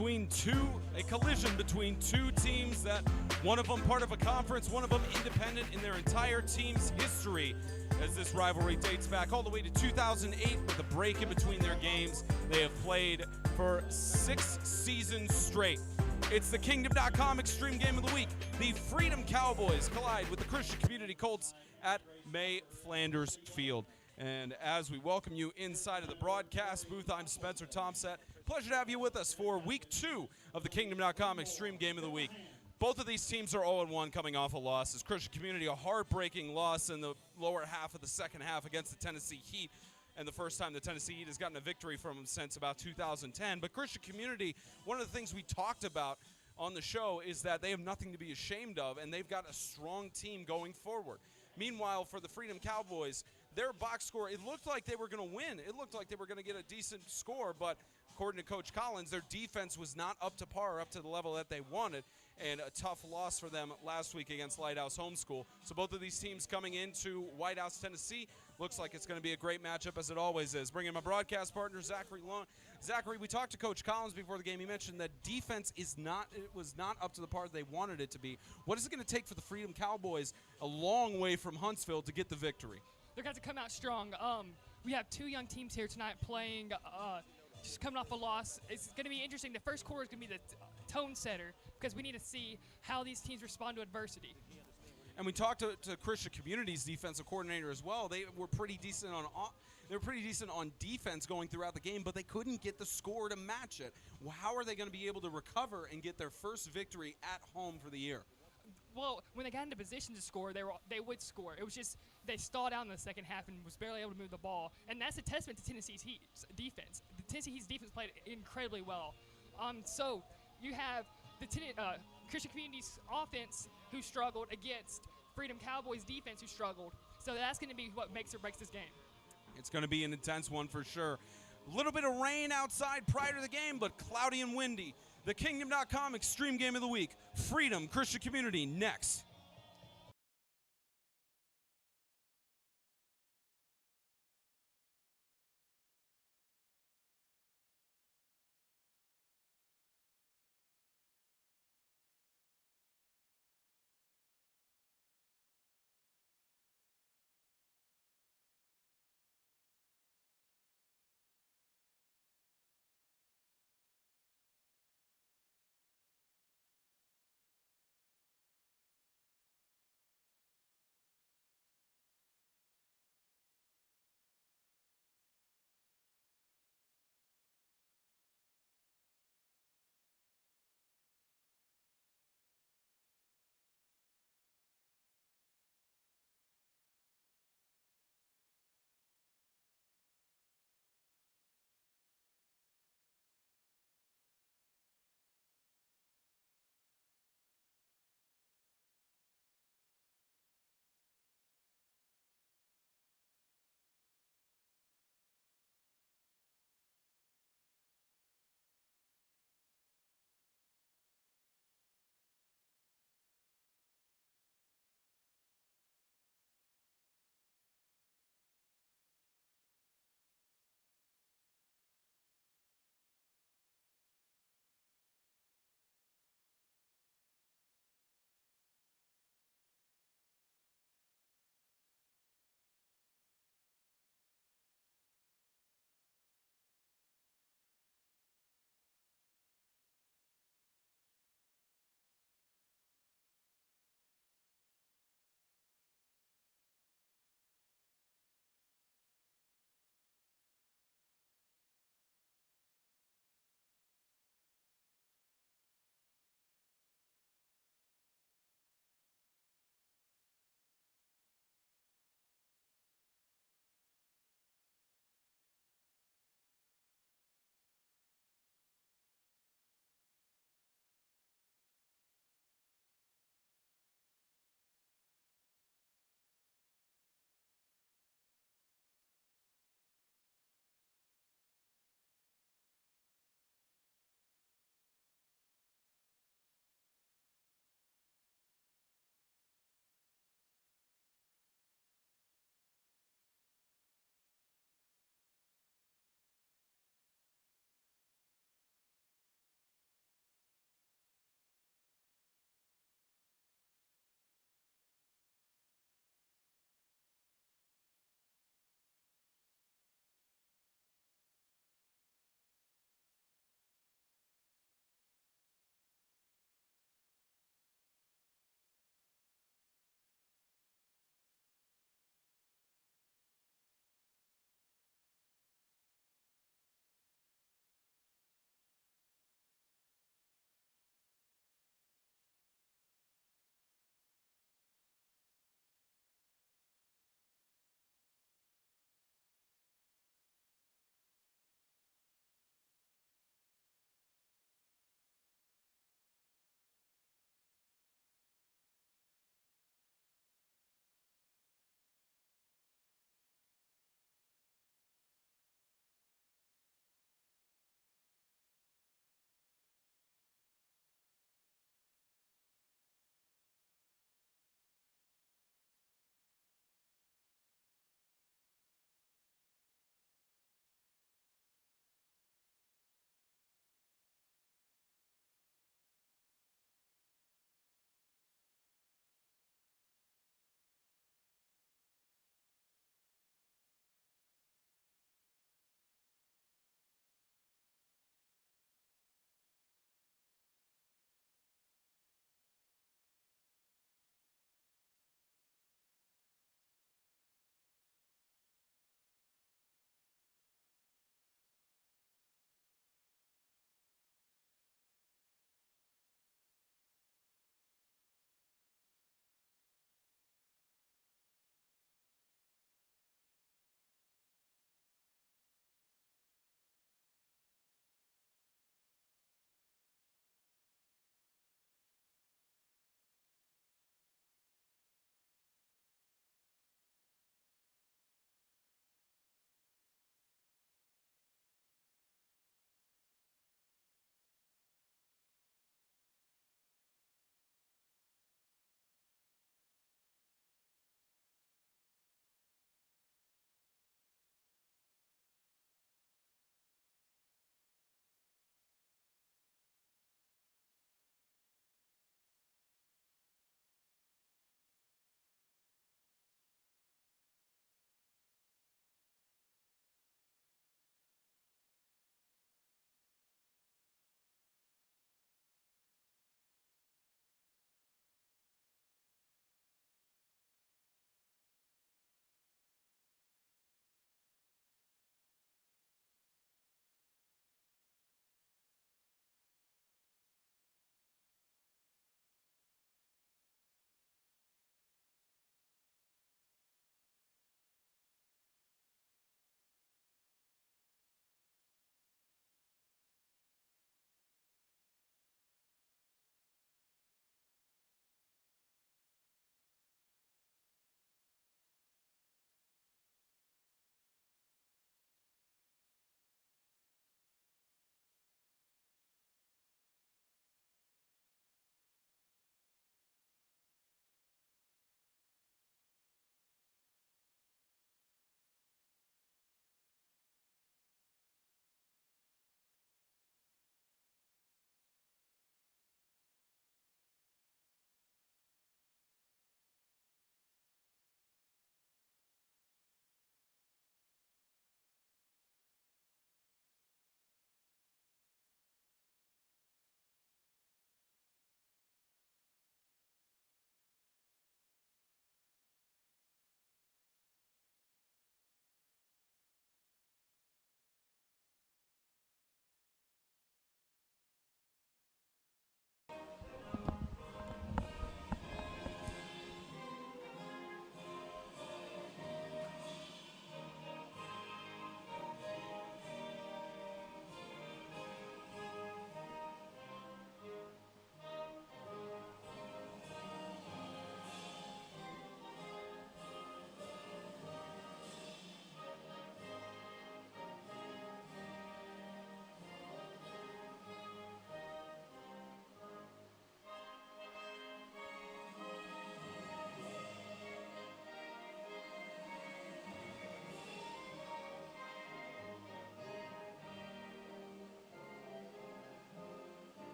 a collision between two teams that one of them part of a conference, one of them independent in their entire team's history, as this rivalry dates back all the way to 2008 with a break in between their games. They have played for 6 seasons straight. It's the Kingdom.com Extreme Game of the Week. The Freedom Cowboys collide with the Christian Community Colts at May Flanders Field. And as we welcome you inside of the broadcast booth, I'm Spencer Tomsett. Pleasure to have you with us for Week 2 of the Kingdom.com Extreme Game of the Week. Both of these teams are 0-1 coming off a loss. As Christian Community, a heartbreaking loss in the lower half of the second half against the Tennessee Heat. And the first time the Tennessee Heat has gotten a victory from them since about 2010. But Christian Community, one of the things we talked about on the show is that they have nothing to be ashamed of, and they've got a strong team going forward. Meanwhile, for the Freedom Cowboys, their box score, it looked like they were going to win. It looked like they were going to get a decent score, but according to Coach Collins, their defense was not up to par, up to the level that they wanted, and a tough loss for them last week against Lighthouse Homeschool. So both of these teams coming into White House, Tennessee, looks like it's going to be a great matchup, as it always is. Bringing my broadcast partner, Zachary Long. Zachary, we talked to Coach Collins before the game. He mentioned that defense was not up to the par they wanted it to be. What is it going to take for the Freedom Cowboys, a long way from Huntsville, to get the victory? They're going to come out strong. We have two young teams here tonight playing, just coming off a loss. It's going to be interesting. The first quarter is going to be the tone setter because we need to see how these teams respond to adversity. And we talked to Christian Community's defensive coordinator as well. They were pretty decent on defense going throughout the game, but they couldn't get the score to match it. Well, how are they going to be able to recover and get their first victory at home for the year? Well, when they got into position to score, they would score. It was just they stalled out in the second half and was barely able to move the ball. And that's a testament to Tennessee's Heat's defense. The Tennessee Heat's defense played incredibly well. So you have the Christian Community's offense who struggled against Freedom Cowboys' defense who struggled. So that's going to be what makes or breaks this game. It's going to be an intense one for sure. A little bit of rain outside prior to the game, but cloudy and windy. The Kingdom.com Extreme Game of the Week. Freedom Christian Community next.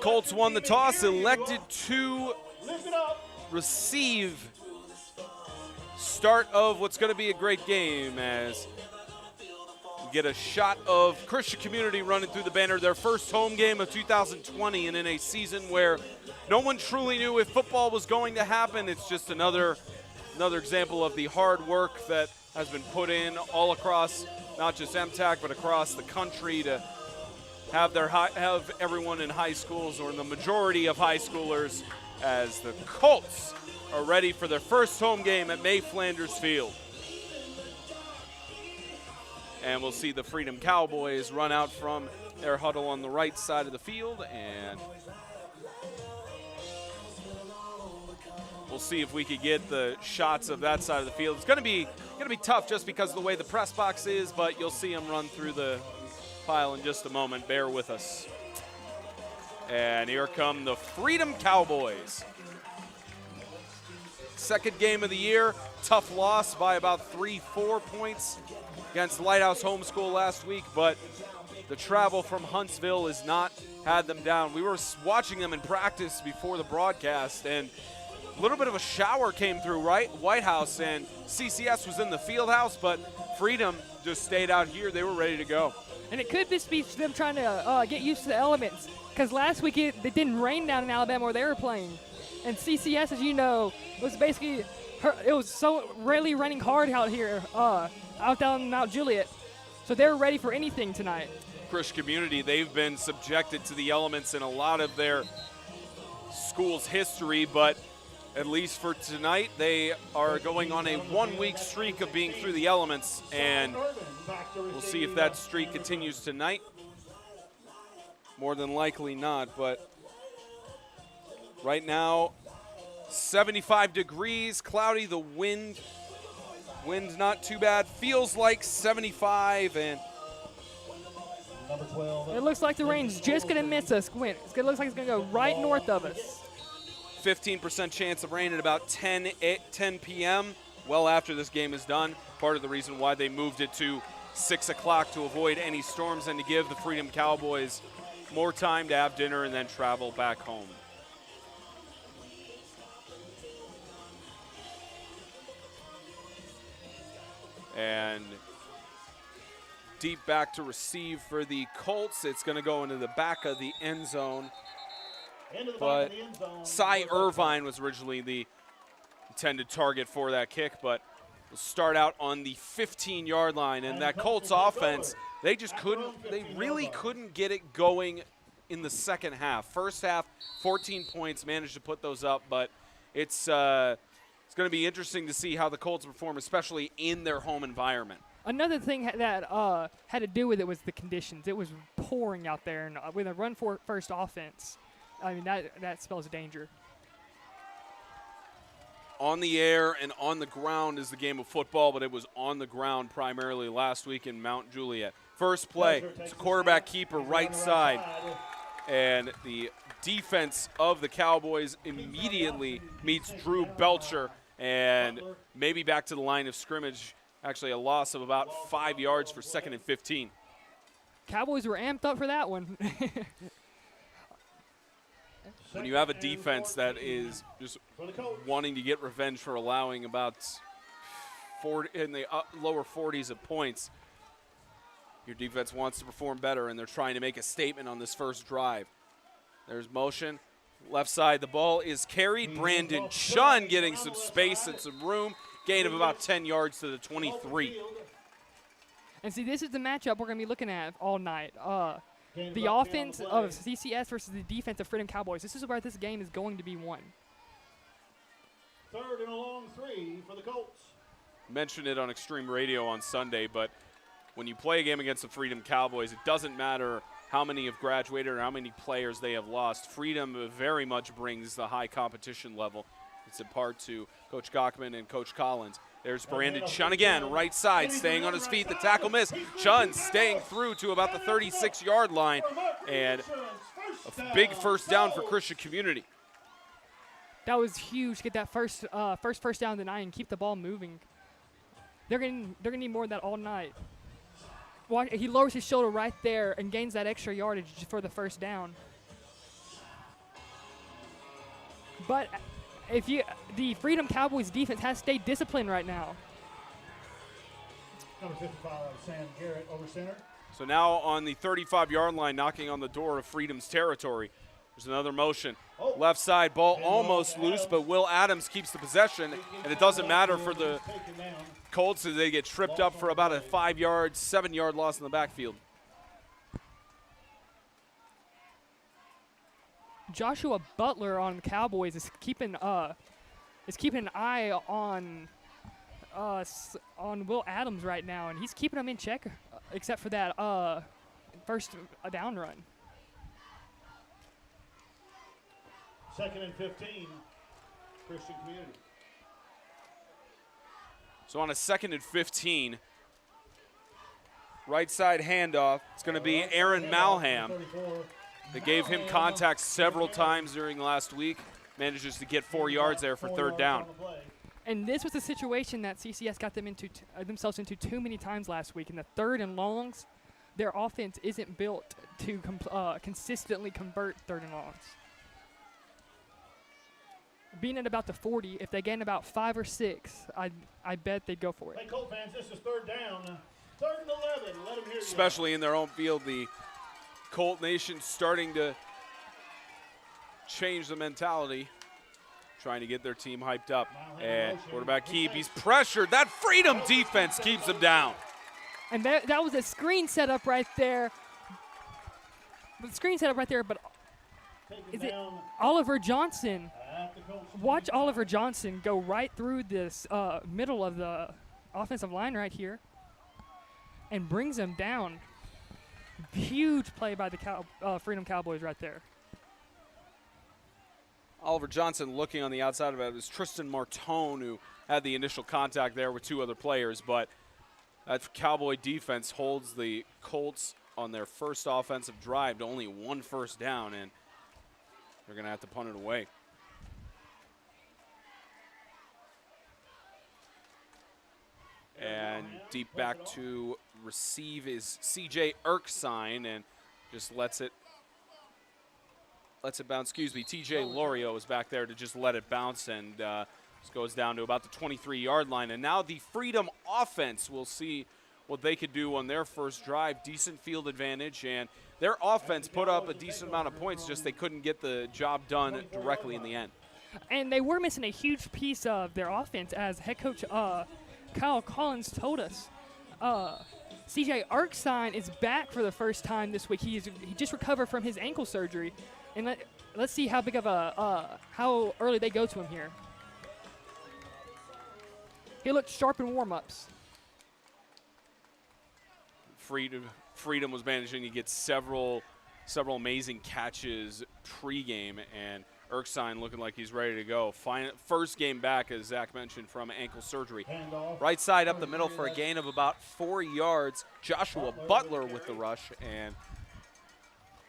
Colts won the toss, elected to receive start of what's going to be a great game as we get a shot of Christian Community running through the banner, their first home game of 2020, and in a season where no one truly knew if football was going to happen. It's just another example of the hard work that has been put in all across not just MTAC but across the country to have everyone in high schools, or in the majority of high schoolers, as the Colts are ready for their first home game at May Flanders Field. And we'll see the Freedom Cowboys run out from their huddle on the right side of the field, and we'll see if we could get the shots of that side of the field. It's going to be tough just because of the way the press box is, but you'll see them run through the pile in just a moment. Bear with us. And here come the Freedom Cowboys. Second game of the year. Tough loss by about 3-4 points against Lighthouse Homeschool last week, but the travel from Huntsville has not had them down. We were watching them in practice before the broadcast, and a little bit of a shower came through, right? White House and CCS was in the field house, but Freedom just stayed out here. They were ready to go. And it could just be them trying to get used to the elements, because last week it didn't rain down in Alabama where they were playing. And CCS, as you know, was basically it was so really raining hard out here, out down in Mount Juliet. So they were ready for anything tonight. Christian Community, they've been subjected to the elements in a lot of their school's history, but at least for tonight, they are going on a 1-week streak of being through the elements, and we'll see if that streak continues tonight. More than likely not, but right now, 75 degrees, cloudy, the wind's not too bad. Feels like 75, and it looks like the rain's just going to miss us. It looks like it's going to go right north of us. 15% chance of rain at about 10 p.m., well after this game is done. Part of the reason why they moved it to 6 o'clock to avoid any storms and to give the Freedom Cowboys more time to have dinner and then travel back home. And deep back to receive for the Colts. It's going to go into the back of the end zone. But Cy Irvine was originally the intended target for that kick, but we'll start out on the 15-yard line. And that Colts offense, they really couldn't get it going in the second half. First half, 14 points, managed to put those up, but it's going to be interesting to see how the Colts perform, especially in their home environment. Another thing that had to do with it was the conditions. It was pouring out there, and with a run-first offense, I mean, that spells danger. On the air and on the ground is the game of football, but it was on the ground primarily last week in Mount Juliet. First play, it's quarterback keeper right side, and the defense of the Cowboys immediately meets Drew Belcher, and maybe back to the line of scrimmage. Actually, a loss of about 5 yards for 2nd and 15. Cowboys were amped up for that one. When you have a defense that is just wanting to get revenge for allowing about 40 in the lower 40s of points, your defense wants to perform better, and they're trying to make a statement on this first drive. There's motion. Left side, the ball is carried. Brandon Chun getting some space and some room. Gain of about 10 yards to the 23. And see, this is the matchup we're going to be looking at all night. The offense of CCS versus the defense of Freedom Cowboys. This is where this game is going to be won. 3rd and a long 3 for the Colts. Mentioned it on Extreme Radio on Sunday, but when you play a game against the Freedom Cowboys, it doesn't matter how many have graduated or how many players they have lost. Freedom very much brings the high competition level. It's in part to Coach Gockman and Coach Collins. There's Brandon Chun again, right side, staying on his feet. The tackle miss. Chun staying through to about the 36-yard line. And a big first down for Christian Community. That was huge to get that first down of the night and keep the ball moving. They're gonna need more of that all night. He lowers his shoulder right there and gains that extra yardage for the first down. But the Freedom Cowboys defense has stayed disciplined right now. Number 55, Sam Garrett over center. So now on the 35-yard line, knocking on the door of Freedom's territory. There's another motion. Left side, ball almost loose, but Will Adams keeps the possession, and it doesn't matter for the Colts as they get tripped up for about a 5-yard, 7-yard loss in the backfield. Joshua Butler on the Cowboys is keeping an eye on Will Adams right now, and he's keeping him in check, except for that first down run. 2nd and 15, Christian Community. So on a 2nd and 15, right side handoff, it's going to be Aaron Malham. They gave him contact several times during last week. Manages to get 4 yards there for 3rd down. And this was a situation that CCS got themselves into too many times last week. In the 3rd and longs, their offense isn't built to consistently convert 3rd and longs. Being at about the 40, if they gain about 5 or 6, I bet they'd go for it. Hey, Colt fans, this is 3rd down. 3rd and 11. Let them hear you. Especially in their own field, the Colt Nation starting to change the mentality, trying to get their team hyped up. And quarterback keep, he's pressured. That Freedom defense keeps him down. And that was a screen setup right there. The screen setup right there, but is it Oliver Johnson? Watch Oliver Johnson go right through this middle of the offensive line right here and brings him down. Huge play by the Freedom Cowboys right there. Oliver Johnson looking on the outside of it. It was Tristan Martone who had the initial contact there with 2 other players, but that Cowboy defense holds the Colts on their first offensive drive to only 1 first down, and they're going to have to punt it away. And deep back to receive is C.J. Erskine, and just lets it bounce. Excuse me, T.J. Lorio is back there to just let it bounce, and just goes down to about the 23-yard line. And now the Freedom offense will see what they could do on their first drive. Decent field advantage, and their offense put up a decent amount of points, just they couldn't get the job done directly in the end. And they were missing a huge piece of their offense, as head coach Kyle Collins told us. C.J. Erskine is back for the first time this week. He just recovered from his ankle surgery, and let's see how big of how early they go to him here. He looked sharp in warm-ups. Freedom was managing to get several amazing catches pregame, and Erskine looking like he's ready to go. First game back, as Zach mentioned, from ankle surgery. Right side up the middle for a gain of about 4 yards. Joshua Butler with the rush, and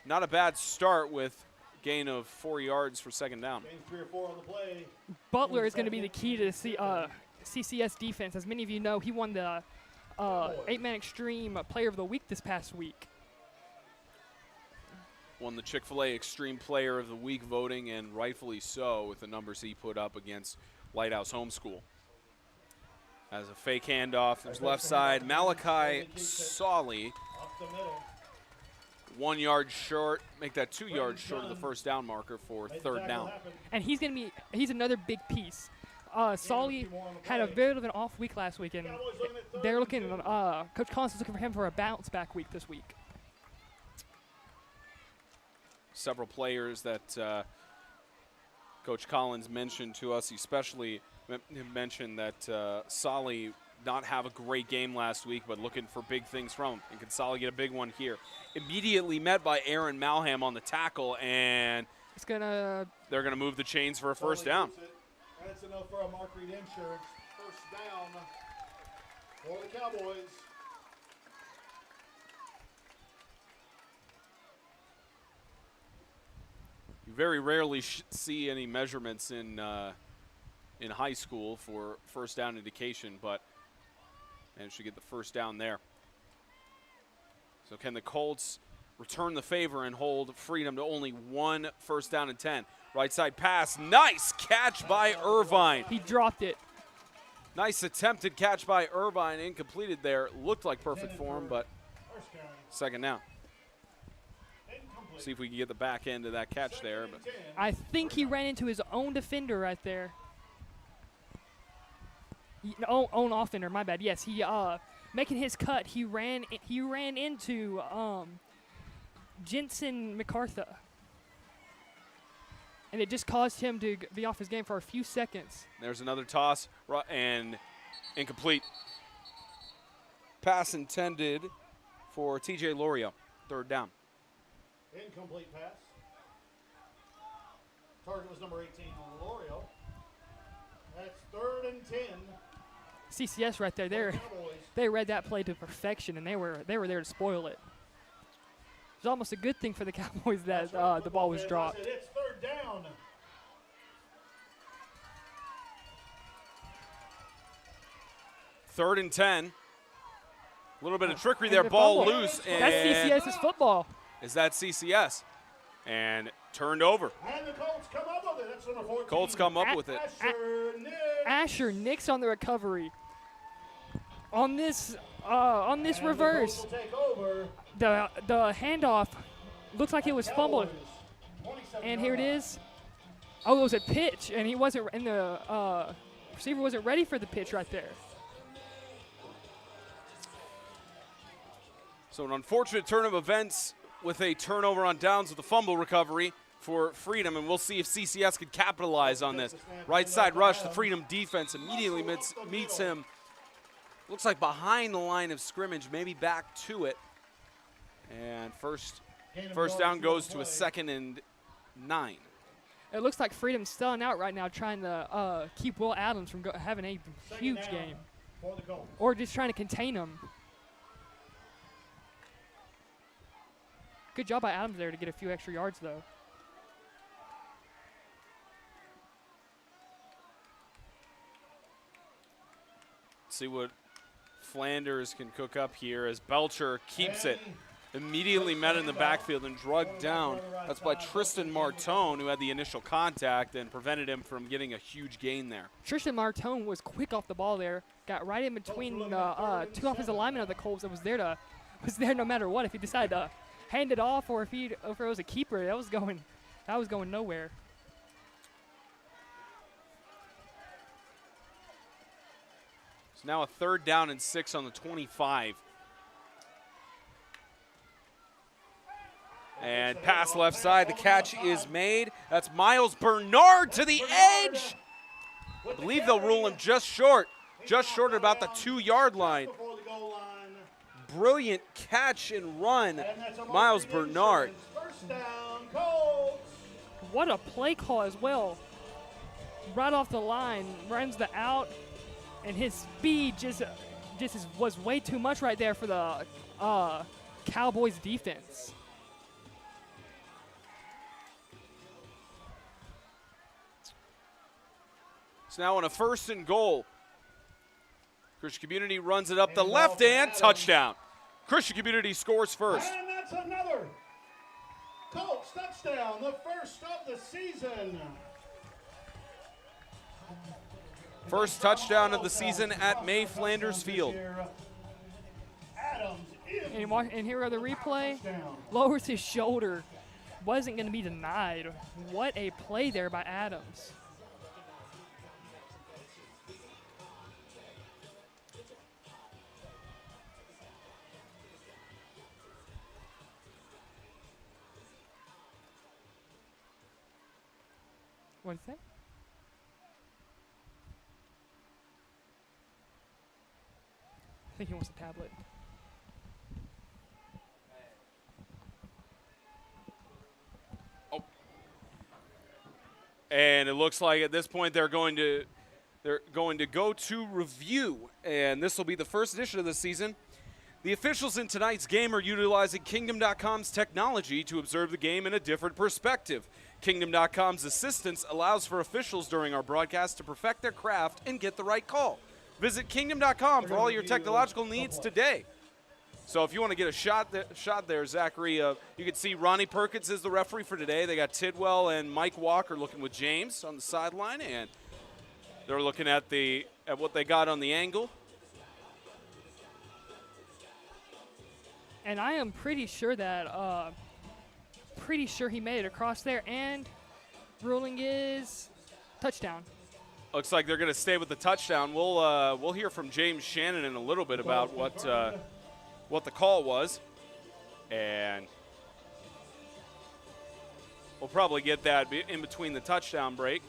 not a bad start with gain of 4 yards for 2nd down. 3 or 4 on the play. Butler is going to be the key to the CCS defense. As many of you know, he won the 8-Man Extreme Player of the Week this past week. Won the Chick-fil-A Extreme Player of the Week voting, and rightfully so with the numbers he put up against Lighthouse Homeschool. As a fake handoff, there's left side, Malachi Solly. 1 yard short, make that 2 yards short of the first down marker for 3rd down. And he's another big piece. Solly had a bit of an off week last week, and they're looking, Coach Collins is looking for him for a bounce back week this week. Several players that Coach Collins mentioned to us, especially mentioned that Solly not have a great game last week, but looking for big things from him. And can Solly get a big one here? Immediately met by Aaron Malham on the tackle, and they're gonna move the chains for a first down. That's enough for a Mark Reed Insurance. First down for the Cowboys. You very rarely see any measurements in high school for first down indication, but managed to get the first down there. So can the Colts return the favor and hold Freedom to only 1 first down and 10? Right side pass. Nice catch by Irvine. He dropped it. Nice attempted catch by Irvine. Incompleted there. Looked like perfect form, but second down. See if we can get the back end of that catch there. But I think he ran into his own defender right there. Own offender, my bad. Yes, he making his cut. He ran into Jensen MacArthur, and it just caused him to be off his game for a few seconds. There's another toss and incomplete. Pass intended for TJ Lorio. Third down. Incomplete pass. Target was number 18 on Lorio. That's 3rd and 10. CCS right there. They read that play to perfection, and they were there to spoil it. It's almost a good thing for the Cowboys that the ball was dropped. It's 3rd down. Third and 10. A little bit of trickery there. Ball loose. And that's CCS's football. Is that CCS? And turned over. And the Colts come up with it. That's number 14. Colts come up with it. Asher Nix on the recovery. On this reverse, the handoff looks like it was fumbled. And here it is. Oh, it was a pitch, and he wasn't. And the receiver wasn't ready for the pitch right there. So an unfortunate turn of events with a turnover on downs with a fumble recovery for Freedom, and we'll see if CCS can capitalize on this. Right side rush, the Freedom defense immediately meets him. Looks like behind the line of scrimmage, maybe back to it. And first down goes to a 2nd and 9. It looks like Freedom's selling out right now, trying to keep Will Adams from having a huge game, or just trying to contain him. Good job by Adams there to get a few extra yards, though. See what Flanders can cook up here as Belcher keeps it. Immediately met in the backfield and drugged down. That's by Tristan Martone, who had the initial contact and prevented him from getting a huge gain there. Tristan Martone was quick off the ball there. Got right in between the two offensive linemen of the Colts that was there no matter what. If he decided to hand it off or if it was a keeper, that was going nowhere. It's now a 3rd down and 6 on the 25. And pass left side. The catch is made. That's Miles Bernard to the edge. I believe they'll rule him just short at about the 2-yard line. Brilliant catch and run, Miles Bernard. What a play call as well. Right off the line, runs the out, and his speed was way too much right there for the Cowboys defense. It's now on a 1st and goal. Christian Community runs it up the left and touchdown. Christian Community scores first. And that's another Colts touchdown, the first of the season. First touchdown of the season at May Flanders Field. And here are the replay. Lowers his shoulder. Wasn't going to be denied. What a play there by Adams. What did it say? I think he wants a tablet. Oh. And it looks like at this point they're going to go to review, and this will be the first edition of the season. The officials in tonight's game are utilizing Kingdom.com's technology to observe the game in a different perspective. Kingdom.com's assistance allows for officials during our broadcast to perfect their craft and get the right call. Visit Kingdom.com for all your technological needs today. So if you want to get a shot there, Zachary, you can see Ronnie Perkins is the referee for today. They got Tidwell and Mike Walker looking with James on the sideline, and they're looking at what they got on the angle. And I am pretty sure that he made it across there, and ruling is touchdown. Looks like they're going to stay with the touchdown. We'll hear from James Shannon in a little bit about what the call was, and we'll probably get that in between the touchdown break.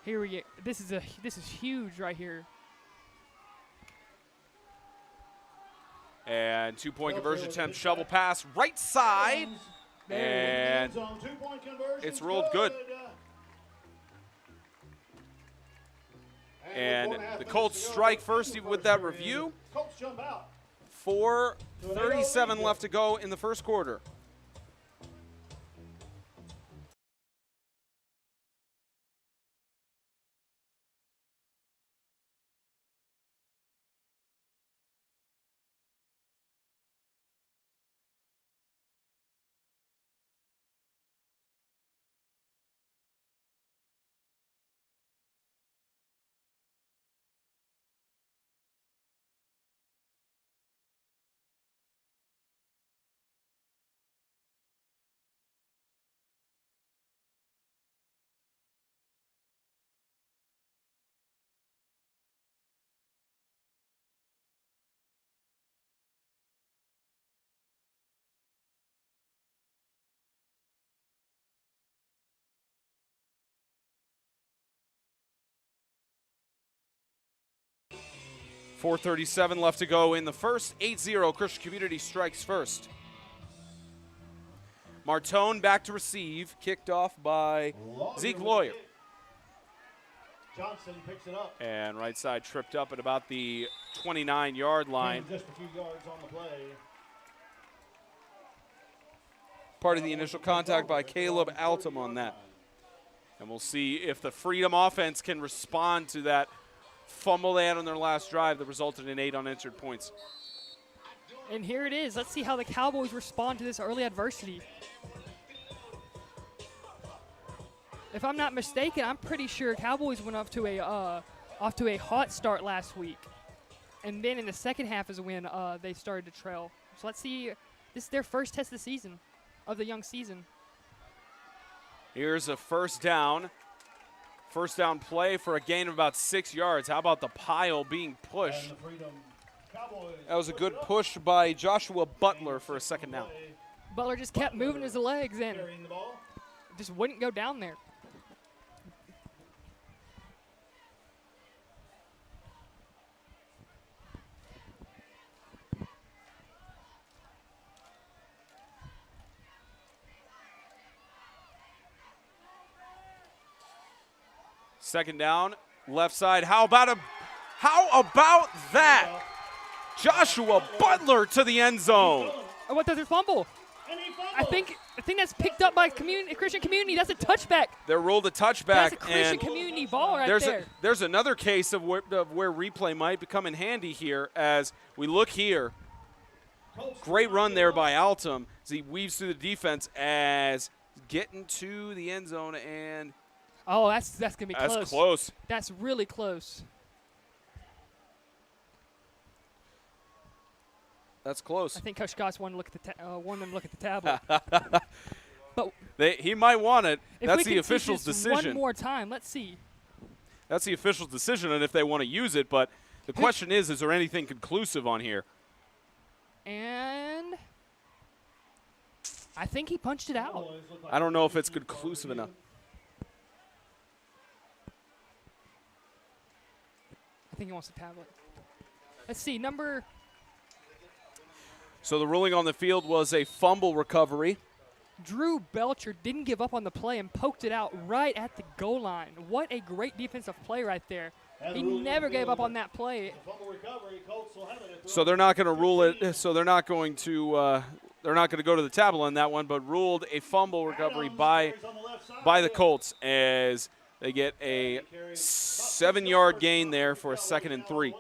Here we go. This is huge right here. And 2-point conversion attempt, shovel pass, right side, and it's ruled good. And the Colts strike first with that review. 4:37 left to go in the first quarter. .437 left to go in the first. 8-0, Christian Community strikes first. Martone back to receive, kicked off by Zeke Lawyer. Johnson picks it up. And right side tripped up at about the 29-yard line. Just a few yards on the play. Part of the initial contact by Caleb Altum on that. And we'll see if the Freedom offense can respond to that fumble they had on their last drive that resulted in 8 unanswered points. And here it is. Let's see how the Cowboys respond to this early adversity. If I'm not mistaken, I'm pretty sure Cowboys went off to a hot start last week, and then in the second half is when they started to trail. So let's see. This is their first test of the season, of the young season. Here's a first down. First down play for a gain of about 6 yards. How about the pile being pushed? That was a good push by Joshua Butler for a second down. Butler just kept moving his legs and just wouldn't go down there. Second down, left side. How about that? Joshua Butler to the end zone. Oh, what does it fumble? I think that's picked up by Christian Community. That's a touchback. They're ruled a touchback. That's a Christian Community ball right there. There's another case of where replay might become in handy here as we look here. Great run there by Altum as he weaves through the defense as getting to the end zone and. Oh, that's going to be close. That's close. That's really close. That's close. I think Coach Goss wanted them to look at the tablet. But he might want it. That's the official's official's decision. One more time. Let's see. That's the official's decision and if they want to use it. But the question is there anything conclusive on here? And I think he punched it out. I don't know if it's conclusive enough. I think he wants the tablet. Let's see, So the ruling on the field was a fumble recovery. Drew Belcher didn't give up on the play and poked it out right at the goal line. What a great defensive play right there. He never gave up on that play. So they're not going to rule it. So they're not going to go to the tablet on that one, but ruled a fumble recovery by the Colts as They get a 7-yard gain there for a 2nd and 3.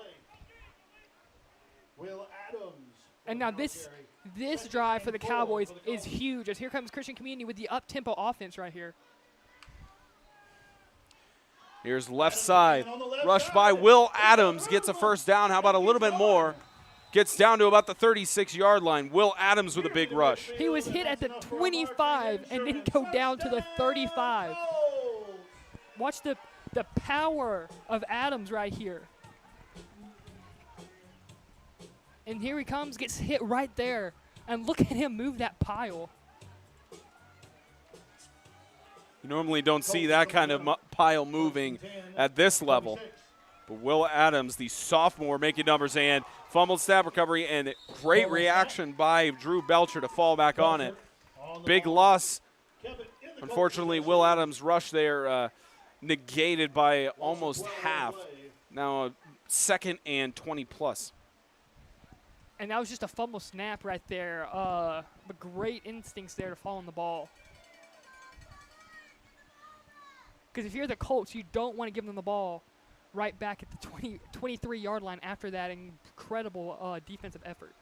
And now this drive for the Cowboys is huge, as here comes Christian Community with the up-tempo offense right here. Here's left side, rushed by Will Adams, gets a first down. How about a little bit more? Gets down to about the 36-yard line. Will Adams with a big rush. He was hit at the 25 and didn't go down to the 35. Watch the power of Adams right here. And here he comes, gets hit right there. And look at him move that pile. You normally don't see that kind of pile moving at this level. But Will Adams, the sophomore, making numbers, and fumbled snap recovery, and great reaction by Drew Belcher to fall back on it. Big loss. Unfortunately, Will Adams' rush there negated by almost half. Now 2nd and 20+. And that was just a fumble snap right there. But great instincts there to fall on the ball. Because if you're the Colts, you don't want to give them the ball right back at the 23-yard line after that incredible defensive effort.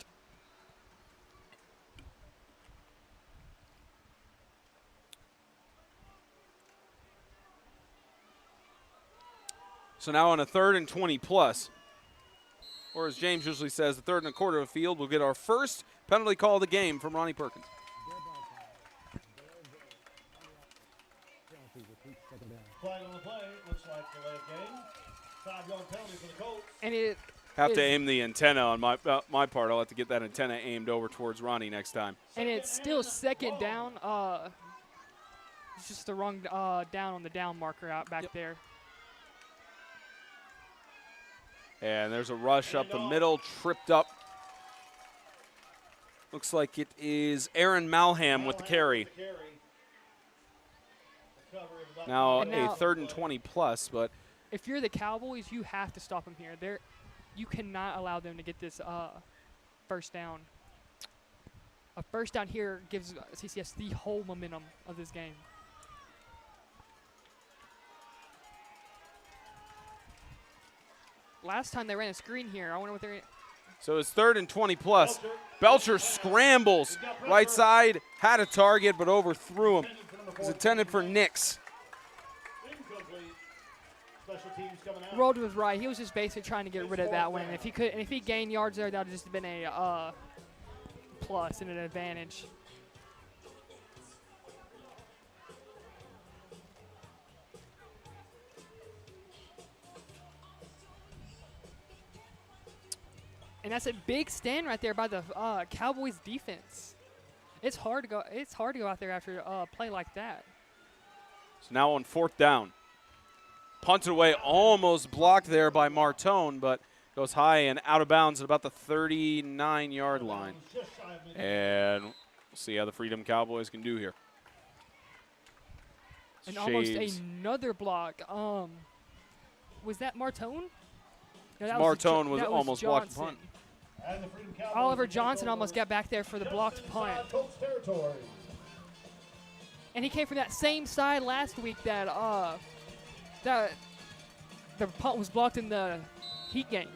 So now on a 3rd and 20+. Or as James usually says, the 3rd and a quarter of the field, we'll get our first penalty call of the game from Ronnie Perkins. Flag on the play, looks like delay of game. 5-yard penalty for the Colts. And it have to aim the antenna on my part. I'll have to get that antenna aimed over towards Ronnie next time. And it's still 2nd down. It's just the wrong down on the down marker out back there. And there's a rush up the middle, tripped up. Looks like it is Aaron Malham with the carry. Now a 3rd and 20+, but if you're the Cowboys, you have to stop them here. You cannot allow them to get this first down. A first down here gives CCS the whole momentum of this game. Last time they ran a screen here. I wonder what they're. So it's 3rd and 20+. Belcher scrambles right side, had a target but overthrew him. It was intended for Nix. Rold was right. He was just basically trying to get rid of that one. And if he gained yards there, that would have just been a plus and an advantage. And that's a big stand right there by the Cowboys defense. It's hard to go out there after a play like that. So now on 4th down. Punted away, almost blocked there by Martone, but goes high and out of bounds at about the 39-yard line. And we'll see how the Freedom Cowboys can do here. And almost another block. Was that Martone? No, that Martone was that almost blocked the punt. Oliver Johnson almost got back there for the blocked punt. And he came from that same side last week that the punt was blocked in the Heat game.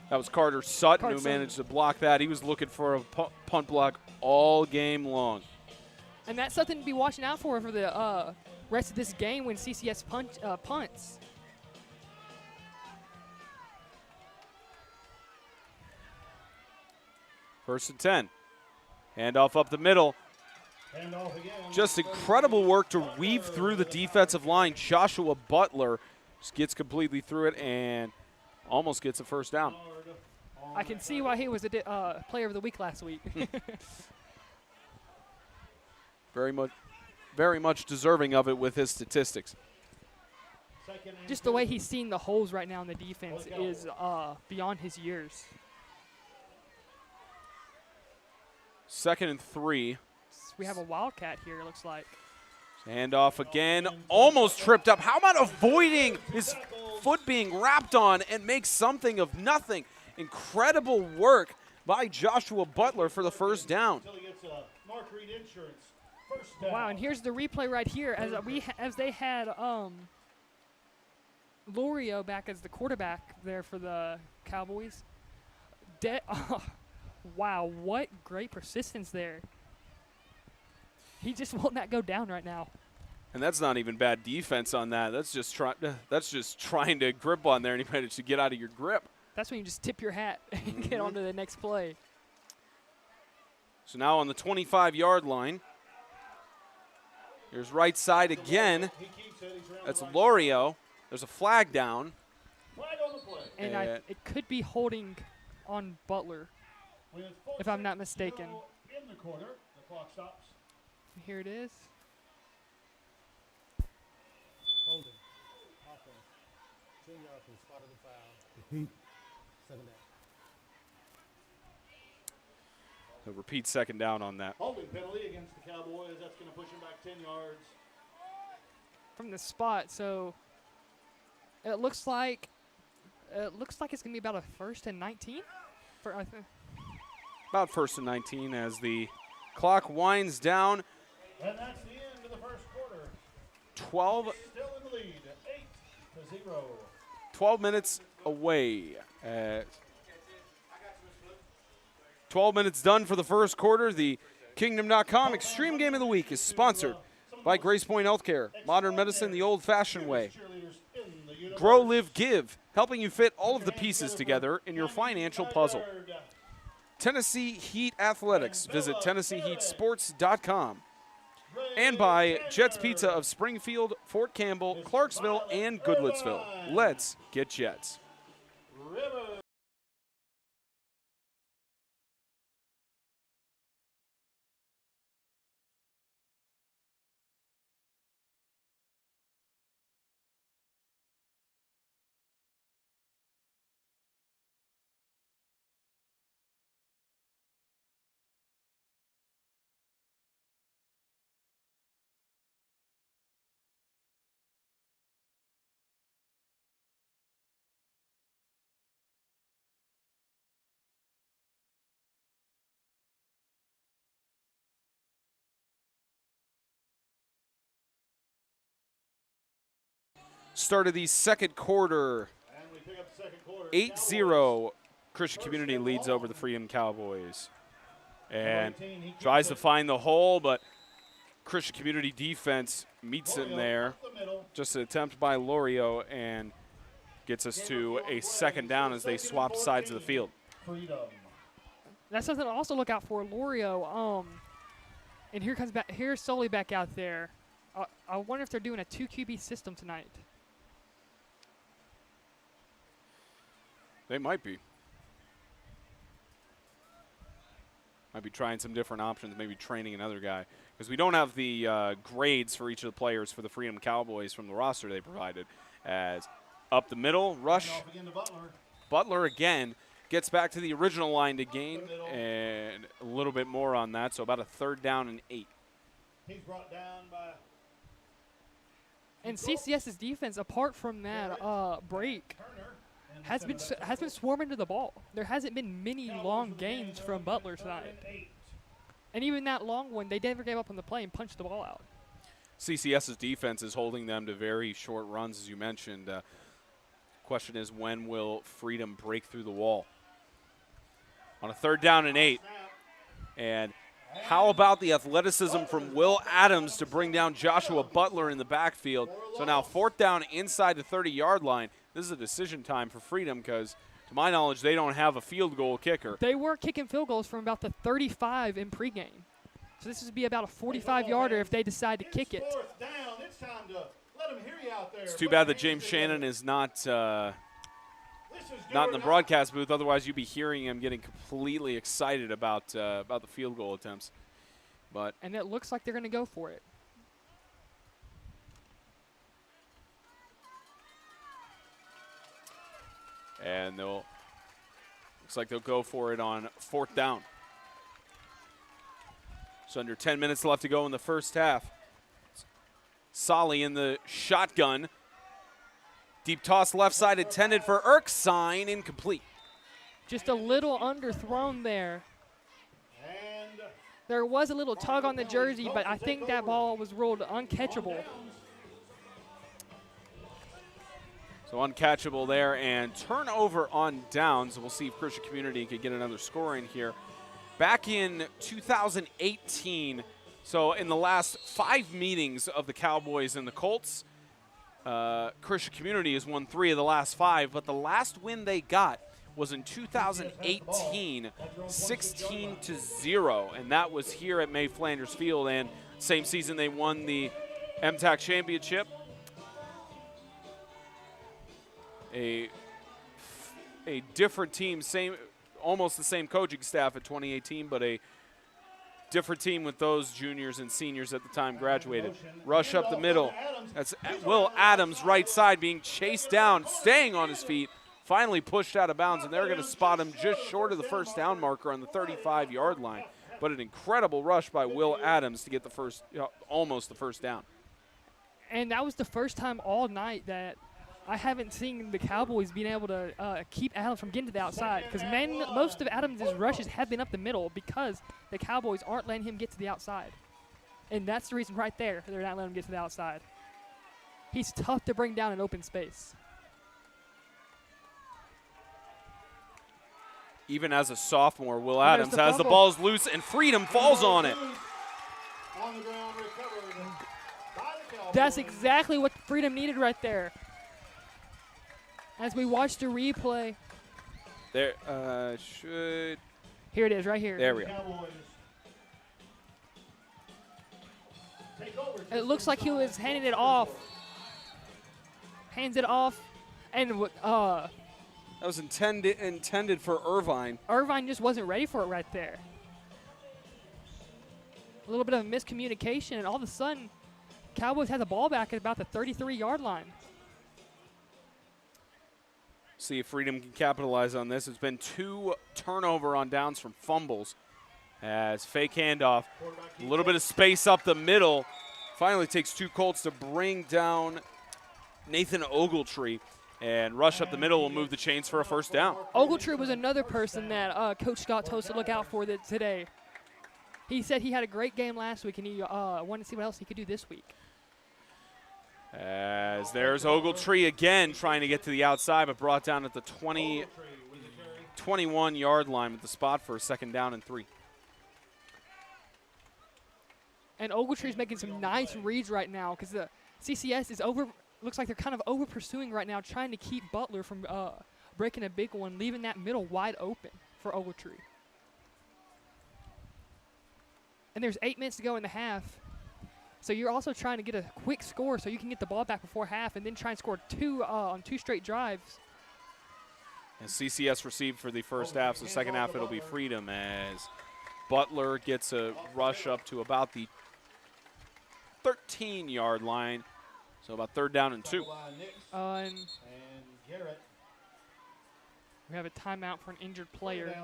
That was Carter Sutton who managed to block that. He was looking for a punt block all game long. And that's something to be watching out for the rest of this game when CCS punts. First and 10. Handoff up the middle. Just incredible work to weave through the defensive line. Joshua Butler just gets completely through it and almost gets a first down. I can see why he was a player of the week last week. Very much deserving of it with his statistics. Just the way he's seen the holes right now in the defense is beyond his years. 2nd and 3. We have a Wildcat here, it looks like. Handoff again, almost tripped up. How about avoiding his foot being wrapped on and make something of nothing? Incredible work by Joshua Butler for the first down. First down. Wow, and here's the replay right here as they had Lorio back as the quarterback there for the Cowboys. Wow, what great persistence there. He just will not go down right now. And that's not even bad defense on that. That's just trying to grip on there, and he managed to get out of your grip. That's when you just tip your hat and get on to the next play. So now on the 25-yard line. Here's right side again. That's Lorio. There's a flag down. Flag on the play. And it could be holding on Butler, if I'm not mistaken. In the corner, the clock stops. Here it is. Holding. Offense. 10 yards from spot of the foul. Repeat. Second down. So repeat second down on that. Holding penalty against the Cowboys. That's going to push him back 10 yards. From the spot, so it looks like it's going to be about a 1st and 19. About 1st and 19 as the clock winds down. And that's the end of the first quarter. 12 Still in the lead, 8-0. 12 minutes away. 12 minutes done for the first quarter. The Kingdom.com Extreme Game of the Week is sponsored by Grace Point Healthcare. Modern medicine the old-fashioned way. Grow, live, give. Helping you fit all of the pieces together in your financial puzzle. Tennessee Heat Athletics. Visit TennesseeHeatSports.com. And by Jets Pizza of Springfield, Fort Campbell, Clarksville, and Goodlettsville. Let's get Jets. Start of the second quarter. And we pick up the second quarter. 8-0. Christian Community leads over the Freedom Cowboys. And tries to find the hole, but Christian Community defense meets it in there. Just an attempt by Lorio and gets us to a second down as they swap sides of the field. That's something to also look out for, Lorio. And here's Sully back out there. I wonder if they're doing a 2 QB system tonight. They might be. Might be trying some different options, maybe training another guy. Because we don't have the grades for each of the players for the Freedom Cowboys from the roster they provided. As up the middle, rush. Butler again gets back to the original line to gain. And a little bit more on that, so about a 3rd down and 8. He's brought down by... And CCS's defense, apart from that break, has been swarming to the ball. There hasn't been many long gains from Butler tonight. And even that long one, they never gave up on the play and punched the ball out. CCS's defense is holding them to very short runs, as you mentioned. Question is, when will Freedom break through the wall? On a 3rd down and 8. And how about the athleticism from Will Adams to bring down Joshua Butler in the backfield? So now 4th down inside the 30-yard line. This is a decision time for Freedom because, to my knowledge, they don't have a field goal kicker. They were kicking field goals from about the 35 in pregame. So this would be about a 45-yarder if they decide to kick it. 4th down. It's time to let him hear you out there. It's too bad that James Shannon is not in the broadcast booth. Otherwise, you'd be hearing him getting completely excited about the field goal attempts. And it looks like they're going to go for it. And looks like they'll go for it on 4th down. So under 10 minutes left to go in the first half. Solly in the shotgun. Deep toss left side intended for Erskine, incomplete. Just a little underthrown there. And There was a little tug on the jersey, but I think that ball was ruled uncatchable. So uncatchable there, and turnover on downs. We'll see if Christian Community can get another score in here. Back in 2018, so in the last 5 meetings of the Cowboys and the Colts, Christian Community has won 3 of the last 5, but the last win they got was in 2018, 16-0, and that was here at May Flanders Field, and same season they won the MTAC championship. A different team, almost the same coaching staff at 2018, but a different team with those juniors and seniors at the time graduated. Rush up the middle. That's Will Adams, right side, being chased down, staying on his feet, finally pushed out of bounds, and they're going to spot him just short of the first down marker on the 35-yard line. But an incredible rush by Will Adams to get the first, almost the first down. And that was the first time all night that I haven't seen the Cowboys being able to keep Adams from getting to the outside, because most of Adams' rushes have been up the middle because the Cowboys aren't letting him get to the outside. And that's the reason right there they're not letting him get to the outside. He's tough to bring down in open space. Even as a sophomore, Will Adams has the ball's loose, and Freedom falls on it. On the ground, recovered by the Cowboys. That's exactly what Freedom needed right there. As we watch the replay. There Here it is, right here. There we go. It looks like he was handing it off. Hands it off, and that was intended for Irvine. Irvine just wasn't ready for it right there. A little bit of miscommunication, and all of a sudden, Cowboys had the ball back at about the 33-yard line. See if Freedom can capitalize on this. It's been 2 turnover on downs from fumbles. As fake handoff, a little bit of space up the middle. Finally takes 2 Colts to bring down Nathan Ogletree. And rush up the middle will move the chains for a first down. Ogletree was another person that Coach Scott told us to look out for today. He said he had a great game last week, and he wanted to see what else he could do this week. As there's Ogletree again trying to get to the outside, but brought down at the 21-yard line with the spot for a second down and 3. And Ogletree's making some nice reads right now because the CCS is looks like they're kind of over pursuing right now, trying to keep Butler from breaking a big one, leaving that middle wide open for Ogletree. And there's 8 minutes to go in the half. So you're also trying to get a quick score so you can get the ball back before half and then try and score 2 on 2 straight drives. And CCS received for the first half, so second half it'll be Freedom as Butler gets a rush up to about the 13-yard line. So about 3rd down and 2. And Garrett. We have a timeout for an injured player.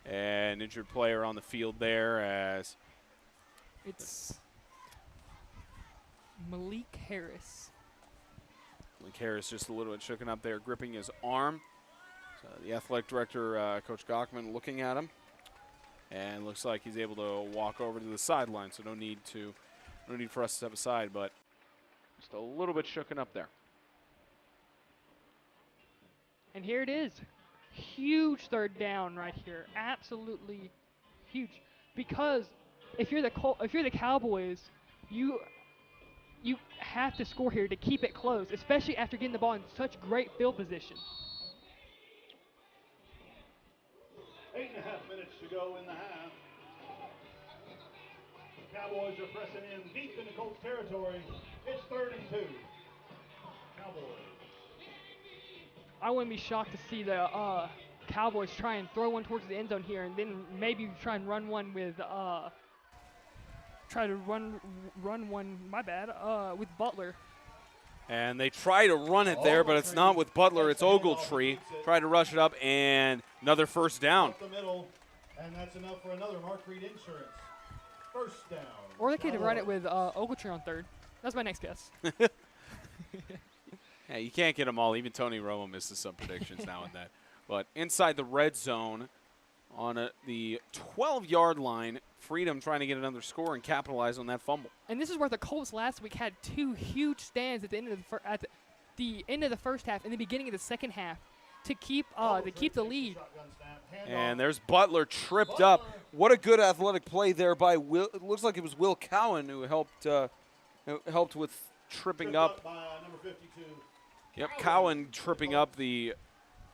And injured player on the field there as it's Malik Harris. Malik Harris just a little bit shooken up there, gripping his arm. So the athletic director, Coach Gochman, looking at him. And looks like he's able to walk over to the sideline, so no need for us to step aside, but just a little bit shooken up there. And here it is. Huge 3rd down right here. Absolutely huge. Because if you're the Cowboys, you have to score here to keep it close, especially after getting the ball in such great field position. 8.5 minutes to go in the half. The Cowboys are pressing in deep in the Colts territory. It's 3rd and 2. Cowboys. I wouldn't be shocked to see the Cowboys try and throw one towards the end zone here, and then maybe try and run one with with Butler. And they try to run it there, but it's not with Butler. It's Ogletree. Try to rush it up, and another first down. Up the middle, and that's enough for another Mark Reed Insurance. First down. Or they could run it with Ogletree on 3rd. That's my next guess. Yeah, you can't get them all. Even Tony Romo misses some predictions now and then. But inside the red zone on the 12-yard line. Freedom trying to get another score and capitalize on that fumble. And this is where the Colts last week had 2 huge stands at the end of the end of the first half and the beginning of the second half to keep the lead. And there's Butler tripped up. What a good athletic play there by Will. It looks like it was Will Cowan who helped with tripping up. By number 52. Yep, Cowan tripping up the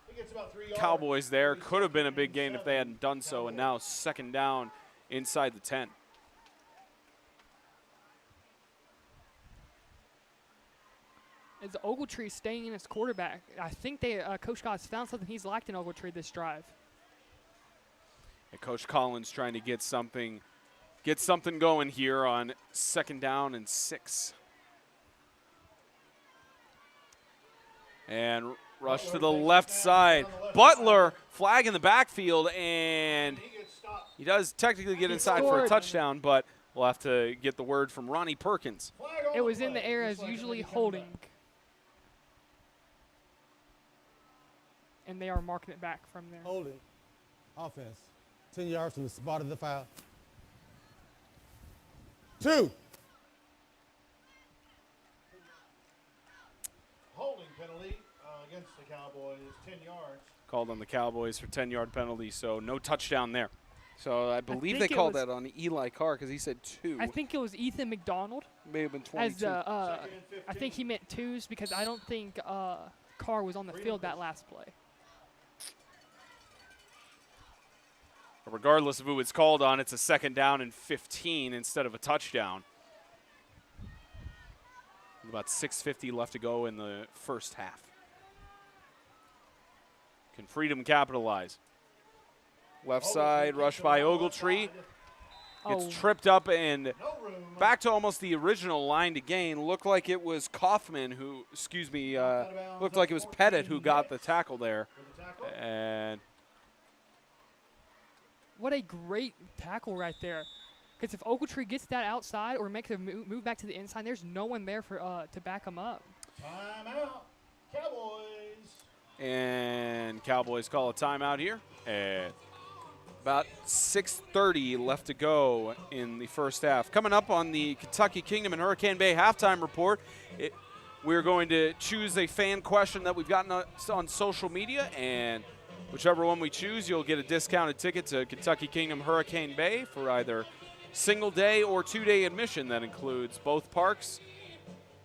He gets about 3 yards. Cowboys there. Could have been a big gain if they hadn't done so, and now second down inside the 10. As Ogletree staying in his quarterback, I think Coach Goss found something he's lacked in Ogletree this drive. And Coach Collins trying to get something going here on second down and 6. And rush to the left side. Butler flag in the backfield, and he does technically get inside for a touchdown, but we'll have to get the word from Ronnie Perkins. It was in the air as usually holding. And they are marking it back from there. Holding. Offense. 10 yards from the spot of the foul. 2. Holding penalty against the Cowboys, 10 yards. Called on the Cowboys for 10-yard penalty, so no touchdown there. So I believe they called that on Eli Carr because he said 2. I think it was Ethan McDonald. May have been 22. I think he meant 2s because I don't think Carr was on the field that last play. Regardless of who it's called on, it's a second down and 15 instead of a touchdown. About 6:50 left to go in the first half. Can Freedom capitalize? Left side, rush by Ogletree. Gets tripped up and back to almost the original line to gain. Looked like it was Kaufman who, looked like it was Pettit who got the tackle there. And what a great tackle right there. Because if Ogletree gets that outside or makes a move back to the inside, there's no one there for to back him up. Timeout, Cowboys. And Cowboys call a timeout here. And about 6:30 left to go in the first half. Coming up on the Kentucky Kingdom and Hurricane Bay halftime report, we're going to choose a fan question that we've gotten on social media, and whichever one we choose, you'll get a discounted ticket to Kentucky Kingdom Hurricane Bay for either single day or 2-day admission that includes both parks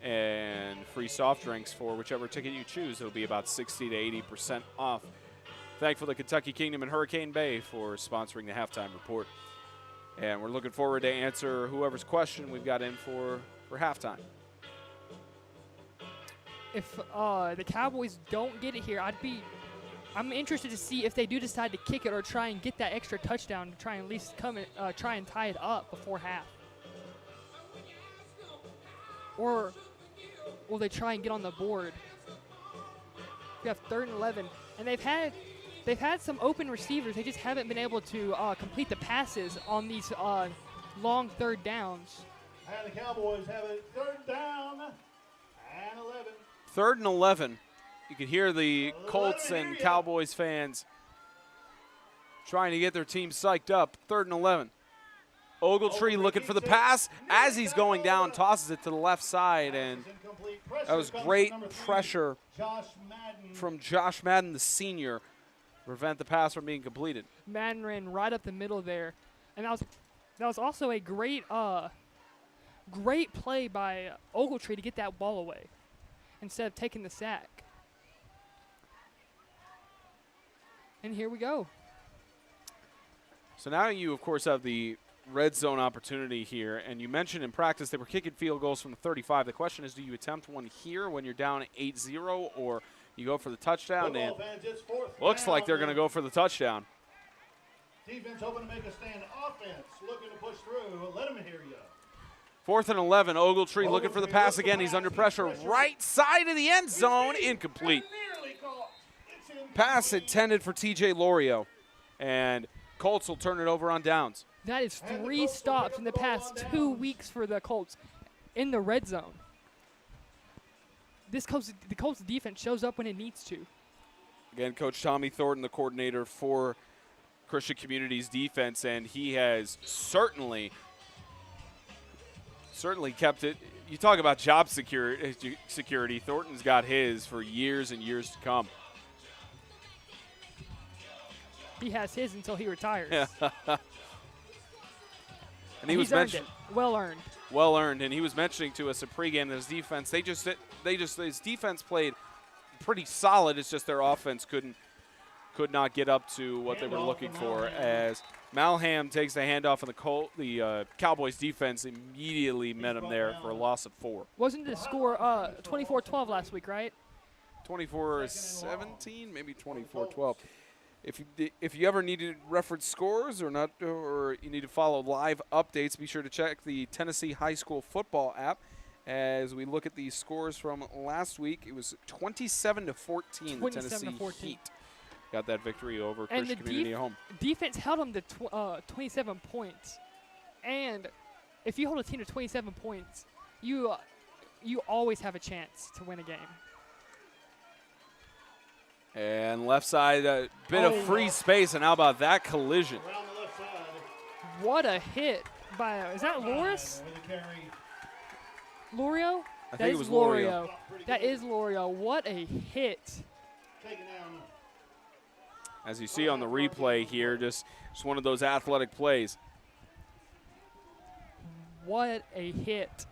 and free soft drinks for whichever ticket you choose. It'll be about 60 to 80% off. Thankful to Kentucky Kingdom and Hurricane Bay for sponsoring the halftime report. And we're looking forward to answer whoever's question we've got in for halftime. If the Cowboys don't get it here, I'm interested to see if they do decide to kick it or try and get that extra touchdown to try and at least try and tie it up before half. Or will they try and get on the board? We have 3rd and 11, and they've had some open receivers. They just haven't been able to complete the passes on these long 3rd downs. And the Cowboys have it 3rd down and 11. 3rd and 11. You can hear the Colts and Cowboys fans trying to get their team psyched up. 3rd and 11. Ogletree looking for the pass as he's going down, tosses it to the left side, and that was great pressure from Josh Madden, the senior, to prevent the pass from being completed. Madden ran right up the middle there, and that was also a great play by Ogletree to get that ball away instead of taking the sack. And here we go. So now you, of course, have the red zone opportunity here. And you mentioned in practice they were kicking field goals from the 35. The question is, do you attempt one here when you're down 8-0, or you go for the touchdown? And looks like they're going to go for the touchdown. Defense hoping to make a stand. Offense looking to push through. Let them hear you. 4th and 11. Ogletree looking for the pass again. He's under pressure. Right side of the end zone. Incomplete. Pass intended for TJ Lorio. And Colts will turn it over on downs. That is 3 stops in the past 2 weeks for the Colts in the red zone. The Colts defense shows up when it needs to. Again, Coach Tommy Thornton, the coordinator for Christian Community's defense, and he has certainly kept it. You talk about job security. Thornton's got his for years and years to come. He has his until he retires. And he was mentioning well earned. Well earned, and he was mentioning to us at pregame that his defense, his defense played pretty solid. It's just their offense could not get up to what they were looking for. As Malham takes the handoff, and the Cowboys defense immediately met him there for a loss of 4. Wasn't the score 24-12 last week, right? 24-17, maybe 24-12. If you ever need to reference scores or you need to follow live updates, be sure to check the Tennessee High School football app. As we look at the scores from last week, it was 27-14. The Tennessee Heat got that victory over Christian Community at home. Defense held them to 27 points, and if you hold a team to 27 points, you always have a chance to win a game. And left side, a bit of free space, and how about that collision? Around the left side. What a hit by, is that Loris? With a carry. Lorio? I think it was Lorio. That is Lorio. What a hit. Taken down. As you see on the replay here, just one of those athletic plays. What a hit.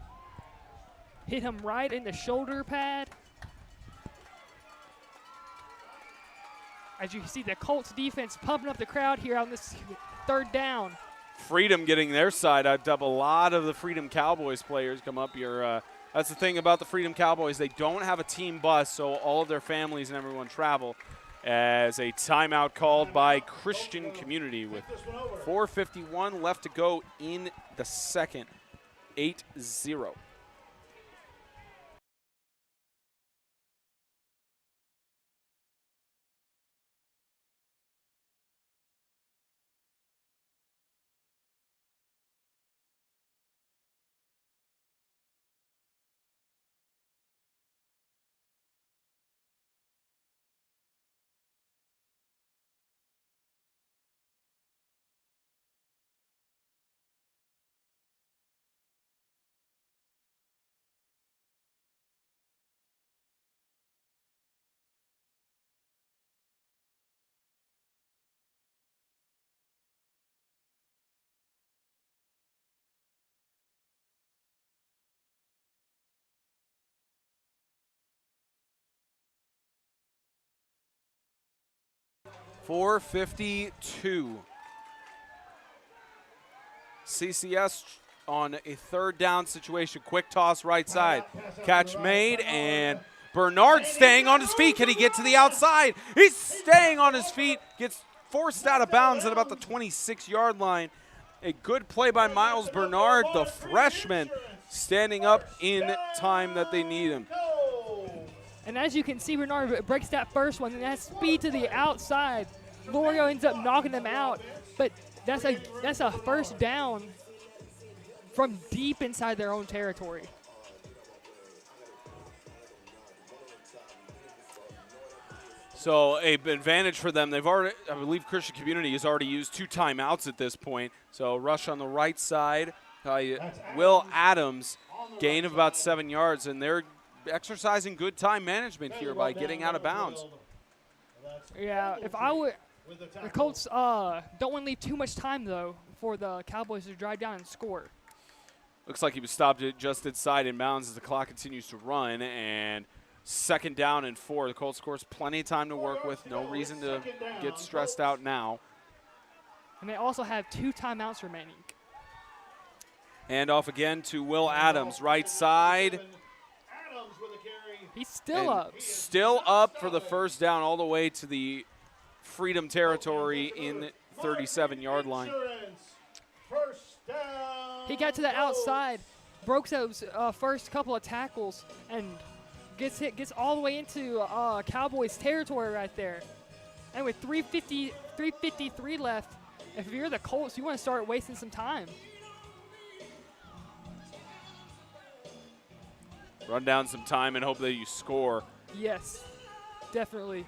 Hit him right in the shoulder pad. As you can see, the Colts defense pumping up the crowd here on this 3rd down. Freedom getting their side up. A lot of the Freedom Cowboys players come up here. That's the thing about the Freedom Cowboys. They don't have a team bus, so all of their families and everyone travel. As a timeout called by Christian Community with 4:51 left to go in the second. 8-0. .452. CCS on a 3rd down situation. Quick toss right side. Catch made, and Bernard staying on his feet. Can he get to the outside? He's staying on his feet. Gets forced out of bounds at about the 26-yard line. A good play by Miles Bernard, the freshman, standing up in time that they need him. And as you can see, Bernard breaks that first one, and has speed to the outside. Lorio ends up knocking them out, but that's a 1st down from deep inside their own territory. So an advantage for them. They've already, I believe Christian Community has already used 2 timeouts at this point. So rush on the right side. Will Adams, gain of about 7 yards, and they're exercising good time management here by getting out of bounds. Yeah, if I were, the Colts don't want to leave too much time, though, for the Cowboys to drive down and score. Looks like he was stopped just inside in bounds as the clock continues to run, and 2nd down and 4. The Colts, of course, plenty of time to work with. No reason to get stressed out now. And they also have 2 timeouts remaining. Hand off again to Will Adams, right side. He's still up. Still up for the 1st down all the way to the Freedom territory in the 37-yard line. He got to the outside, broke those first couple of tackles, and gets all the way into Cowboys territory right there. And with 3:53 left, if you're the Colts, you want to start wasting some time. Run down some time and hope that you score. Yes, definitely.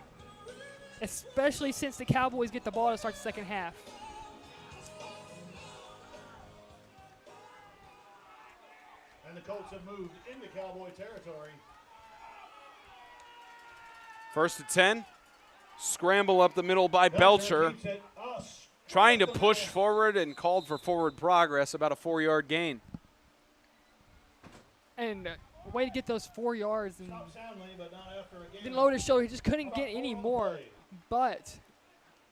especially since the Cowboys get the ball to start the second half. And the Colts have moved into Cowboy territory. 1st and 10. Scramble up the middle by Belcher. keeps it us. Trying to push forward and called for forward progress, about a 4-yard gain. And way to get those 4 yards. And Chopped soundly, but not after a gain. didn't load his shoulder. He just couldn't About get 4 any on the more. play. But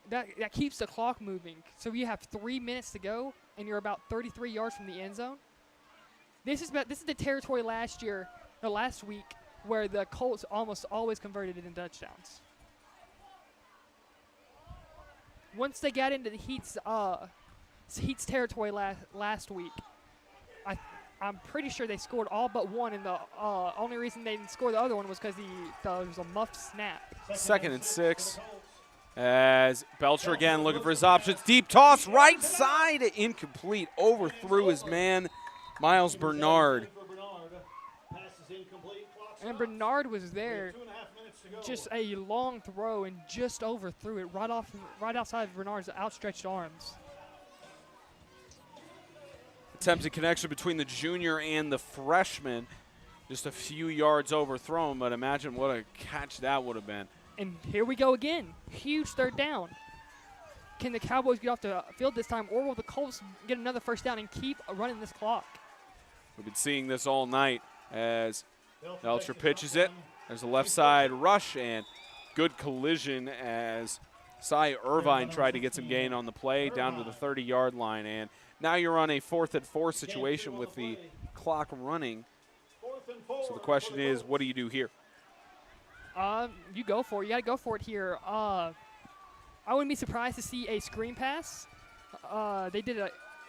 that keeps the clock moving. So you have 3 minutes to go, and you're about 33 yards from the end zone. This is the territory last week, where the Colts almost always converted it in touchdowns. Once they got into the Heat's territory last week, I'm pretty sure they scored all but one, and the only reason they didn't score the other one was because there was a muffed snap. 2nd and 6. As Belcher again looking for his options. Deep toss, right side, incomplete. Overthrew his man, Miles Bernard. And Bernard was there. Just a long throw and just overthrew it right outside of Bernard's outstretched arms. Attempted connection between the junior and the freshman. Just a few yards overthrown, but imagine what a catch that would have been. And here we go again. Huge 3rd down. Can the Cowboys get off the field this time, or will the Colts get another 1st down and keep running this clock? We've been seeing this all night as Belcher pitches it. There's a left side rush and good collision as Cy Irvine tried to get some gain on the play down to the 30-yard line. And now you're on a 4th and 4 situation with the clock running. So the question is, what do you do here? You go for it. You got to go for it here. I wouldn't be surprised to see a screen pass.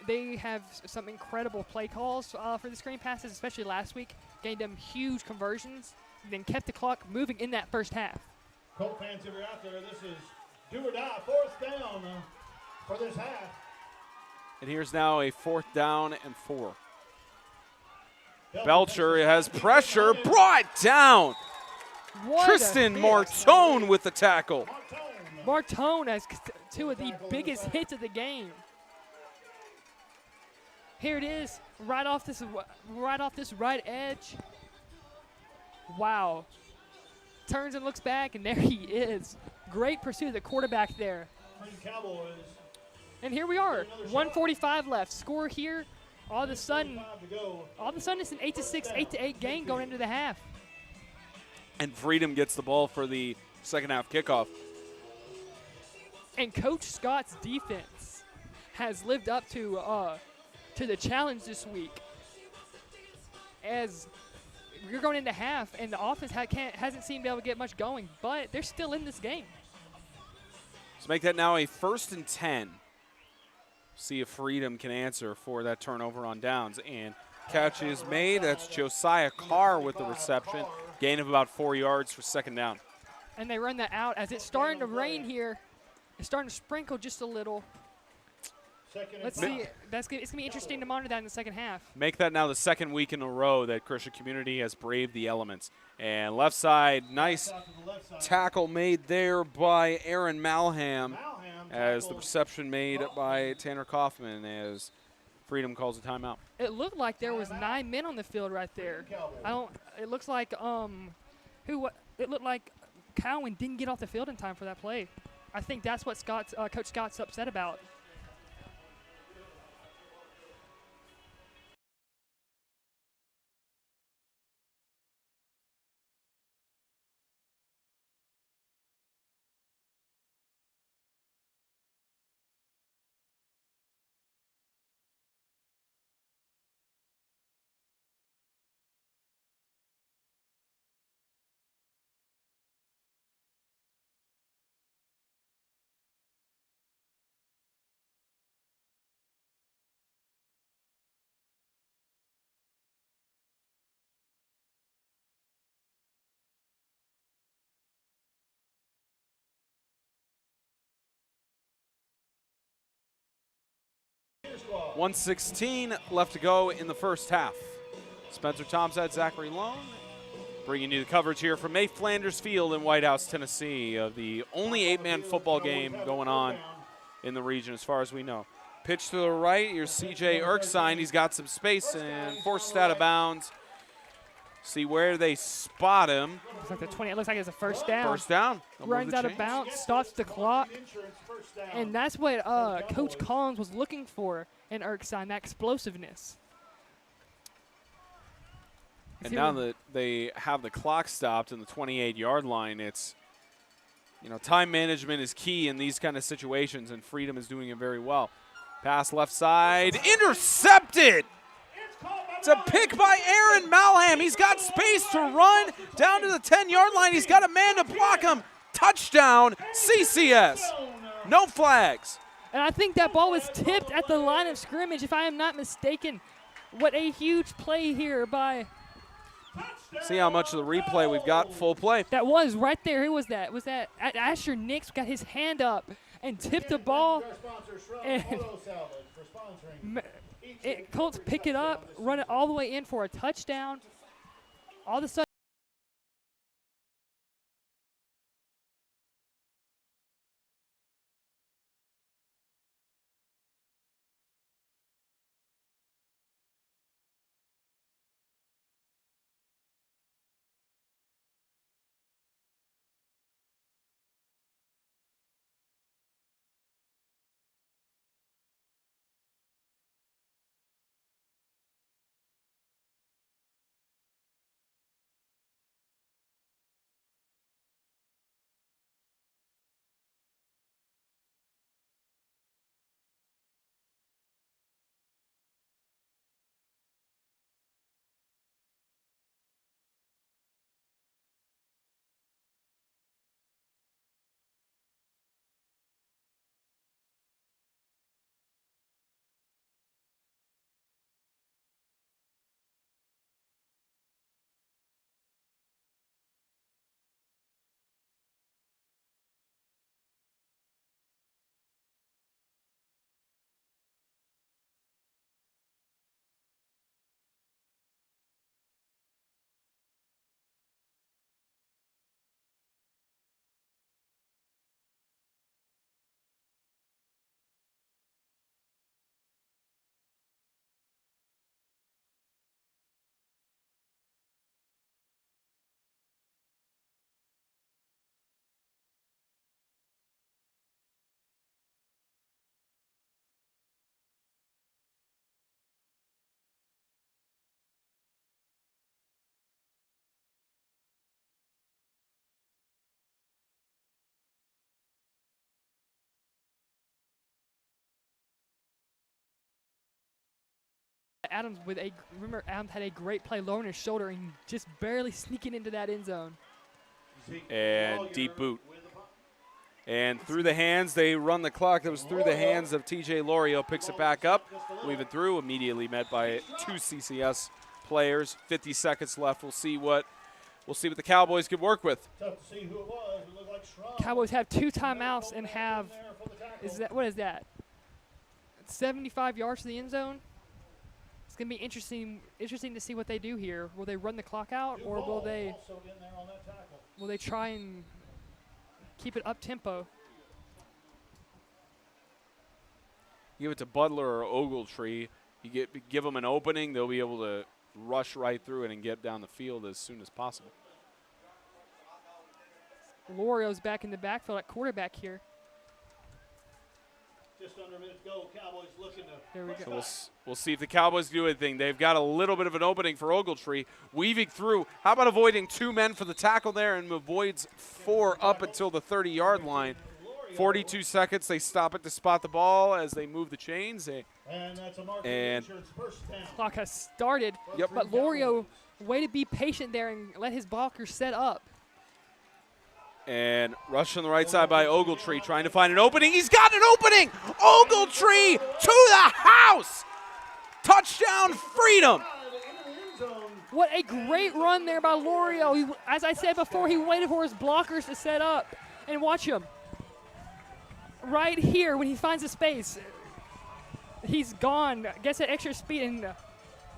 They have some incredible play calls for the screen passes, especially last week. Gained them huge conversions, then kept the clock moving in that 1st half. Colt fans, if you're out there, this is do or die, 4th down for this half. And here's now a 4th down and 4. Belcher has pressure, brought down. What Tristan a hit. Martone with the tackle. Martone has 2 of the biggest hits of the game. Here it is, right off this right edge. Wow. Turns and looks back, and there he is. Great pursuit of the quarterback there. Cowboys. And here we are, 1:45 left. Score here. All of a sudden, it's an 8-6, 8-8 game going into the half. And Freedom gets the ball for the second half kickoff. And Coach Scott's defense has lived up to the challenge this week. As you're going into half, and the offense hasn't seemed to be able to get much going, but they're still in this game. Let's make that now a 1st and 10. See if Freedom can answer for that turnover on downs. And catch is made. That's Josiah Carr with the reception. Gain of about 4 yards for 2nd down. And they run that out as it's starting to rain here. It's starting to sprinkle just a little. Let's see. It's going to be interesting to monitor that in the second half. Make that now the 2nd week in a row that Christian Community has braved the elements. And left side, nice tackle made there by Aaron Malham as the reception made by Tanner Kaufman as Freedom calls a timeout. It looked like there was 9 men on the field right there. It looks like it looked like Cowan didn't get off the field in time for that play. I think that's what Coach Scott's upset about. Squad. 1:16 left to go in the first half. Spencer Tomzad, Zachary Lone, Bringing you the coverage here from May Flanders Field in White House, Tennessee, of the only 8-man football game going on in the region as far as we know. Pitch to the right, here's C.J. Erskine. He's got some space and forced out of bounds. See where they spot him. Looks like the 20. It looks like it's a first down. First down. They'll move Runs the out of chains. bounds, stops the clock. And that's what Coach Collins was looking for in Erskine, that explosiveness. And now that they have the clock stopped in the 28-yard line, it's, time management is key in these kind of situations, and Freedom is doing it very well. Pass left side, intercepted. It's a pick by Aaron Malham. He's got space to run down to the 10-yard line. He's got a man to block him. Touchdown, CCS. No flags. And I think that ball was tipped at the line of scrimmage, if I am not mistaken. What a huge play here by... See how much of the replay we've got. Full play. That was right there. Who was that? Was that Asher Nix got his hand up and tipped the ball? And Colts pick it up, run it all the way in for a touchdown. All of a sudden, Adams Adams had a great play lowering his shoulder and just barely sneaking into that end zone. And deep boot. And through the hands, they run the clock. That was through the hands of T.J. Lorio. Picks it back up, weave it through, immediately met by two CCS players. 50 seconds left. We'll see what the Cowboys can work with. Cowboys have 2 timeouts and have what is that? 75 yards to the end zone. It's gonna be interesting to see what they do here. Will they run the clock out, or will they try and keep it up tempo? Give it to Butler or Ogletree. You give them an opening, they'll be able to rush right through it and get down the field as soon as possible. Lorio's back in the backfield at quarterback here. Just under a minute to go. Cowboys looking to. There we go. So we'll see if the Cowboys do anything. They've got a little bit of an opening for Ogletree. Weaving through. How about avoiding 2 men for the tackle there and avoids 4 up until the 30-yard line. 42 seconds. They stop it to spot the ball as they move the chains. And that's a first down. Clock has started. Yep. But Lorio, way to be patient there and let his blockers set up. And rush on the right side by Ogletree, trying to find an opening. He's got an opening! Ogletree to the house! Touchdown, Freedom! What a great run there by Lorio. As I said before, he waited for his blockers to set up. And watch him. Right here, when he finds a space, he's gone, gets that extra speed, and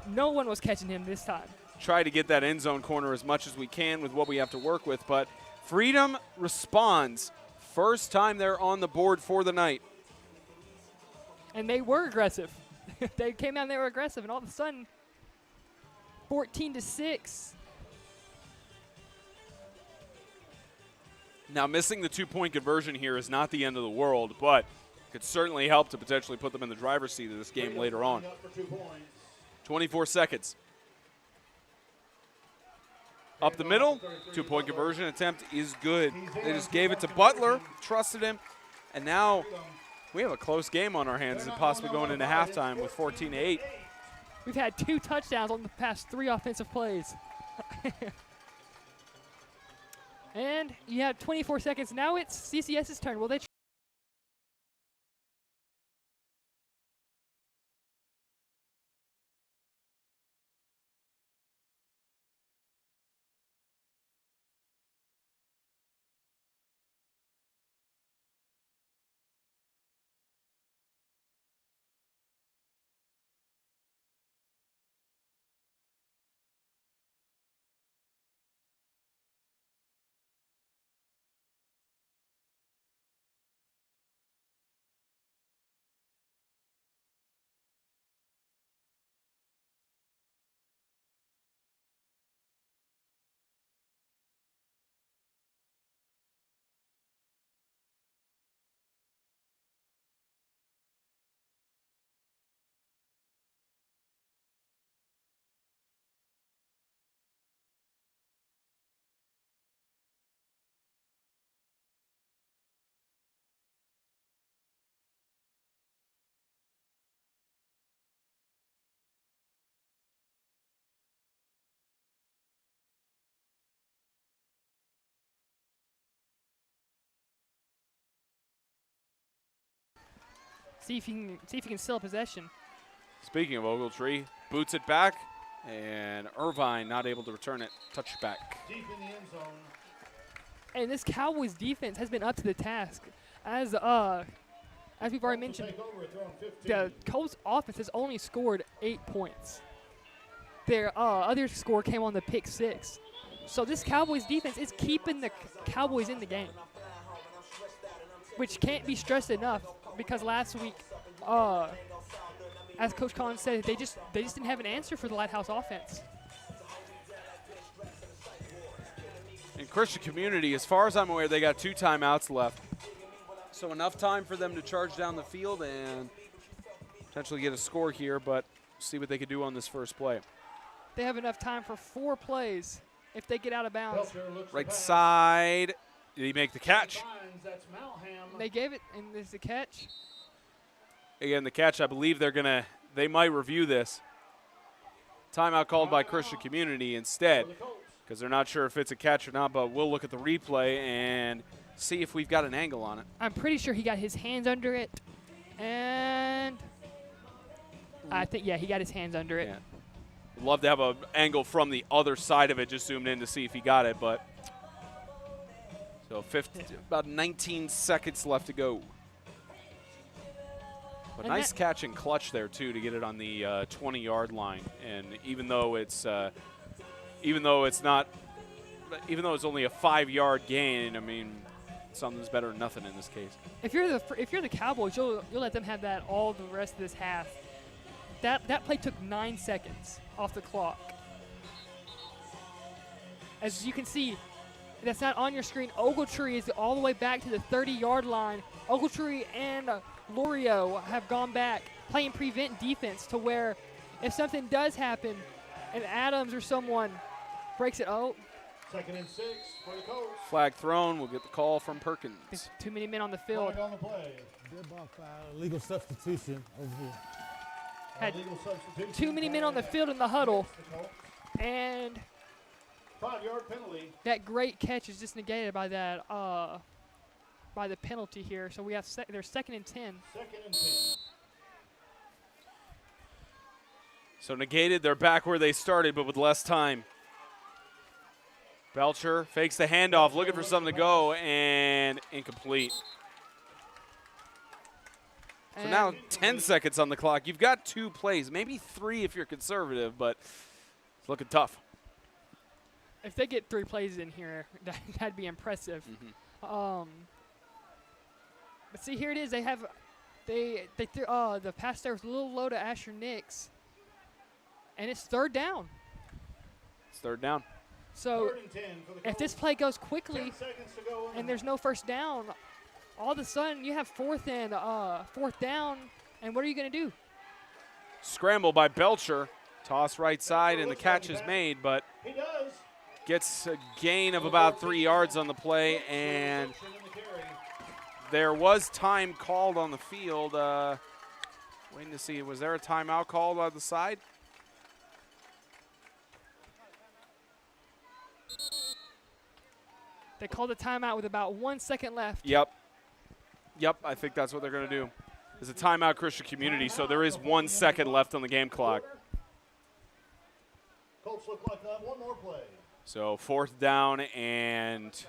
no one was catching him this time. try to get that end zone corner as much as we can with what we have to work with. But Freedom responds. First time they're on the board for the night. And they were aggressive. They came out and they were aggressive, and all of a sudden, 14-6. Now, missing the 2-point conversion here is not the end of the world, but could certainly help to potentially put them in the driver's seat of this game later on. 24 seconds. Up the middle, 2-point conversion attempt is good. They just gave it to Butler, trusted him, and now we have a close game on our hands and possibly going into halftime with 14-8. We've had 2 touchdowns on the past 3 offensive plays. And you have 24 seconds. Now it's CCS's turn. Will they see if you can steal possession? Speaking of Ogletree, boots it back, and Irvine not able to return it. Touchback. Deep in the end zone. And this Cowboys defense has been up to the task. As we've already mentioned, the Colts offense has only scored 8 points. Their other score came on the pick 6. So this Cowboys defense is keeping the Cowboys in the game, which can't be stressed enough because last week, as Coach Collins said, they just didn't have an answer for the Lighthouse offense. And Christian Community, as far as I'm aware, they got 2 timeouts left. So enough time for them to charge down the field and potentially get a score here, but see what they could do on this first play. They have enough time for 4 plays if they get out of bounds. Right side. Did he make the catch? They gave it, and there's the catch. Again, the catch, I believe they might review this. Timeout called by Christian Community instead, because they're not sure if it's a catch or not, but we'll look at the replay and see if we've got an angle on it. I'm pretty sure he got his hands under it, and I think, yeah, he got his hands under it. Yeah. Would love to have an angle from the other side of it, just zoomed in to see if he got it, but so about 19 seconds left to go. But And nice catch and clutch there too to get it on the 20-yard line. And even though it's only a 5-yard gain, I mean, something's better than nothing in this case. If you're the Cowboys, you'll let them have that all the rest of this half. That play took 9 seconds off the clock. As you can see, that's not on your screen. Ogletree is all the way back to the 30-yard line. Ogletree and Lorio have gone back, playing prevent defense to where if something does happen and Adams or someone breaks it, 2nd and 6 for the Colts. Flag thrown. We'll get the call from Perkins. there's too many men on the field. Flag on the play. Dead ball foul, legal substitution over here. Had Illegal substitution too many men on the field in the huddle, against the Colts. and 5-yard penalty. that great catch is just negated by that by the penalty here. So we have there's 2nd and 10. 2nd and 10. So negated. They're back where they started, but with less time. Belcher fakes the handoff, looking for something to go, and incomplete. So And now 10 seconds on the clock. You've got 2 plays, maybe 3 if you're conservative, but it's looking tough. if they get 3 plays in here, that'd be impressive. But see, here it is. They have they threw the pass there was a little low to Asher Nix, and it's 3rd down. It's 3rd down. So 3rd and 10 for the if Colts. this play goes 10 quickly seconds to go in and the there's no 1st down, all of a sudden you have 4th down, and what are you going to do? Scramble by Belcher. Toss right side, and the catch is made, but He does. gets a gain of about 3 yards on the play, and Reception in the carry. there was time called on the field. Waiting to see, was there a timeout called on the side? They called a timeout with about 1 second left. Yep, I think that's what they're going to do. There's a timeout, Christian Community, so there is 1 second left on the game clock. Colts look like they have one more play. So 4th down, and it's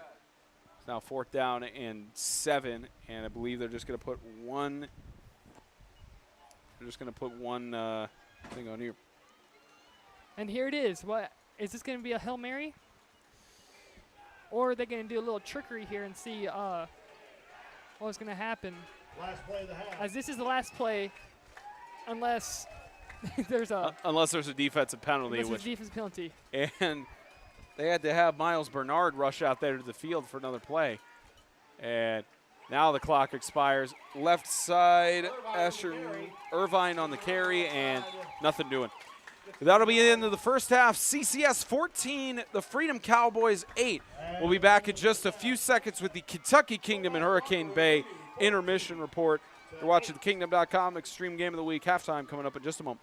now 4th down and 7, and I believe they're just going to put one. They're just going to put one thing on here. And here it is. What is this going to be, a Hail Mary? Or are they going to do a little trickery here and see what's going to happen? Last play of the half. As this is the last play, unless there's a Unless there's a defensive penalty, unless there's which a defense penalty. and they had to have Miles Bernard rush out there to the field for another play. And now the clock expires. Left side, Irvine on the carry, and nothing doing. That'll be the end of the first half. CCS 14, the Freedom Cowboys 8. We'll be back in just a few seconds with the Kentucky Kingdom and Hurricane Bay intermission report. You're watching thekingdom.com Extreme Game of the Week. Halftime coming up in just a moment.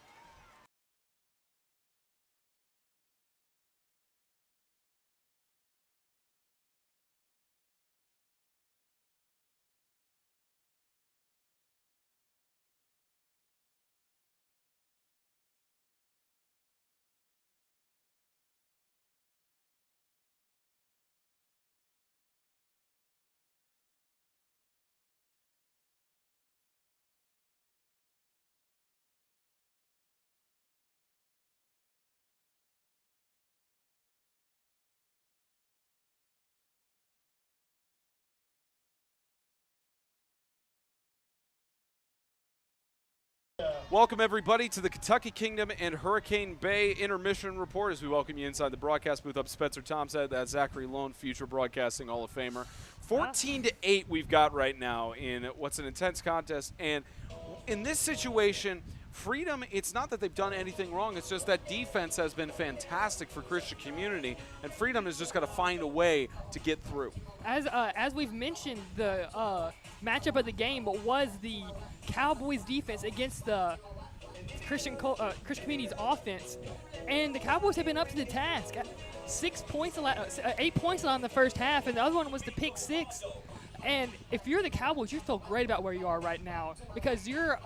Welcome, everybody, to the Kentucky Kingdom and Hurricane Bay intermission report as we welcome you inside the broadcast booth. Up Spencer Tomshead, that's Zachary Lone, future broadcasting Hall of Famer. 14-8 we've got right now in what's an intense contest. And in this situation, Freedom, it's not that they've done anything wrong. It's just that defense has been fantastic for Christian Community, and Freedom has just got to find a way to get through. As we've mentioned, the matchup of the game was the Cowboys defense against the Christian Community's offense, and the Cowboys have been up to the task. 8 points allowed in the first half, and the other one was the pick 6. And if you're the Cowboys, you feel great about where you are right now because your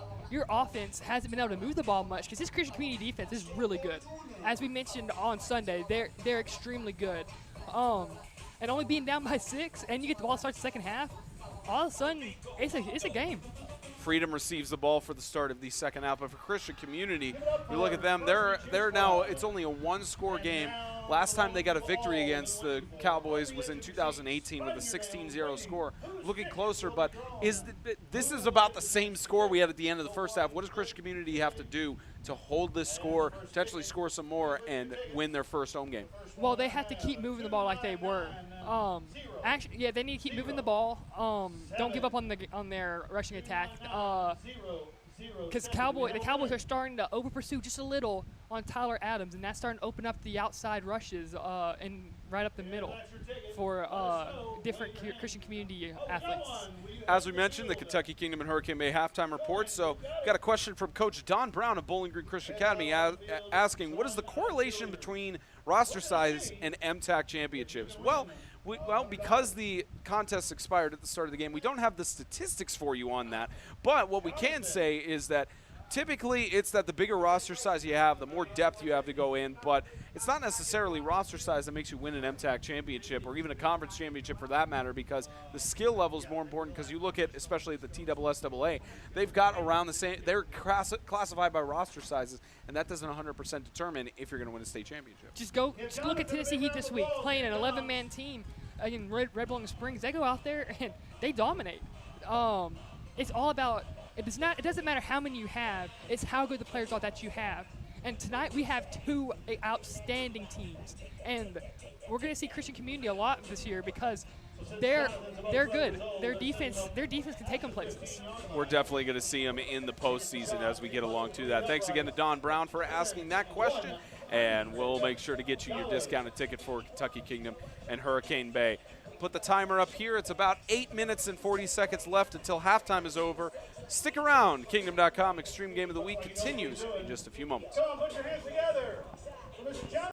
offense hasn't been able to move the ball much because this Christian Community defense is really good. As we mentioned on Sunday, they're extremely good. And only being down by 6, and you get the ball to start the second half, all of a sudden it's a game. Freedom receives the ball for the start of the second half, but for Christian Community, you look at them, they're now, it's only a 1-score game. Last time they got a victory against the Cowboys was in 2018 with a 16-0 score. Looking closer, but this is about the same score we had at the end of the first half. What does Christian Community have to do to hold this score, potentially score some more, and win their first home game? Well, they have to keep moving the ball like they were. Actually, yeah, they need to keep moving the ball. Don't give up on their rushing attack. Because the Cowboys are starting to over-pursue just a little on Tyler Adams, and that's starting to open up the outside rushes and right up the middle for different Christian Community athletes. As we mentioned, the Kentucky Kingdom and Hurricane Bay halftime report. So we've got a question from Coach Don Brown of Bowling Green Christian Academy asking, what is the correlation between roster size and MTAC championships? Well, because the contest expired at the start of the game, we don't have the statistics for you on that. But what we can say is that typically it's that the bigger roster size you have, the more depth you have to go in, but it's not necessarily roster size that makes you win an MTAC championship or even a conference championship for that matter, because the skill level is more important. Because you look at, especially at the TSSAA, they've got around the same, they're classified by roster sizes, and that doesn't 100% determine if you're going to win a state championship. Just look at Tennessee Heat this week, playing an 11-man team in Red Bull Springs. They go out there and they dominate. It's all about, it doesn't matter how many you have, it's how good the players are that you have. And tonight we have two outstanding teams, and we're going to see Christian Community a lot this year because they're good. Their defense can take them places. We're definitely going to see them in the postseason as we get along to that. Thanks again to Don Brown for asking that question, and we'll make sure to get you your discounted ticket for Kentucky Kingdom and Hurricane Bay. Put the timer up here. It's about 8 minutes and 40 seconds left until halftime is over. Stick around. Kingdom.com Extreme Game of the Week continues in just a few moments. Come on, put your hands together for Mr. John.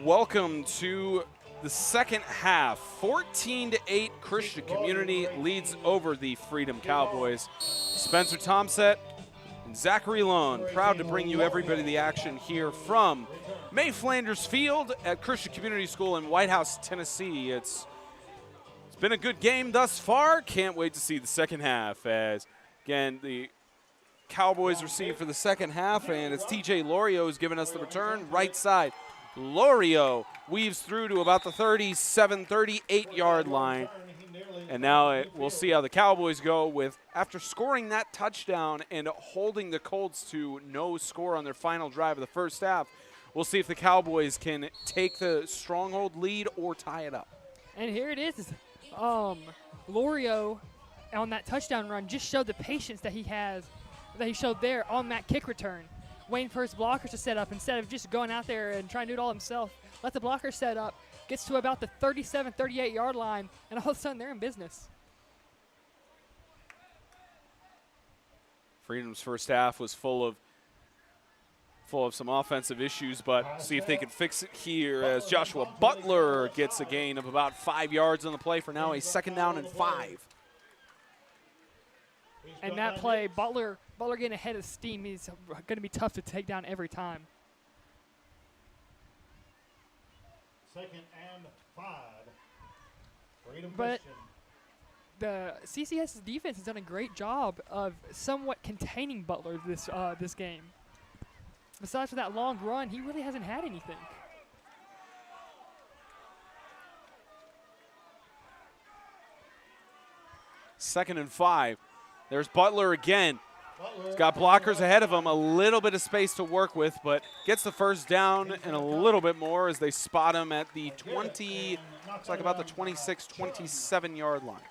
welcome to the second half. 14-8, Christian Community leads over the Freedom Cowboys. Spencer Tomset and Zachary Lone, proud to bring you everybody the action here from May Flanders Field at Christian Community School in White House, Tennessee. It's been a good game thus far. Can't wait to see the second half as, again, the Cowboys receive for the second half, and it's TJ Lorio who's giving us the return. Right side, Lorio weaves through to about the 37, 38-yard line. And now we'll see how the Cowboys go with, after scoring that touchdown and holding the Colts to no score on their final drive of the first half, we'll see if the Cowboys can take the stronghold lead or tie it up. And here it is. Lorio on that touchdown run just showed the patience that he has, that he showed there on that kick return. Waiting for his blockers to set up instead of just going out there and trying to do it all himself. Let the blocker set up, gets to about the 37, 38-yard line, and all of a sudden they're in business. Freedom's first half was full of some offensive issues, but see if they can fix it here as Joshua Butler gets a gain of about 5 yards on the play for now a 2nd down and 5. And that play, Butler getting ahead of steam, he's going to be tough to take down every time. 2nd and 5. Freedom But Christian. the CCS's defense has done a great job of somewhat containing Butler this game. Besides for that long run, he really hasn't had anything. Second and 5. There's Butler again. He's got blockers ahead of him, a little bit of space to work with, but gets the first down and a little bit more as they spot him at the 20, looks like about the 26, 27-yard line.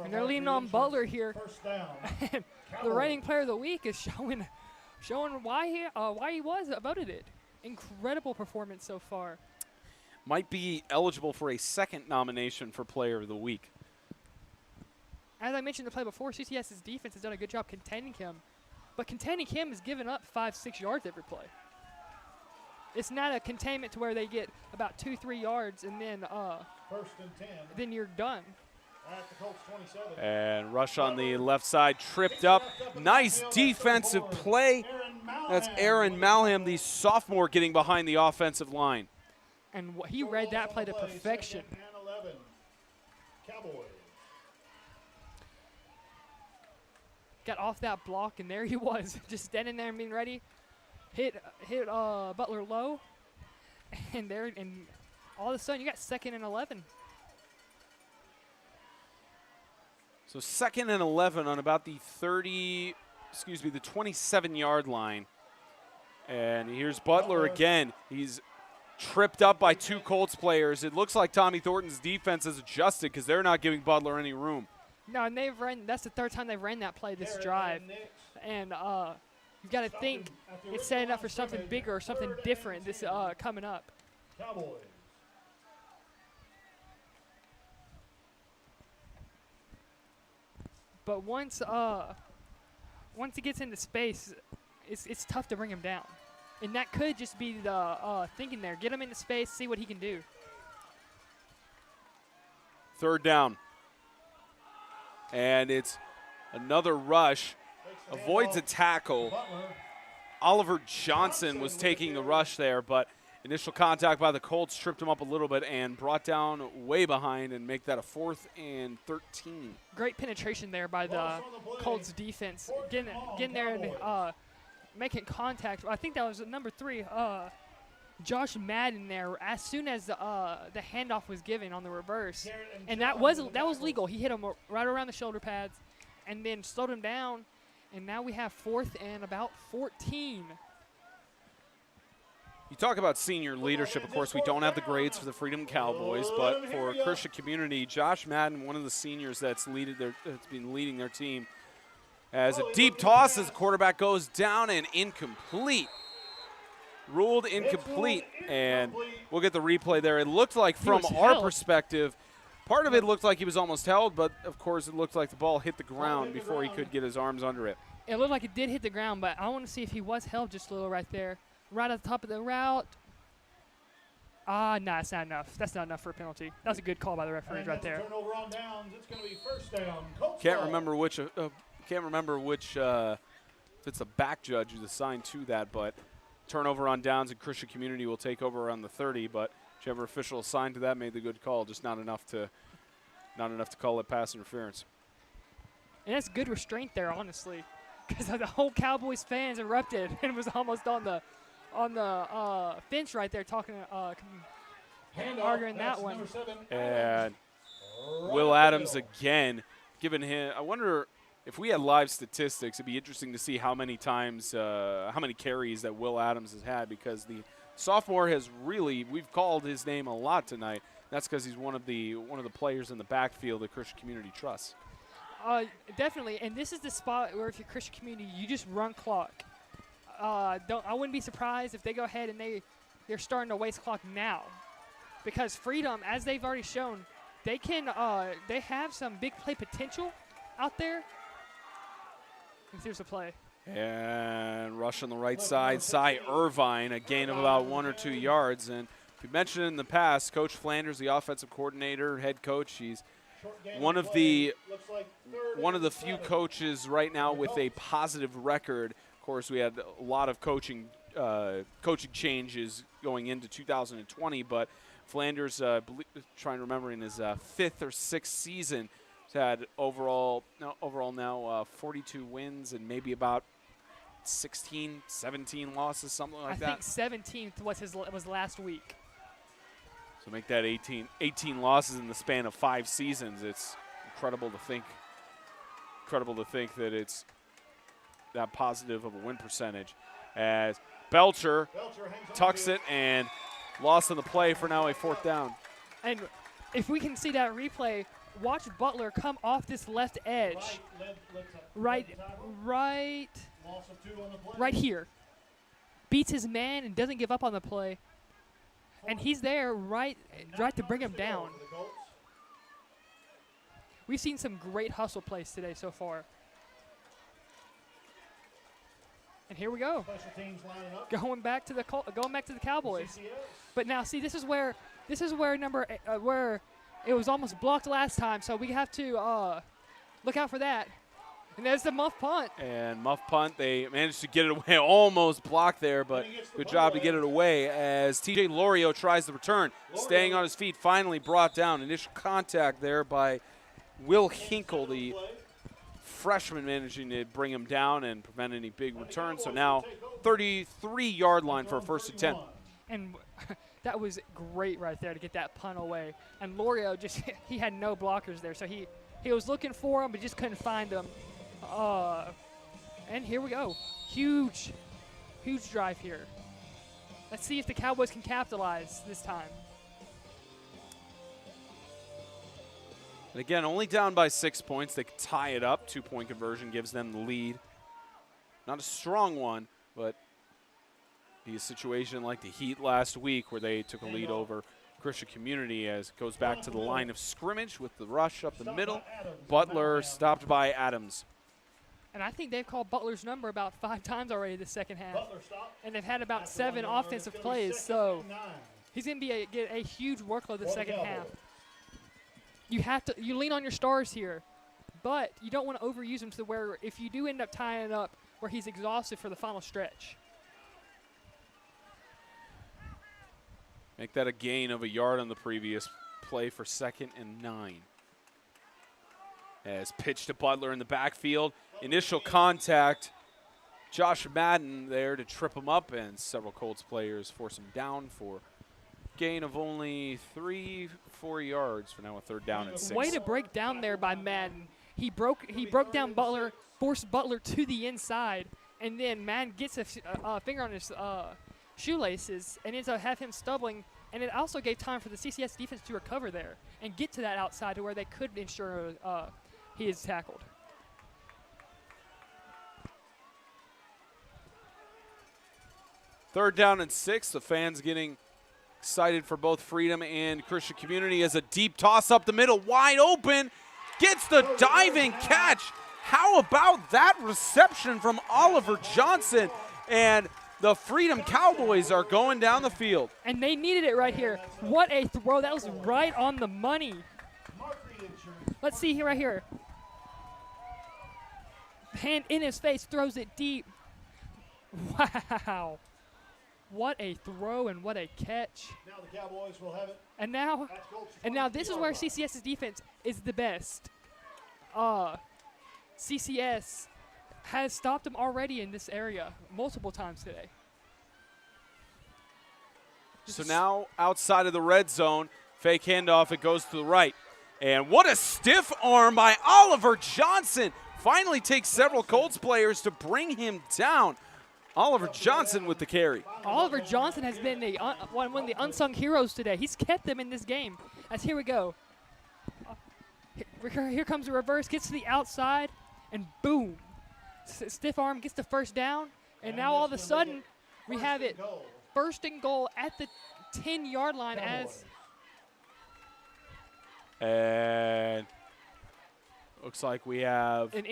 And they're leaning on Butler here. First down. And the reigning player of the week is showing why he was voted it. Incredible performance so far. Might be eligible for a second nomination for player of the week. As I mentioned the play before, CCS's defense has done a good job containing him. But containing him is giving up 5-6 yards every play. It's not a containment to where they get about 2-3 yards and then 1st and 10. then you're done. At the Colts 27. And rush on the left side, tripped up. Nice defensive play. That's Aaron Malham, the sophomore, getting behind the offensive line. And he read that play to perfection. 2nd and 11. Cowboys. Got off that block, and there he was, just standing there and being ready. Hit Butler low, and all of a sudden you got 2nd and 11. So 2nd and 11 on about the 27-yard line. And here's Butler again. He's tripped up by 2 Colts players. It looks like Tommy Thornton's defense has adjusted because they're not giving Butler any room. No, and that's the 3rd time they've ran that play this drive. And you've got to think it's setting up for something bigger or something different this coming up. Cowboys. But once he gets into space, it's tough to bring him down. And that could just be the thinking there. Get him into space, see what he can do. 3rd down. And it's another rush. Avoids a tackle. Oliver Johnson was taking the rush there, but initial contact by the Colts tripped him up a little bit and brought down way behind and make that a 4th and 13. Great penetration there by the Colts defense. Getting there and making contact. I think that was number 3, Josh Madden there. As soon as the handoff was given on the reverse, and that was legal. He hit him right around the shoulder pads, and then slowed him down. And now we have 4th and about 14. You talk about senior leadership. Of course, we don't have the grades for the Freedom Cowboys, but for Christian Community, Josh Madden, one of the seniors that's been leading their team, as a deep toss as the quarterback goes down and incomplete. Ruled incomplete, and we'll get the replay there. It looked like, from our perspective, part of it looked like he was almost held, but of course it looked like the ball hit the ground before he could get his arms under it. It looked like it did hit the ground, but I want to see if he was held just a little right there. Right at the top of the route. Nah, that's not enough. That's not enough for a penalty. That was a good call by the referees right there. Turnover on downs. It's going to be first down. Colts Can't ball. remember which. If it's a back judge who's assigned to that, but turnover on downs and Christian Community will take over on the 30. But whichever official assigned to that made the good call. Just not enough to call it pass interference. And that's good restraint there, honestly, because the whole Cowboys fans erupted and was almost on the fence right there talking, arguing that one. And Will Adams again, giving him. I wonder if we had live statistics, it'd be interesting to see how many times, how many carries that Will Adams has had, because the sophomore has really, we've called his name a lot tonight. That's because he's one of the players in the backfield that Christian Community trusts. Definitely, and this is the spot where if you're Christian Community, you just run clock. I wouldn't be surprised if they go ahead and they're starting to waste clock now, because Freedom, as they've already shown, they have some big play potential out there. And here's the play. And rush on the right side, Cy Irvine, a gain of about 1 or 2 yards. And we mentioned in the past, Coach Flanders, the offensive coordinator, head coach, he's one of the few coaches right now with a positive record. Of course, we had a lot of coaching changes going into 2020, but Flanders, trying to remember, in his 5th or 6th season, has had overall now 42 wins and maybe about 16, 17 losses, something like that. I think 17th was last week. So make that 18 losses in the span of 5 seasons. It's incredible to think that it's that positive of a win percentage. As Belcher tucks it and lost on the play for now a 4th down. And if we can see that replay, watch Butler come off this left edge. Right here. Beats his man and doesn't give up on the play. And he's there right to bring him down. We've seen some great hustle plays today so far. And here we go. Going back to the Cowboys. But now see, this is where where it was almost blocked last time, so we have to look out for that. And there's the muff punt. And muff punt, they managed to get it away, almost blocked there, but good job to get it away as TJ Lorio tries the return. Staying on his feet, finally brought down. Initial contact there by Will Hinkle, the freshman, managing to bring him down and prevent any big return. So now 33-yard line for a 1st and 10. And that was great right there to get that punt away. And Lorio he had no blockers there, so he was looking for him but just couldn't find them. And here we go. Huge drive here. Let's see if the Cowboys can capitalize this time. And again, only down by 6 points. They could tie it up. 2-point conversion gives them the lead. Not a strong one, but be a situation like the Heat last week where they took a lead over Christian Community, as it goes back to the line of scrimmage with the rush up the middle. Butler stopped by Adams. And I think they've called Butler's number about 5 times already this second half. And they've had about 7 offensive plays, so he's going to get a huge workload the second half. You lean on your stars here, but you don't want to overuse him to where if you do end up tying it up where he's exhausted for the final stretch. Make that a gain of a yard on the previous play for 2nd and 9. As pitch to Butler in the backfield. Initial contact. Josh Madden there to trip him up, and several Colts players force him down for gain of only 3-4 yards for now a 3rd down and 6. Way to break down there by Madden. He broke down Butler, forced Butler to the inside, and then Madden gets a finger on his shoelaces and ends up have him stumbling, and it also gave time for the CCS defense to recover there and get to that outside to where they could ensure he is tackled. Third down and 6. The fans getting excited for both Freedom and Christian Community as a deep toss up the middle, wide open, gets the diving catch. How about that reception from Oliver Johnson? And the Freedom Cowboys are going down the field. And they needed it right here. What a throw. That was right on the money. Let's see here, right here. Hand in his face, throws it deep. Wow. What a throw and what a catch. Now the Cowboys will have it. And now this is where CCS's defense is the best. CCS has stopped them already in this area multiple times today. So now outside of the red zone, fake handoff, it goes to the right. And what a stiff arm by Oliver Johnson. Finally takes several Colts players to bring him down. Oliver Johnson with the carry. Oliver Johnson has been one of the unsung heroes today. He's kept them in this game. As here we go. Here comes the reverse, gets to the outside, and boom. Stiff arm gets the first down, and now all of a sudden we have it first and goal at the 10-yard line as. And looks like we have An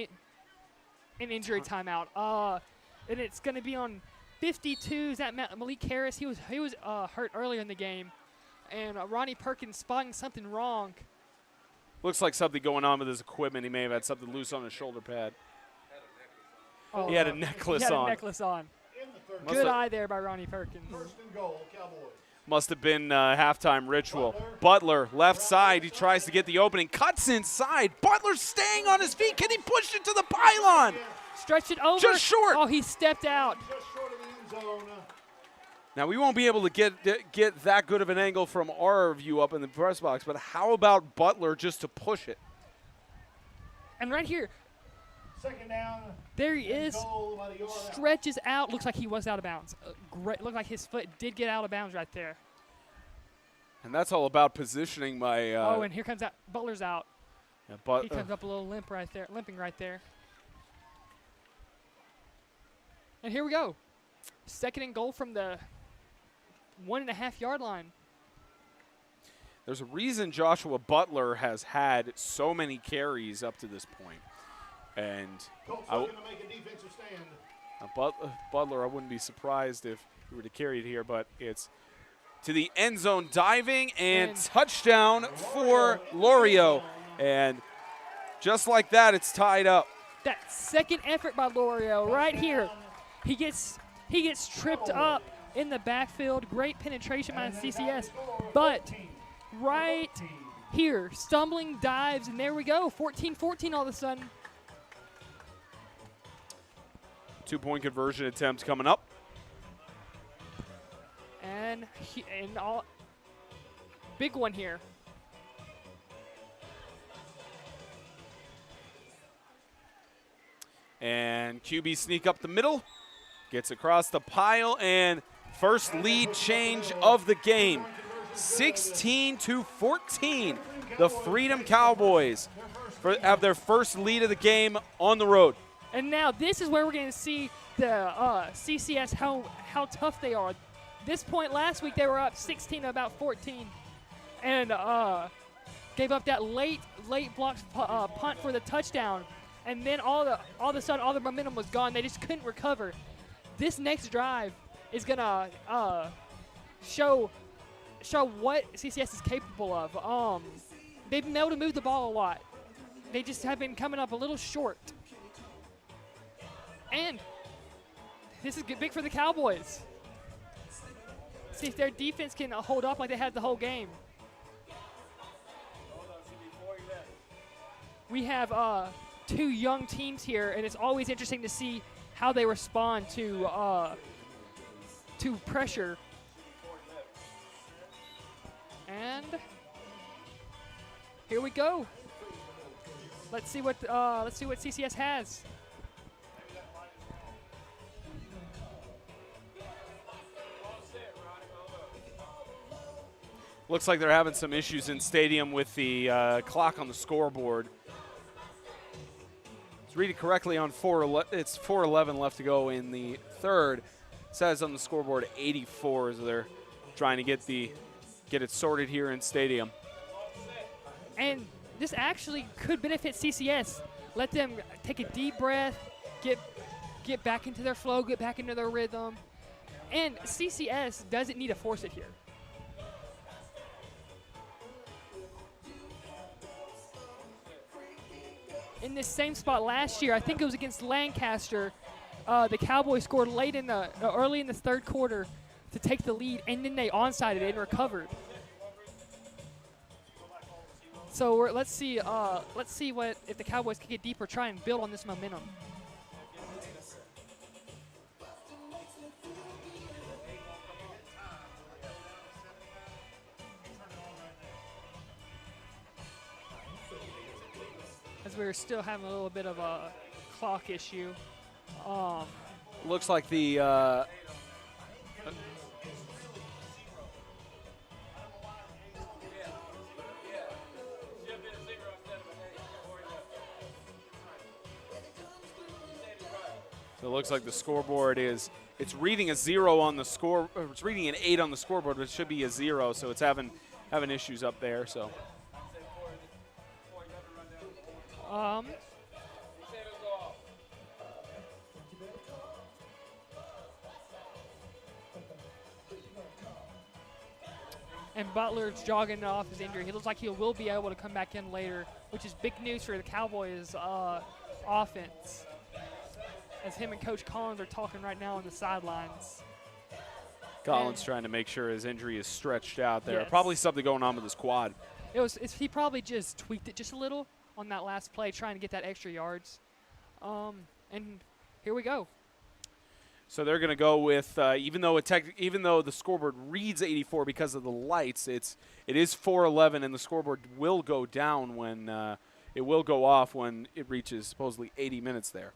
injury timeout. And it's going to be on 52. Is that Malik Harris? He was hurt earlier in the game, and Ronnie Perkins spotting something wrong. looks like something going on with his equipment. He may have had something loose on his shoulder pad. Oh, he had a necklace on. He had a necklace on. Good eye there by Ronnie Perkins. First and goal, Cowboys. Must have been halftime ritual. Butler, left side. He tries to get the opening. Cuts inside. Butler staying on his feet. Can he push it to the pylon? Stretch it over. Just short. Oh, he stepped out. Just short of the end zone. Now, we won't be able to get that good of an angle from our view up in the press box, but how about Butler just to push it? And right here, Second down. there he is. Goal, about a yard out. Stretches out. Looks like he was out of bounds. Great. Looked like his foot did get out of bounds right there. And that's all about positioning my Oh, and here comes out. Butler's out. yeah, He comes up a little limping right there. And here we go. Second and goal from the 1.5 yard line. There's a reason Joshua Butler has had so many carries up to this point. And Colts looking to make a defensive stand. Butler, I wouldn't be surprised if he were to carry it here, but it's to the end zone diving and touchdown for Lorio. And just like that, it's tied up. That second effort by Lorio right here. He gets tripped up in the backfield. Great penetration by CCS. But right here, stumbling dives, and there we go. 14-14 all of a sudden. 2-point conversion attempt coming up. And big one here. And QB sneak up the middle. Gets across the pile, and first lead change of the game. 16-14. The Freedom Cowboys have their first lead of the game on the road. And now this is where we're going to see the CCS, how tough they are. This point last week, they were up 16 to about 14. And gave up that late blocked punt for the touchdown. And then all of a sudden, all the momentum was gone. They just couldn't recover. This next drive is going to show what CCS is capable of. They've been able to move the ball a lot. They just have been coming up a little short. And this is big for the Cowboys. See if their defense can hold up like they had the whole game. We have two young teams here, and it's always interesting to see how they respond to pressure. And here we go. Let's see what CCS has. Looks like they're having some issues in stadium with the clock on the scoreboard. It's reading correctly on 4:11. It's 4:11 left to go in the third. It says on the scoreboard 84 as they're trying to get it sorted here in stadium. And this actually could benefit CCS. Let them take a deep breath, get back into their flow, get back into their rhythm. And CCS doesn't need to force it here. In this same spot last year, I think it was against Lancaster, the Cowboys scored early in the third quarter to take the lead, and then they onsided it and recovered. So let's see what if the Cowboys can get deeper, try and build on this momentum. As we're still having a little bit of a clock issue. Looks like the So it looks like the scoreboard it's reading a 0 on the score, or it's reading an 8 on the scoreboard, but it should be a 0, so it's having issues up there. So. And Butler's jogging off his injury. He looks like he will be able to come back in later, which is big news for the Cowboys offense. As him and Coach Collins are talking right now on the sidelines. Collins trying to make sure his injury is stretched out there. Yes. Probably something going on with his quad. He probably just tweaked it just a little on that last play, trying to get that extra yards. And here we go. So they're going to go with even though the scoreboard reads 84 because of the lights, it is 4:11, and the scoreboard will go down when it will go off when it reaches supposedly 80 minutes there.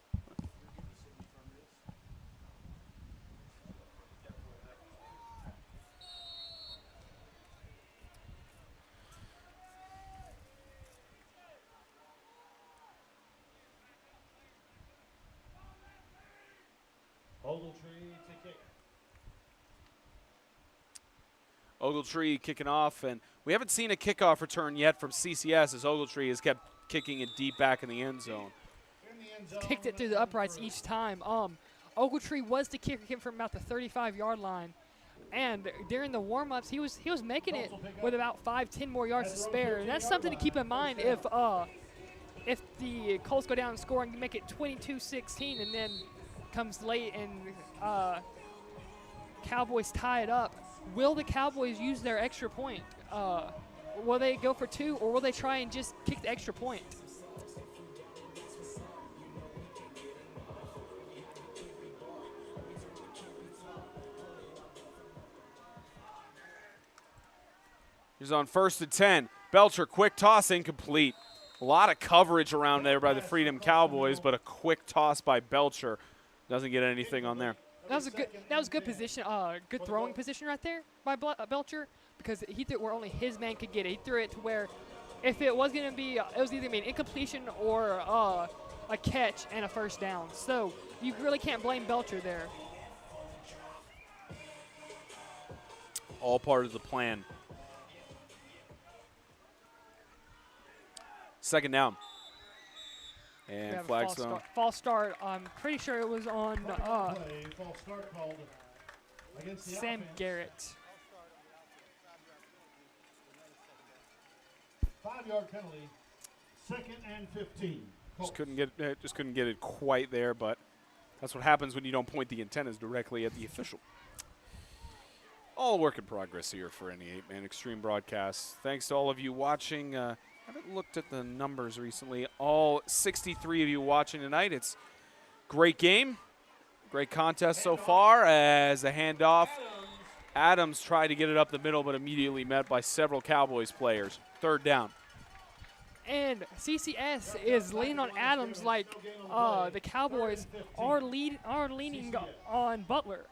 Ogletree kicking off, and we haven't seen a kickoff return yet from CCS as Ogletree has kept kicking it deep back in the end zone. Kicked it through the uprights each time. Ogletree was the kicker from about the 35-yard line, and during the warm-ups, he was making it with about 5-10 more yards to spare, and that's something to keep in mind if the Colts go down and score and make it 22-16, and then comes late and Cowboys tie it up. Will the Cowboys use their extra point? Will they go for 2, or will they try and just kick the extra point? He's on 1st and 10. Belcher, quick toss, incomplete. A lot of coverage around there by the Freedom Cowboys, but a quick toss by Belcher. Doesn't get anything on there. That was good position, good throwing position right there by Belcher, because he threw it where only his man could get it. He threw it to where if it was going to be, it was either going to be an incompletion or a catch and a first down. So you really can't blame Belcher there. All part of the plan. Second down. And flag thrown. False start. I'm pretty sure it was on False start called against the Sam offense. Garrett. 5-yard penalty. 2nd and 15. Just couldn't get it quite there, but that's what happens when you don't point the antennas directly at the official. All work in progress here for any 8-man Extreme broadcast. Thanks to all of you watching. I haven't looked at the numbers recently. All 63 of you watching tonight. It's great game, great contest so far. As the handoff, Adams tried to get it up the middle, but immediately met by several Cowboys players. 3rd down. And CCS is leaning on Adams like the Cowboys are leaning on Butler.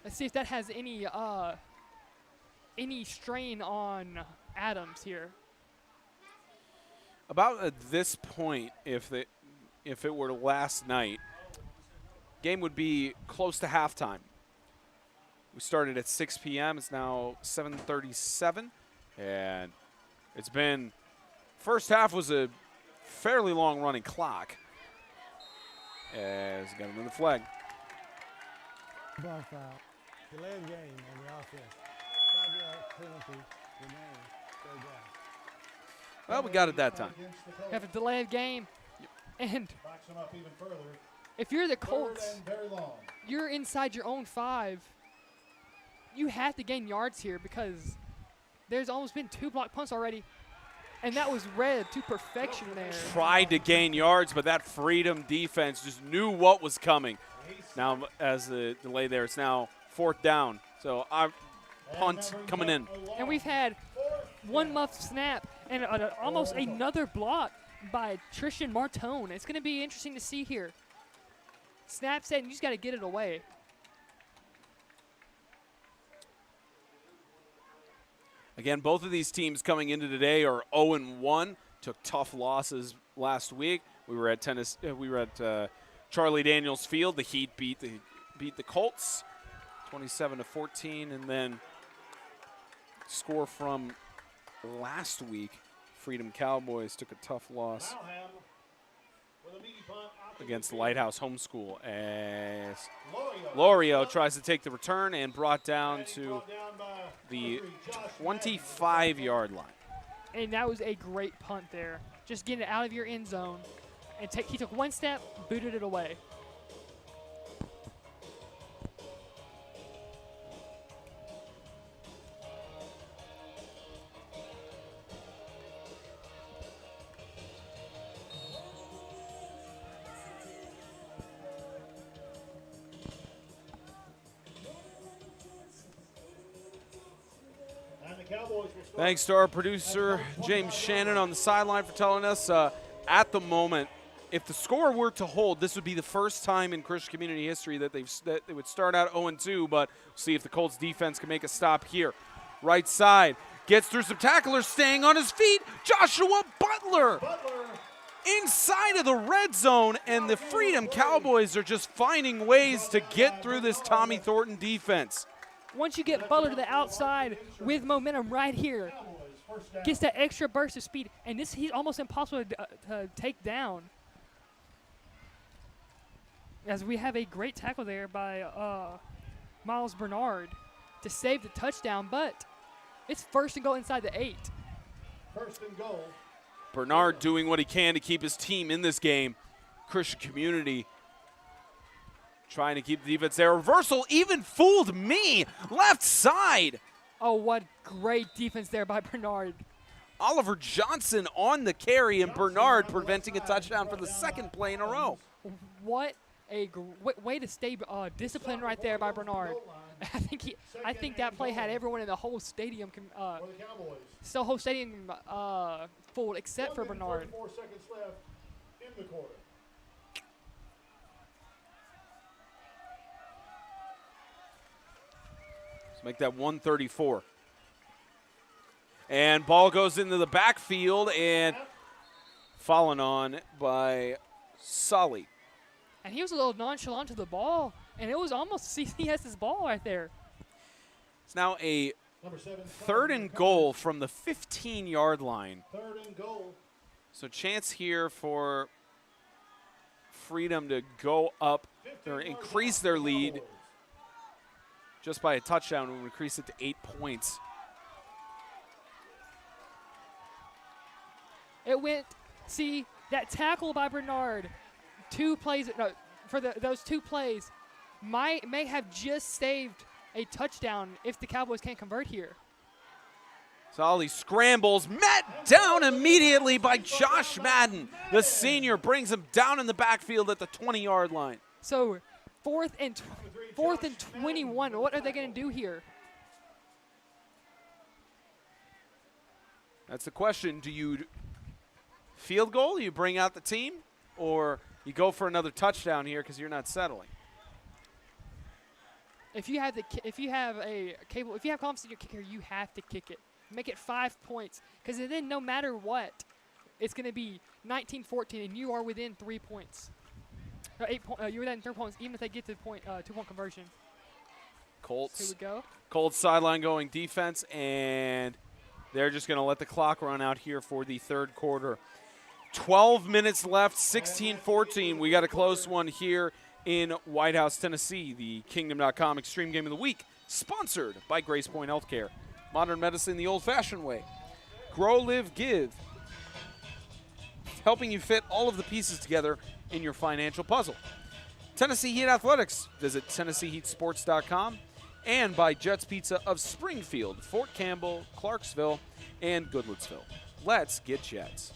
Let's see if that has any strain on Adams here. About at this point, if it were last night, game would be close to halftime. We started at 6 p.m. It's now 7:37, and it's been first half was a fairly long running clock. As got another flag. ball foul. Delay of game on the offense. 5-yard penalty remains. Third down. Well, we got it that time. Against the Colts. Have a delay of game, and Backs them up even further. if you're the Third Colts, and very long. you're inside your own 5. You have to gain yards here because there's almost been 2 block punts already, and that was read to perfection there. Tried to gain yards, but that Freedom defense just knew what was coming. Now, as the delay there, it's now 4th down. So our punt coming in. And we've had one muff snap and almost another block by Tristan Martone. It's going to be interesting to see here. Snap set, and you just got to get it away. Again, both of these teams coming into today are 0-1. Took tough losses last week. We were at Charlie Daniels Field. The Heat beat the Colts 27-14, and then score from last week. Freedom Cowboys took a tough loss against Lighthouse Homeschool as Lorio tries to take the return and brought down to the 25-yard line. And that was a great punt there. Just getting it out of your end zone. And he took one step, booted it away. And the Cowboys will start. Thanks to our producer, James Shannon, on the sideline for telling us at the moment, if the score were to hold, this would be the first time in Christian Community history that they would start out 0-2, but we'll see if the Colts defense can make a stop here. Right side, gets through some tacklers, staying on his feet, Joshua Butler inside of the red zone, and the Freedom Cowboys are just finding ways to get through this Tommy Thornton defense. Once you get Butler to the outside with momentum right here, gets that extra burst of speed, and he's almost impossible to take down. As we have a great tackle there by Miles Bernard to save the touchdown, but it's 1st and goal inside the 8. 1st and goal. Bernard doing what he can to keep his team in this game. Christian Community trying to keep the defense there. Reversal even fooled me. Left side. Oh, what great defense there by Bernard. Oliver Johnson on the carry, and Bernard preventing a touchdown for the 2nd play in a row. What a way to stay disciplined right there by Bernard. I think that play had everyone in the whole stadium full except for Bernard. 4 seconds left in the quarter. Let's make that 134. And ball goes into the backfield and fallen on by Sully. And he was a little nonchalant to the ball, and it was almost CCS's ball right there. It's now a Number 7, 3rd and goal from the 15-yard line. 3rd and goal. So chance here for Freedom to go up or increase their lead just by a touchdown. We'll increase it to 8 points. It went, see, that tackle by Bernard, 2 plays, no, for those 2 plays, may have just saved a touchdown if the Cowboys can't convert here. Solly scrambles, met down immediately by Josh Madden. The senior brings him down in the backfield at the 20-yard line. So 4th and 21. What are they going to do here? That's the question. Do you field goal, you bring out the team, or you go for another touchdown here because you're not settling? If you have confidence in your kicker, you have to kick it. Make it 5 points, because then no matter what, it's going to be 19-14, and you are within 3 points. You're within 3 points, even if they get to the 2-point conversion. Colts. Here we go. Colts sideline going defense, and they're just going to let the clock run out here for the 3rd quarter. 12 minutes left, 16-14. We got a close one here in White House, Tennessee. The Kingdom.com Extreme Game of the Week, sponsored by Grace Point Healthcare. Modern medicine the old-fashioned way. Grow, live, give. Helping you fit all of the pieces together in your financial puzzle. Tennessee Heat Athletics. Visit TennesseeHeatSports.com. And by Jets Pizza of Springfield, Fort Campbell, Clarksville, and Goodlettsville. Let's get Jets.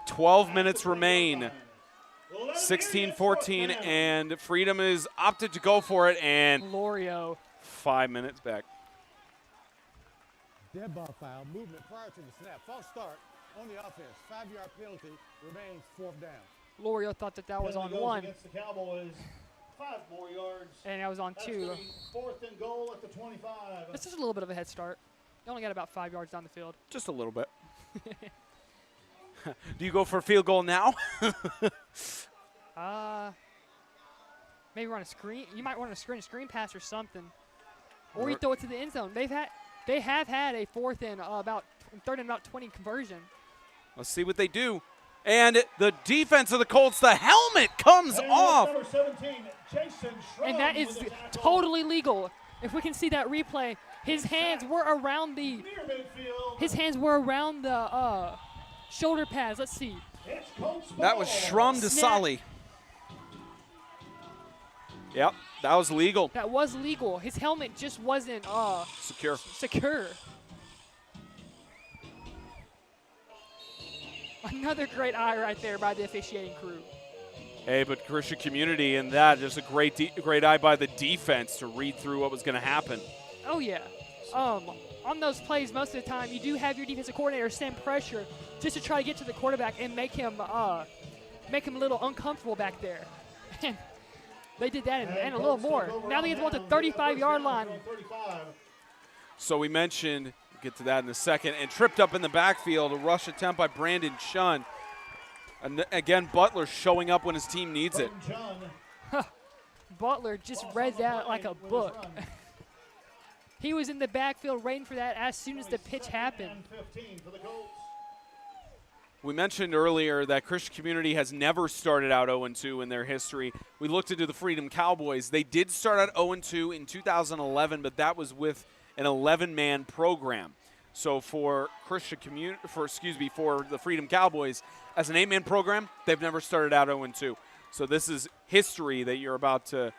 "12 minutes remain. 16-14, and Freedom is opted to go for it, and Lorio. 5 minutes back. Dead ball foul, movement prior to the snap. False start on the offense. 5-yard penalty remains 4th down. Lorio thought that was on Penalty goes 1, against the Cowboys. 5 more yards. and that was on That's 2. gonna be 4th and goal at the 25. This is a little bit of a head start. You only got about 5 yards down the field. Just a little bit. Do you go for a field goal now? Maybe run a screen. You might run a screen pass or something, or you throw it to the end zone. They have had a 4th and third and about 20 conversion. Let's see what they do. And the defense of the Colts, the helmet comes And off. Number 17, Jason Schramm And that is with a tackle totally legal. If we can see that replay, his hands were around the near midfield. shoulder pads. Let's see. It's Colts That was ball. Schramm to Snap. Solly. Yep, that was legal. That was legal. His helmet just wasn't Secure. secure. Another great eye right there by the officiating crew. Hey, but Christian Community and that, just a great eye by the defense to read through what was going to happen. Oh, yeah. On those plays, most of the time, you do have your defensive coordinator send pressure just to try to get to the quarterback and make him a little uncomfortable back there. And they did that and a little more. Now they get to the 35-yard line. 35. So we mentioned, we'll get to that in a second, and tripped up in the backfield, a rush attempt by Brandon Chun. And again, Butler showing up when his team needs it. John. Butler just read that like a book. He was in the backfield waiting for that as soon as the pitch happened. 15 for the Colts. We mentioned earlier that Christian Community has never started out 0-2 in their history. We looked into the Freedom Cowboys. They did start out 0-2 in 2011, but that was with an 11-man program. So for for the Freedom Cowboys, as an 8-man program, they've never started out 0-2. So this is history that you're about to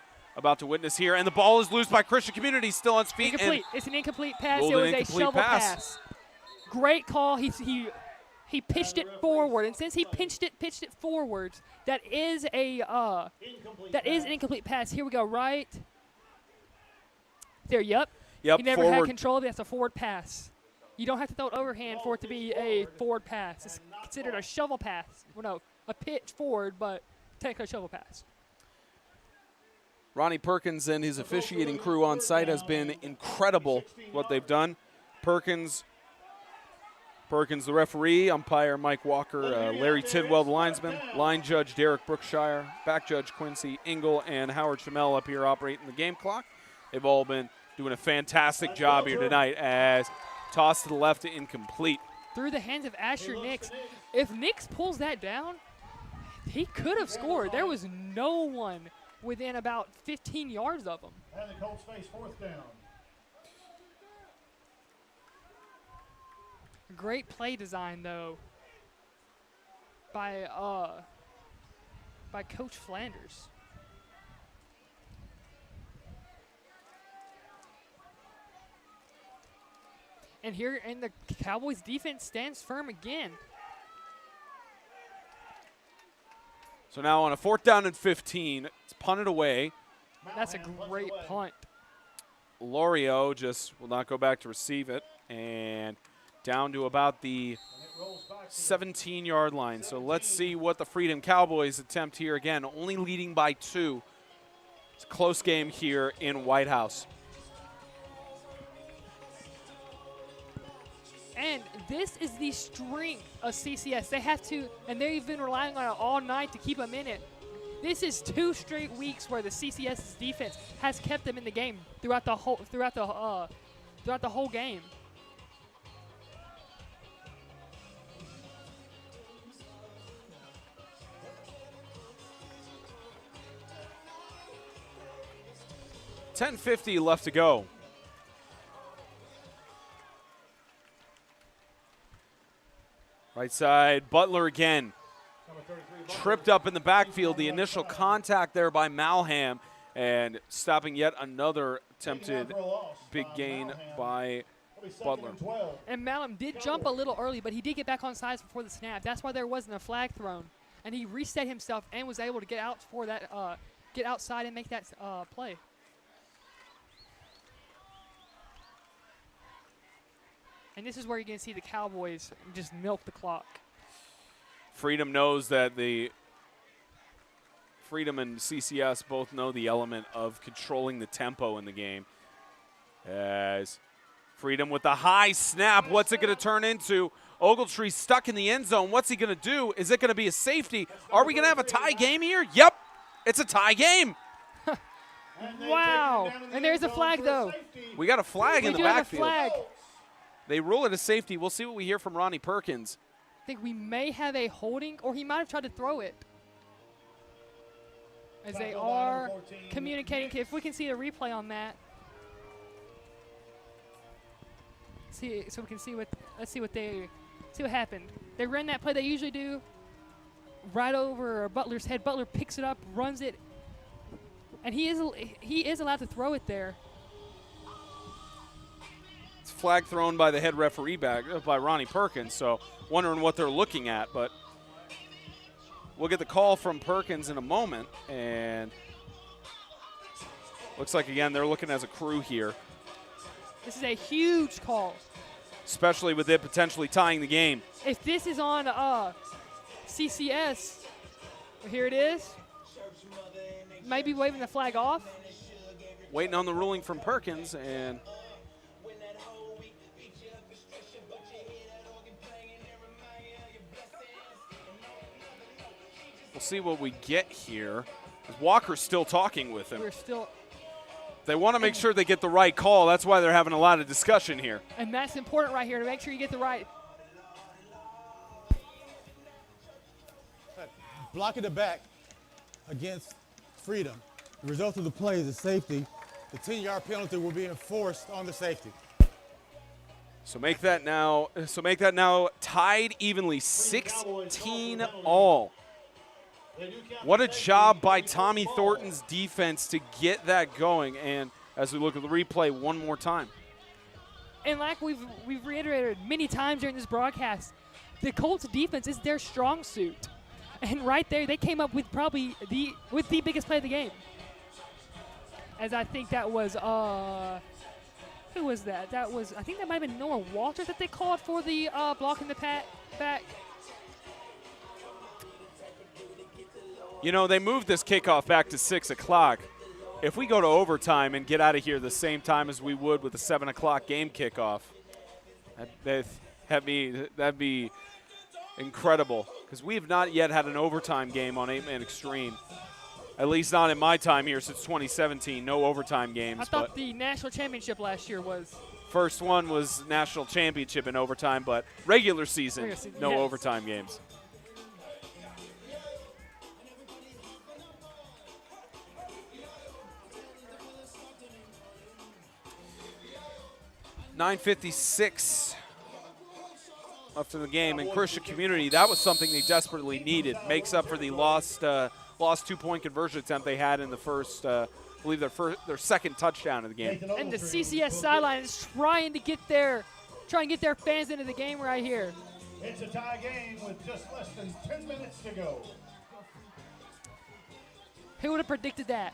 witness here. And the ball is loose by Christian Community, still on its feet. Incomplete. It's an incomplete pass. It Golden was a incomplete shovel pass. pass. great call. He pitched it forward, and since he pitched it forwards, that is an incomplete pass. Here we go, right there. Yep. Yep. He never forward. had control of it. That's a forward pass. You don't have to throw it overhand for it to be a forward pass. It's considered a shovel pass. Well, no, a pitch forward, but technically a shovel pass. Ronnie Perkins and his officiating crew on site has been incredible what they've done. Perkins, the referee, umpire Mike Walker, Larry Tidwell, the linesman, line judge Derek Brookshire, back judge Quincy Engel, and Howard Chamel up here operating the game clock. They've all been doing a fantastic job here tonight as toss to the left, incomplete. Through the hands of Asher Nix. If Nix pulls that down, he could have scored. There was no one within about 15 yards of him. And the Colts face 4th down. Great play design, though, by Coach Flanders. And the Cowboys defense stands firm again. So now on a 4th down and 15, it's punted away. That's a great punt. Lorio just will not go back to receive it, and down to about the 17-yard line. So let's see what the Freedom Cowboys attempt here. Again, only leading by 2. It's a close game here in White House. And this is the strength of CCS. They have to, and they've been relying on it all night to keep them in it. This is 2 straight weeks where the CCS's defense has kept them in the game throughout the whole game. $10:50 left to go. Right side, Butler again. Tripped up in the backfield. The initial contact there by Malham, and stopping yet another attempted big gain by Butler. And Malham did jump a little early, but he did get back on sides before the snap. That's why there wasn't a flag thrown. And he reset himself and was able to get out for that, get outside and make that play. And this is where you're going to see the Cowboys just milk the clock. Freedom knows that Freedom and CCS both know the element of controlling the tempo in the game. As Freedom with the high snap, what's it going to turn into? Ogletree stuck in the end zone. What's he going to do? Is it going to be a safety? Are we going to have a tie game here? Yep, it's a tie game. Wow. And there's a flag, though. We got a flag in the backfield. Flag. They rule it a safety. We'll see what we hear from Ronnie Perkins. I think we may have a holding, or he might have tried to throw it. As they are communicating. If we can see a replay on that. So we can see let's see what happened. They ran that play they usually do right over Butler's head. Butler picks it up, runs it, and he is allowed to throw it there. It's flag thrown by the head referee by Ronnie Perkins, so wondering what they're looking at, but we'll get the call from Perkins in a moment, and looks like, again, they're looking as a crew here. This is a huge call. Especially with it potentially tying the game. If this is on CCS, here it is. Maybe waving the flag off. Waiting on the ruling from Perkins, and we'll see what we get here. Walker's still talking with him. They want to make sure they get the right call. That's why they're having a lot of discussion here. And that's important right here, to make sure you get the right. Blocking the back against Freedom. The result of the play is a safety. The 10-yard penalty will be enforced on the safety. So make that now tied evenly, 16 all. What a job by Tommy Thornton's defense to get that going. And as we look at the replay one more time. And like we've reiterated many times during this broadcast, the Colts defense is their strong suit. And right there, they came up with probably the biggest play of the game. As I think that was, who was that? That was, I think that might have been Noah Walters that they called for the blocking the back. You know, they moved this kickoff back to 6 o'clock. If we go to overtime and get out of here the same time as we would with a 7 o'clock game kickoff, that'd be incredible, because we have not yet had an overtime game on 8-Man Extreme. At least not in my time here since 2017. No overtime games. I thought the national championship last year was. First one was national championship in overtime, but regular season, no yes. overtime games. ‘9:56 left in the game, and Christian Community, that was something they desperately needed. Makes up for the lost 2-point conversion attempt they had in the first, I believe their second touchdown of the game. And the CCS sideline is trying to get their fans into the game right here. It's a tie game with just less than 10 minutes to go. Who would have predicted that?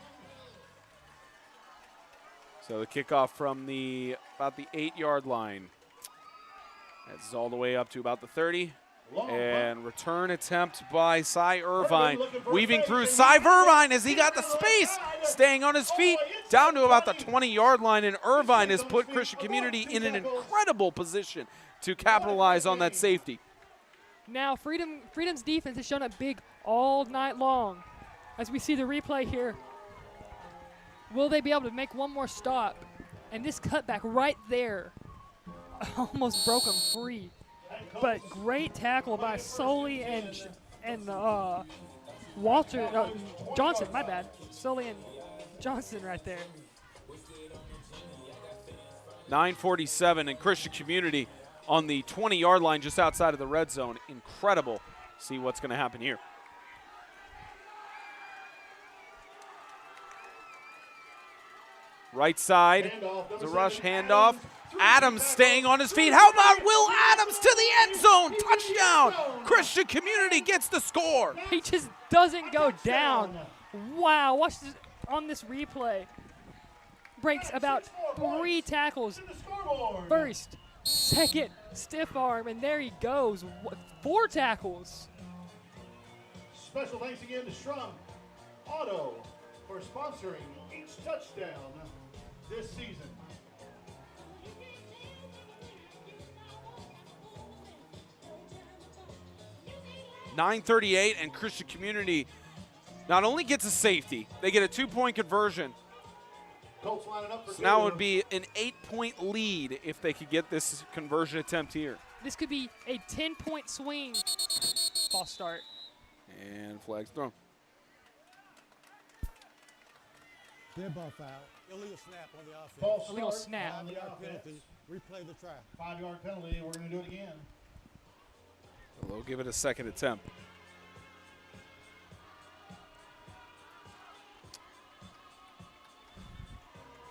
So the kickoff from about the 8-yard line. That's all the way up to about the 30. And return attempt by Cy Irvine. Weaving through Cy Irvine as he got the space, staying on his feet, down to about the 20-yard line. And Irvine has put Christian Community in an incredible position to capitalize on that safety. Now Freedom's defense has shown up big all night long. As we see the replay here, will they be able to make one more stop? And this cutback right there almost broke them free. But great tackle by Soley and Johnson, my bad. Soley and Johnson right there. 9:47, and Christian Community on the 20-yard line just outside of the red zone. Incredible. See what's going to happen here. Right side, the rush handoff. Adams staying on his feet. How about Will Adams to the end zone? Touchdown! Christian Community gets the score. He just doesn't go down. Wow, watch this on this replay. Breaks about 3 tackles. First, second, stiff arm, and there he goes. 4 tackles. Special thanks again to Strum Auto for sponsoring each touchdown this season. .938, and Christian Community not only gets a safety, they get a 2-point conversion. Colts lining up for So now it would be an 8-point lead if they could get this conversion attempt here. This could be a 10-point swing. False start. And flags thrown. Dead ball foul. Illegal snap on the offense. false Illegal start snap. on the 5-yard offense. penalty. Replay the try. 5-yard penalty, and we're going to do it again. They'll give it a second attempt.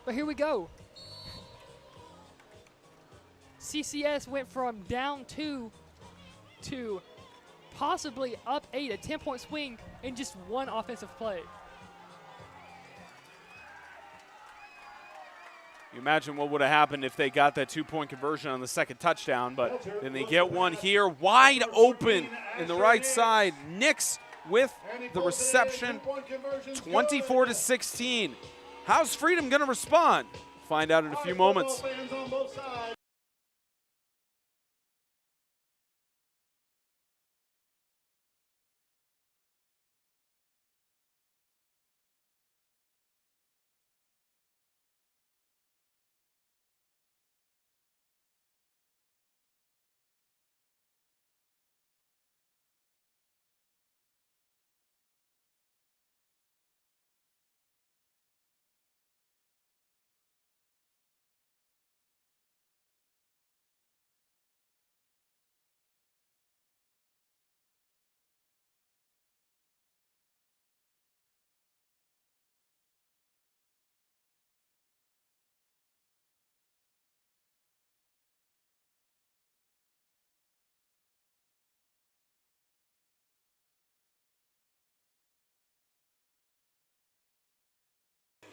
But here we go. CCS went from down 2 to possibly up 8, a 10-point swing in just one offensive play. You imagine what would have happened if they got that 2-point conversion on the second touchdown, but then they get one here wide open in the right side. Nix with the reception, 24-16. How's Freedom going to respond? Find out in a few moments.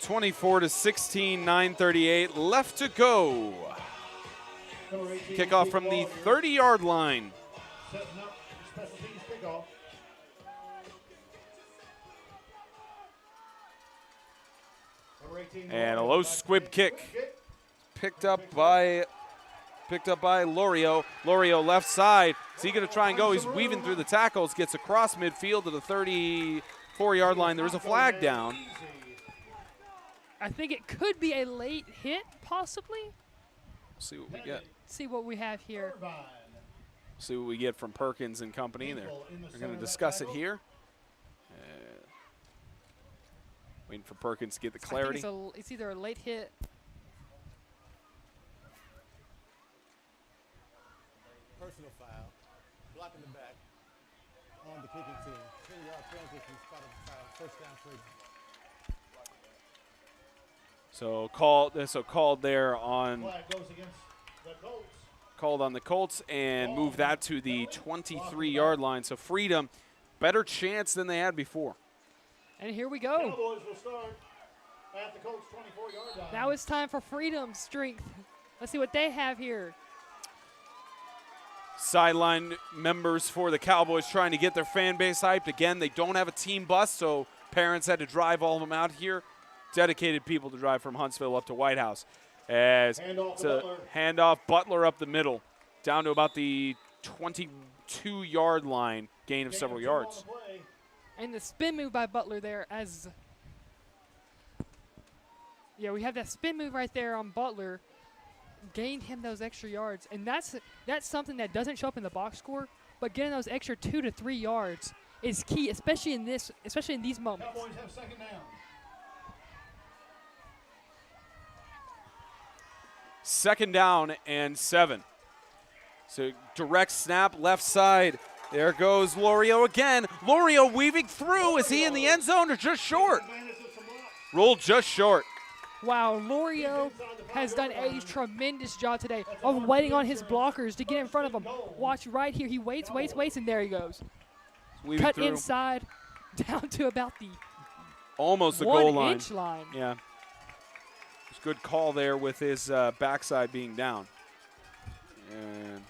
24-16, 9:38 left to go. Number 18, Kickoff from the 30-yard line. Setting up the special teams kickoff. Number 18, And a low squib kick. Picked up by Lorio. Lorio left side. Is he going to try and go? He's weaving through the tackles, gets across midfield to the 34-yard line. There is a flag down. I think it could be a late hit, possibly. See what we get. See what we have here. See what we get from Perkins and company. They're going to discuss it here. Waiting for Perkins to get the clarity. I think it's either a late hit. Personal foul, blocking the back on the kicking team. 10-yard penalty from spot of the foul. First down, Freedom. So called there on Flag goes against the Colts. called on the Colts and move that to the 23-yard line. So Freedom, better chance than they had before. And here we go. Cowboys will start at the Colts 24-yard line. Now it's time for Freedom's strength. Let's see what they have here. Sideline members for the Cowboys trying to get their fan base hyped. Again, they don't have a team bus, so parents had to drive all of them out here. Dedicated people to drive from Huntsville up to White House. As it's a handoff, Butler up the middle, down to about the 22-yard line, gain of several yards. And the spin move by Butler there as – yeah, we have that spin move right there on Butler. Gained him those extra yards. And that's something that doesn't show up in the box score, but getting those extra 2 to 3 yards is key, especially in these moments. Cowboys have second down. Second down and 7. So direct snap, left side. There goes Lorio again. Lorio weaving through. Is he in the end zone or just short? Rolled just short. Wow, Lorio has done a tremendous job today of waiting on his blockers to get in front of him. Watch right here. He waits, and there he goes. Weaving Cut through. inside down to about the Almost the goal line. 1-inch line. Yeah. It's a good call there with his backside being down. And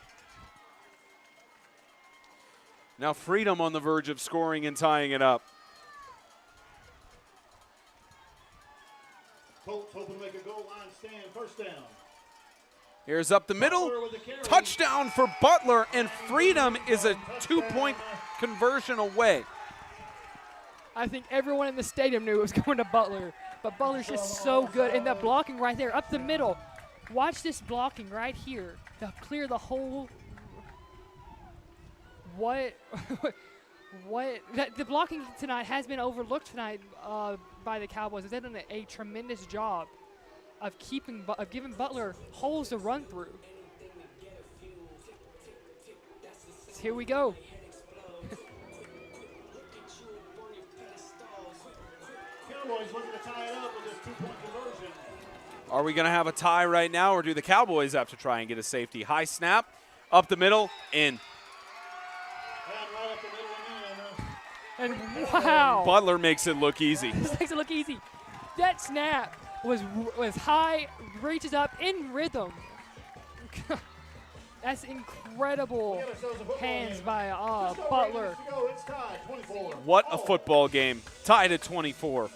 now Freedom on the verge of scoring and tying it up. Colts hoping to make a goal line stand. First down. Here's up the middle. Butler with the carry. Touchdown for Butler, and Freedom is a 2-point conversion away. I think everyone in the stadium knew it was going to Butler, but Butler's just so good. And that blocking right there, up the middle. Watch this blocking right here to clear the whole. What? The blocking tonight has been overlooked tonight by the Cowboys. They've done a tremendous job of giving Butler holes to run through. So here we go. Cowboys looking to tie it up with this 2-point conversion. Are we going to have a tie right now, or do the Cowboys have to try and get a safety? High snap, up the middle, in. And right up the middle and in. And wow. Butler makes it look easy. This makes it look easy. That snap was high, reaches up in rhythm. That's incredible hands by Butler. It's tied, 24. What a football game. Tied at 24.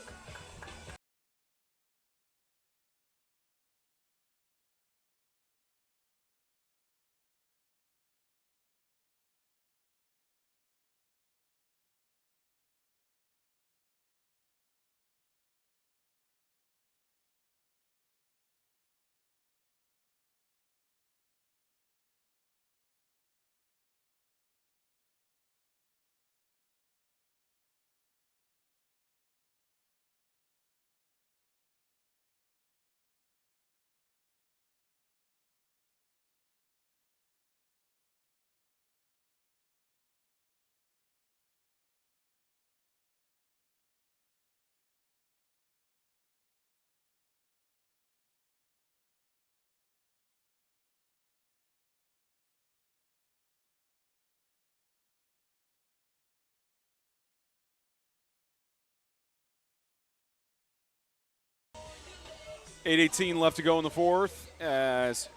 8:18 left to go in the fourth as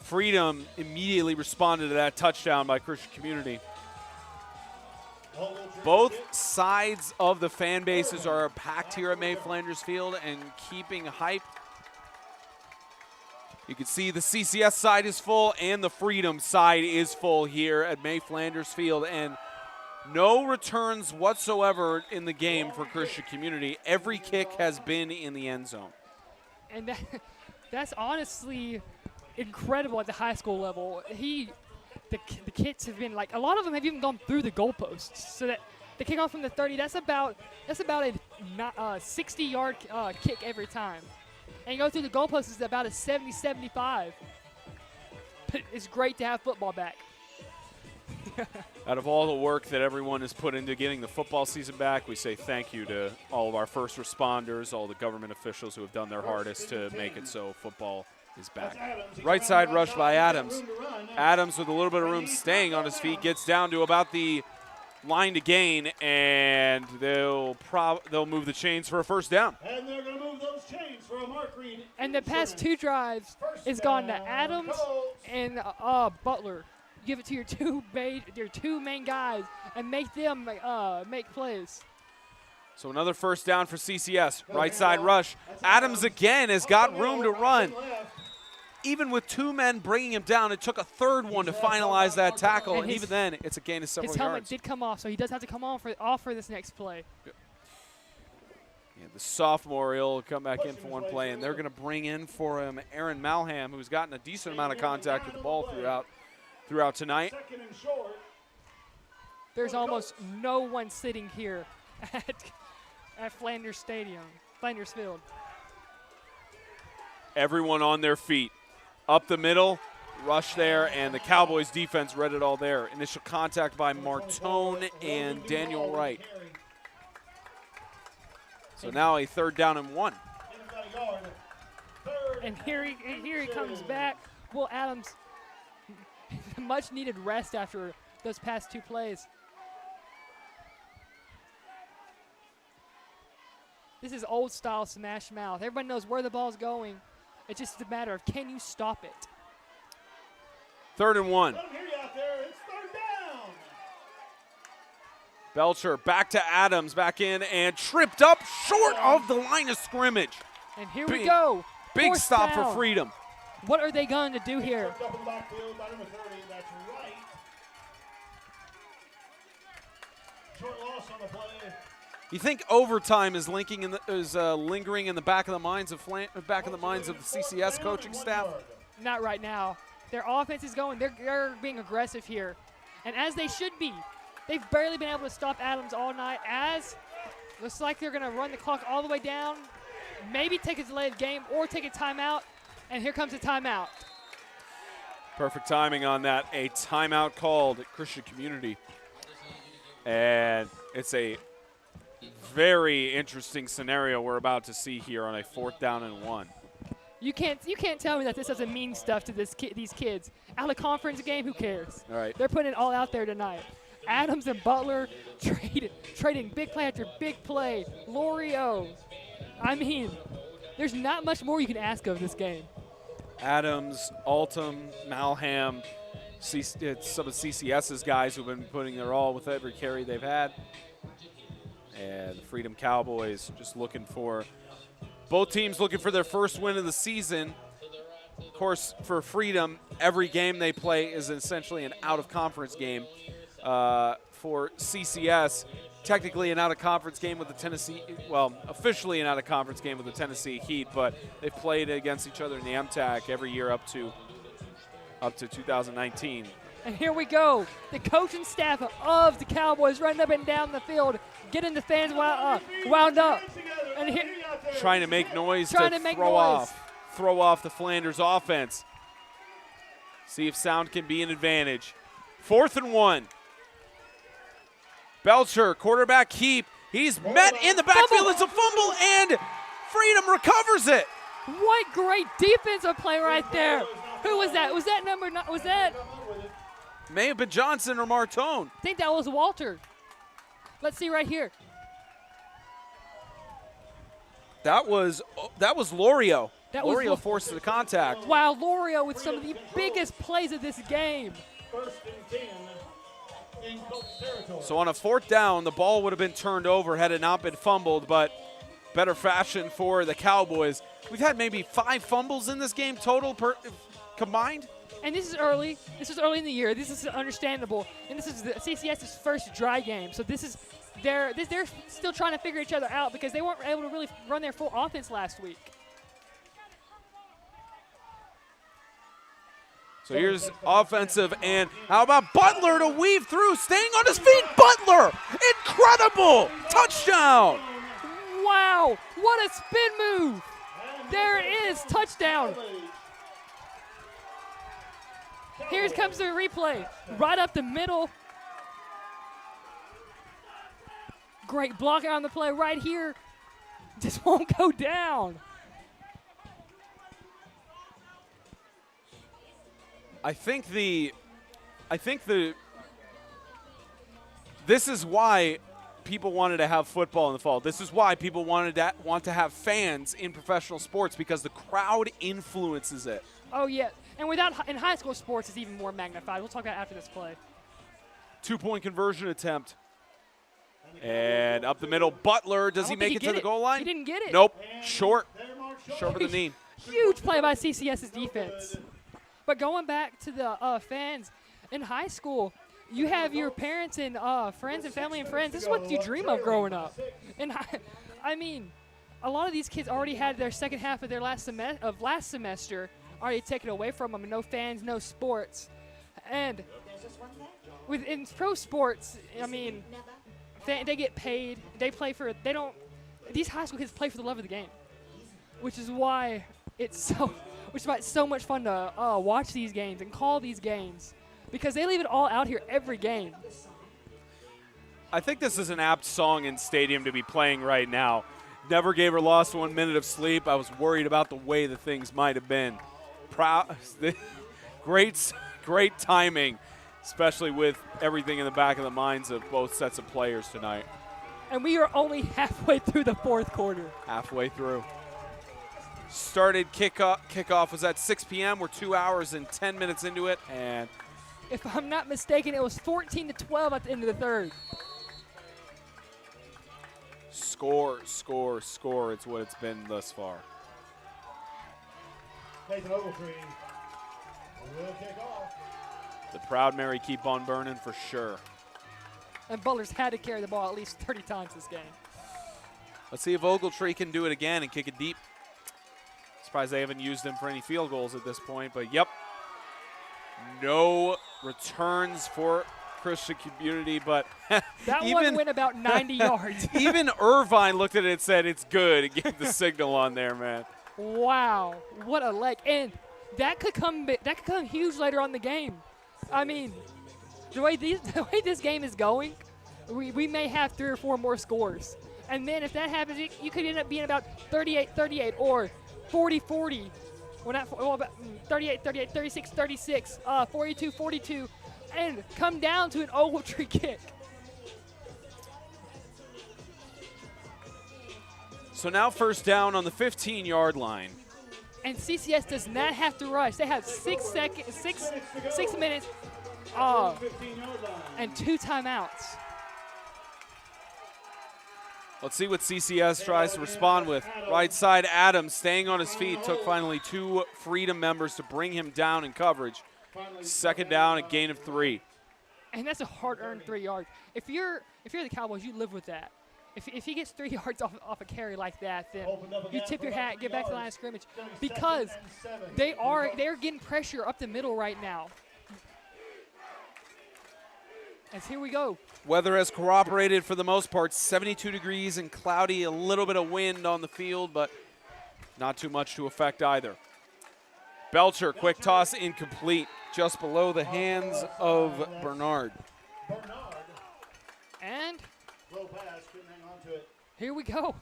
Freedom immediately responded to that touchdown by Christian Community. Both sides of the fan bases are packed here at May Flanders Field and keeping hype. You can see the CCS side is full and the Freedom side is full here at May Flanders Field, and no returns whatsoever in the game for Christian Community. Every kick has been in the end zone. And that's honestly incredible at the high school level. The kids have been like, a lot of them have even gone through the goalposts. So that the kickoff from the 30, that's about a 60-yard kick every time. And you go through the goalposts, it's about a 70-75. But it's great to have football back. Out of all the work that everyone has put into getting the football season back, we say thank you to all of our first responders, all the government officials who have done their hardest to make it so football is back. Right side rush by Adams. Adams with a little bit of room staying on his feet, gets down to about the line to gain, and they'll move the chains for a first down. And they're going to move those chains for a Mark Reed. And the past two drives has gone to Adams and Butler. Give it to your two main guys and make them make plays. So another first down for CCS. Right side rush. Adams again has got room to run. Even with two men bringing him down, it took a third one to finalize that tackle, and even then, it's a gain of several yards. His helmet did come off, so he does have to come off for this next play. Yeah, the sophomore, he'll come back in for one play, and they're going to bring in for him Aaron Malham, who's gotten a decent amount of contact with the ball throughout tonight. There's almost no one sitting here at Flanders Field. Everyone on their feet. Up the middle, rush there, and the Cowboys defense read it all there. Initial contact by Martone and Daniel Wright. So now a third down and 1. And here he comes back. Will Adams, much needed rest after those past two plays. This is old style smash mouth. Everybody knows where the ball's going. It's just a matter of, can you stop it? 3rd and 1. Belcher back to Adams, back in, and tripped up short of the line of scrimmage. And here we go. Big stop down. for Freedom. What are they going to do here? Short loss on the play. You think overtime is lingering in the back of the minds of the CCS coaching staff? Not right now. Their offense is going. They're being aggressive here, and as they should be. They've barely been able to stop Adams all night. As looks like they're going to run the clock all the way down, maybe take a delayed game or take a timeout. And here comes a timeout. Perfect timing on that. A timeout called at Christian Community, and it's a very interesting scenario we're about to see here on a 4th down and 1. You can't tell me that this doesn't mean stuff to these kids. Out of conference game, who cares? All right. They're putting it all out there tonight. Adams and Butler trading big play after big play. Lorio. I mean, there's not much more you can ask of this game. Adams, Altum, Malham, some of CCS's guys who've been putting their all with every carry they've had. And the Freedom Cowboys just both teams looking for their first win of the season. Of course, for Freedom, every game they play is essentially an out-of-conference game. For CCS, technically an out-of-conference game with the officially an out-of-conference game with the Tennessee Heat, but they've played against each other in the MTAC every year up to 2019. And here we go. The coaching staff of the Cowboys running up and down the field, getting the fans wound up. And here, trying to make noise throw off the Flanders offense. See if sound can be an advantage. 4th and 1. Belcher, quarterback keep. He's met in the backfield. It's a fumble, and Freedom recovers it. What great defensive play right there. Who was that? Was that number? Was that? May have been Johnson or Martone. I think that was Walter. Let's see right here. That was Lorio. That was Lorio forced the contact. Wow, Lorio with some of the biggest plays of this game. First and 10 in Colts territory. So on a 4th down, the ball would have been turned over had it not been fumbled, but better fashion for the Cowboys. We've had maybe 5 fumbles in this game total combined. And this is early. This is early in the year. This is understandable. And this is the CCS's first dry game. So they're still trying to figure each other out because they weren't able to really run their full offense last week. So here's offensive, and how about Butler to weave through, staying on his feet. Butler, incredible touchdown. Wow, what a spin move. There it is, touchdown. Here comes the replay, right up the middle. Great block on the play right here. Just won't go down. I think this is why people wanted to have football in the fall. This is why people want to have fans in professional sports, because the crowd influences it. Oh yeah, and in high school sports it's even more magnified. We'll talk about it after this play. 2-point conversion attempt. And up the middle, Butler, does he make it to the goal line? He didn't get it. Nope, short of the knee. Huge play by CCS's defense. But going back to the fans, in high school, you have your parents and friends and family and friends. This is what you dream of growing up. And I mean, a lot of these kids already had their second half of their last semester already taken away from them. No fans, no sports. And in pro sports, I mean, they get paid. These high school kids play for the love of the game, which is why it's so much fun to watch these games and call these games, because they leave it all out here every game. I think this is an apt song in stadium to be playing right now. Never gave or lost 1 minute of sleep. I was worried about the way the things might have been. Great timing, especially with everything in the back of the minds of both sets of players tonight. And we are only halfway through the 4th quarter. Halfway through. Started kickoff was at 6 p.m. We're 2 hours and 10 minutes into it, and if I'm not mistaken, it was 14-12 at the end of the 3rd. Score. It's what it's been thus far. Nathan Ogletree will kick off. The Proud Mary keep on burning for sure. And Butler's had to carry the ball at least 30 times this game. Let's see if Ogletree can do it again and kick it deep. Surprised they haven't used him for any field goals at this point, but yep. No returns for Christian Community, but that one went about 90 yards. Even Irvine looked at it and said it's good and gave the signal on there, man. Wow, what a leg. And that could come huge later on in the game. I mean, the way this game is going, we may have 3 or 4 more scores. And then if that happens, you could end up being about 38-38 or 40-40. Well, not 38-38, 36-36, 42-42, and come down to an Ogletree kick. So now first down on the 15-yard line. And CCS does not have to rush. They have 6 minutes and 2 timeouts. Let's see what CCS tries to respond with. Right side, Adams staying on his feet. Took finally 2 Freedom members to bring him down in coverage. Second down, a gain of 3. And that's a hard-earned 3 yards. If you're the Cowboys, you live with that. If he gets 3 yards off a carry like that, then you tip your hat, get back to the line of scrimmage, because they are getting pressure up the middle right now. As here we go. Weather has cooperated for the most part. 72 degrees and cloudy, a little bit of wind on the field, but not too much to affect either. Belcher, quick toss, incomplete, just below the hands of Bernard. And Low pass, couldn't hang on to it. here we go.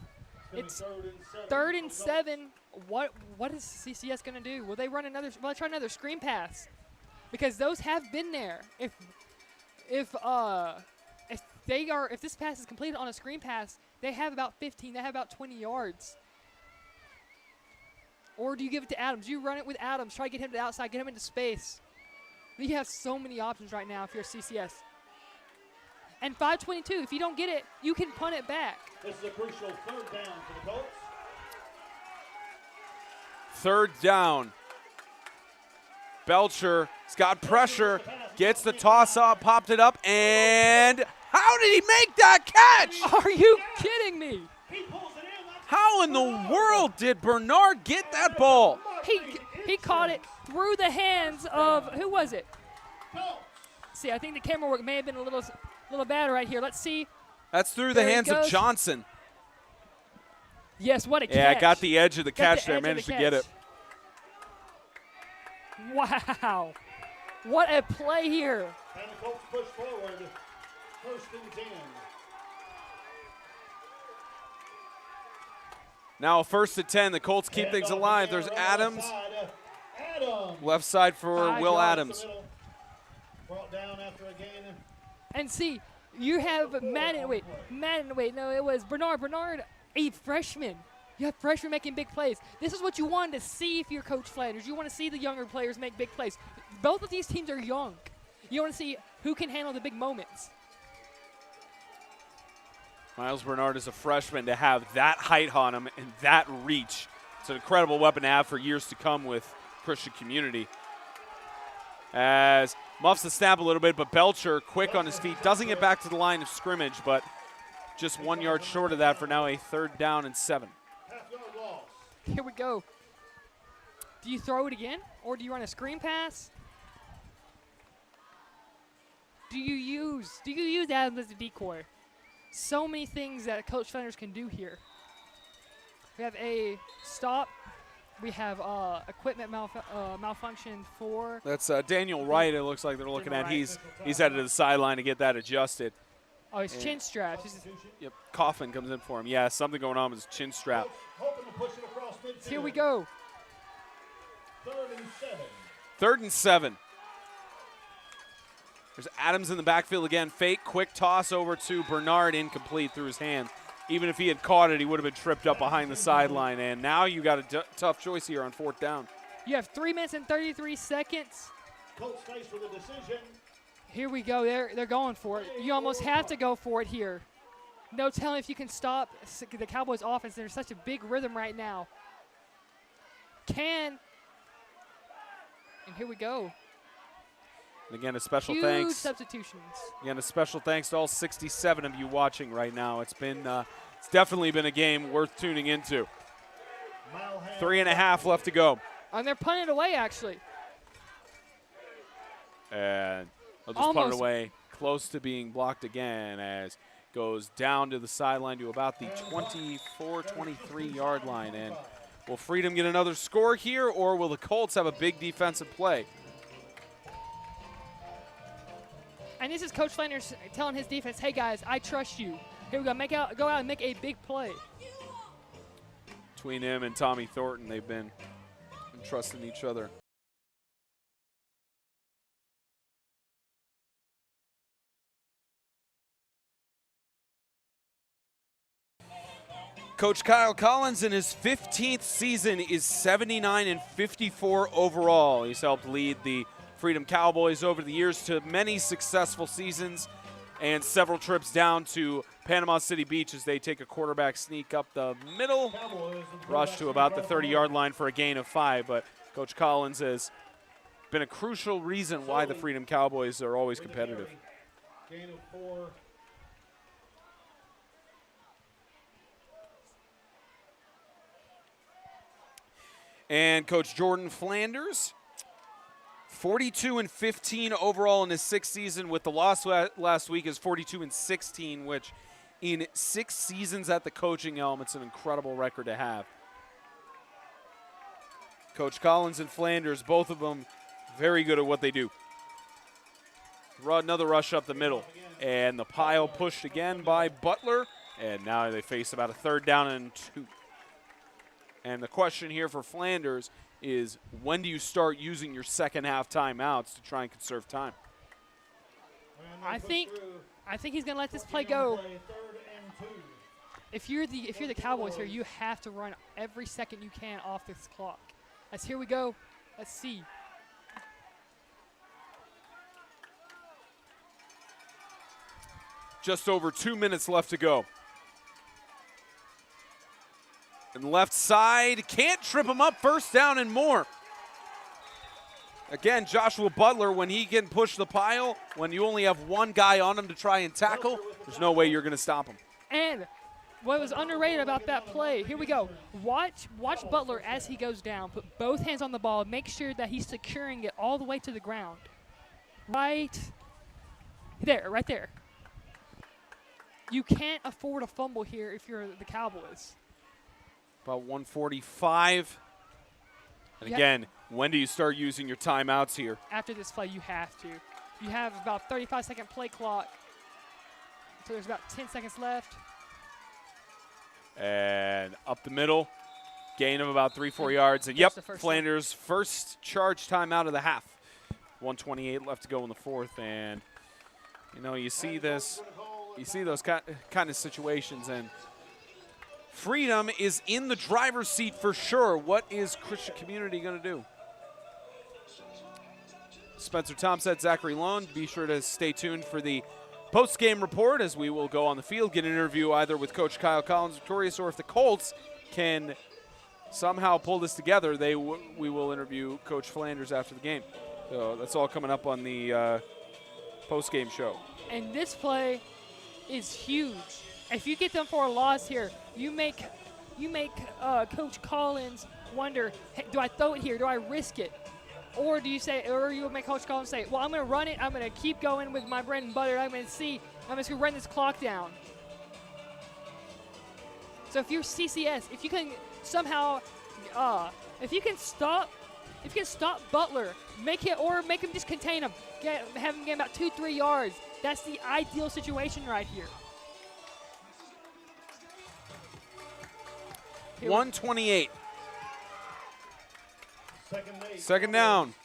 It's 3rd and 7. What is CCS going to do? Will they try another screen pass? Because those have been there. If this pass is completed on a screen pass, they have about 15. They have about 20 yards. Or do you give it to Adams? You run it with Adams. Try to get him to the outside. Get him into space. You have so many options right now if you're CCS. And 5:22, if you don't get it, you can punt it back. This is a crucial third down for the Colts. Third down. Belcher's got pressure, gets the toss up, popped it up, and how did he make that catch? Are you kidding me? He pulls it in. That's How in the world did Bernard get that ball? He caught it through the hands of, who was it? Colts. See, I think the camera work may have been a little bad right here. Let's see. That's through the There he hands of goes. Johnson. Yes, what a catch. Yeah, got the edge of the Got catch the there, edge of the managed to get catch. it. Wow. What a play here. And the Colts push forward. First and 10. Now first and 10, the Colts keep things Handoff alive. again, There's right Adams, outside. Adams. left side for High Will drive Adams. Brought down after a gain. And see, you have Madden, no, it was Bernard, a freshman. You have freshmen making big plays. This is what you wanted to see if you're Coach Flanders. You want to see the younger players make big plays. Both of these teams are young. You want to see who can handle the big moments. Miles Bernard is a freshman. To have that height on him and that reach, it's an incredible weapon to have for years to come with Christian Community. As muffs the snap a little bit, but Belcher, quick on his feet, doesn't get back to the line of scrimmage, but just 1 yard short of that for now a third down and 7. Half-yard loss. Here we go. Do you throw it again, or do you run a screen pass? Do you use Adams as a decoy? So many things that Coach Flanders can do here. We have a stop. We have equipment malfunction for. That's Daniel Wright, it looks like they're looking at. Daniel He's headed to the sideline to get that adjusted. Oh, his chin straps. Yep, Coffin comes in for him. Yeah, something going on with his chin strap. Hoping to push it across midfield. Here we go. 3rd and 7. 3rd and 7. There's Adams in the backfield again. Fake, quick toss over to Bernard, incomplete through his hand. Even if he had caught it, he would have been tripped up behind the sideline. And now you got a tough choice here on 4th down. You have 3 minutes and 33 seconds. Colts faced with a decision. Here we go. They're going for it. You almost have to go for it here. No telling if you can stop the Cowboys' offense. There's such a big rhythm right now. And here we go. And again, a special Huge thanks. substitutions. Again, a special thanks to all 67 of you watching right now. It's definitely been a game worth tuning into. 3.5 left to go. And they're punting it away, actually. And they'll just punt it away, close to being blocked again, as goes down to the sideline to about the 24, 23-yard line. And will Freedom get another score here, or will the Colts have a big defensive play? And this is Coach Flanders telling his defense, hey, guys, I trust you. Here we go. Go out and make a big play. Between him and Tommy Thornton, they've been trusting each other. Coach Kyle Collins in his 15th season is 79-54 overall. He's helped lead the Freedom Cowboys over the years to many successful seasons and several trips down to Panama City Beach as they take a quarterback sneak up the middle, rush to about the 30-yard line for a gain of 5. But Coach Collins has been a crucial reason why the Freedom Cowboys are always competitive. Gain of 4. And Coach Jordan Flanders, 42-15 overall in his 6th season, with the loss last week is 42-16, which in 6 seasons at the coaching helm, it's an incredible record to have. Coach Collins and Flanders, both of them very good at what they do. Another rush up the middle, and the pile pushed again by Butler, and now they face about a 3rd down and 2. And the question here for Flanders is, when do you start using your second half timeouts to try and conserve time? I think he's going to let this play go. 3rd and 2. if you're the Cowboys here, you have to run every second you can off this clock. As here we go. Let's see. Just over 2 minutes left to go. And left side, can't trip him up, first down and more. Again, Joshua Butler, when he can push the pile, when you only have one guy on him to try and tackle, there's no way you're going to stop him. And what was underrated about that play, here we go. Watch Butler as he goes down. Put both hands on the ball. Make sure that he's securing it all the way to the ground. Right there. You can't afford a fumble here if you're the Cowboys. About 145. And Yep. again, when do you start using your timeouts here? After this play, you have to. You have about 35-second play clock. So there's about 10 seconds left. And up the middle, gain of about 3-4 yards. And That's yep, the first Flanders' first charge timeout of the half. 1:28 left to go in the fourth. And, you know, you see those kind of situations. And Freedom is in the driver's seat for sure. What is Christian Community going to do? Spencer Tomset, Zachary Lone. Be sure to stay tuned for the post-game report as we will go on the field, get an interview either with Coach Kyle Collins Victorious, or if the Colts can somehow pull this together, we will interview Coach Flanders after the game. So that's all coming up on the post-game show. And this play is huge. If you get them for a loss here, you make Coach Collins wonder, hey, do I throw it here? Do I risk it? Or do you say, or you make Coach Collins say, well, I'm going to run it. I'm going to keep going with my bread and butter. I'm just going to run this clock down. So if you're CCS, if you can somehow, if you can stop Butler, make him just contain him, have him get about 2-3 yards. That's the ideal situation right here. 1:28. Second down.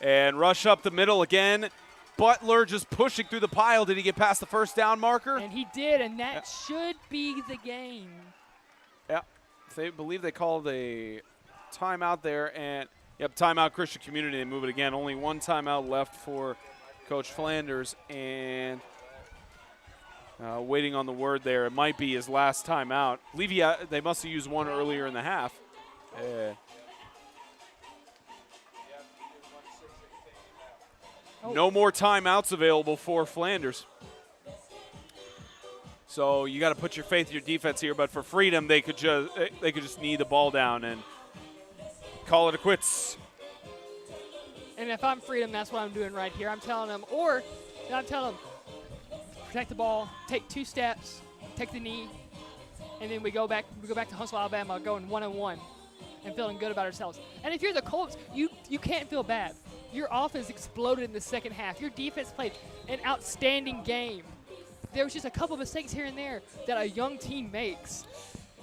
And rush up the middle again. Butler just pushing through the pile. Did he get past the first down marker? And he did, and that should be the game. Yeah. They believe they called a timeout there. And, yep, timeout Christian Community. They move it again. Only one timeout left for Coach Flanders. And waiting on the word there. It might be his last timeout. They must have used one earlier in the half. No more timeouts available for Flanders. So you got to put your faith in your defense here. But for Freedom, they could just knee the ball down and call it a quits. And if I'm Freedom, that's what I'm doing right here. I'm telling them, protect the ball, take 2 steps, take the knee, and then we go back to Huntsville, Alabama, going 1-1 and feeling good about ourselves. And if you're the Colts, you can't feel bad. Your offense exploded in the second half. Your defense played an outstanding game. There was just a couple of mistakes here and there that a young team makes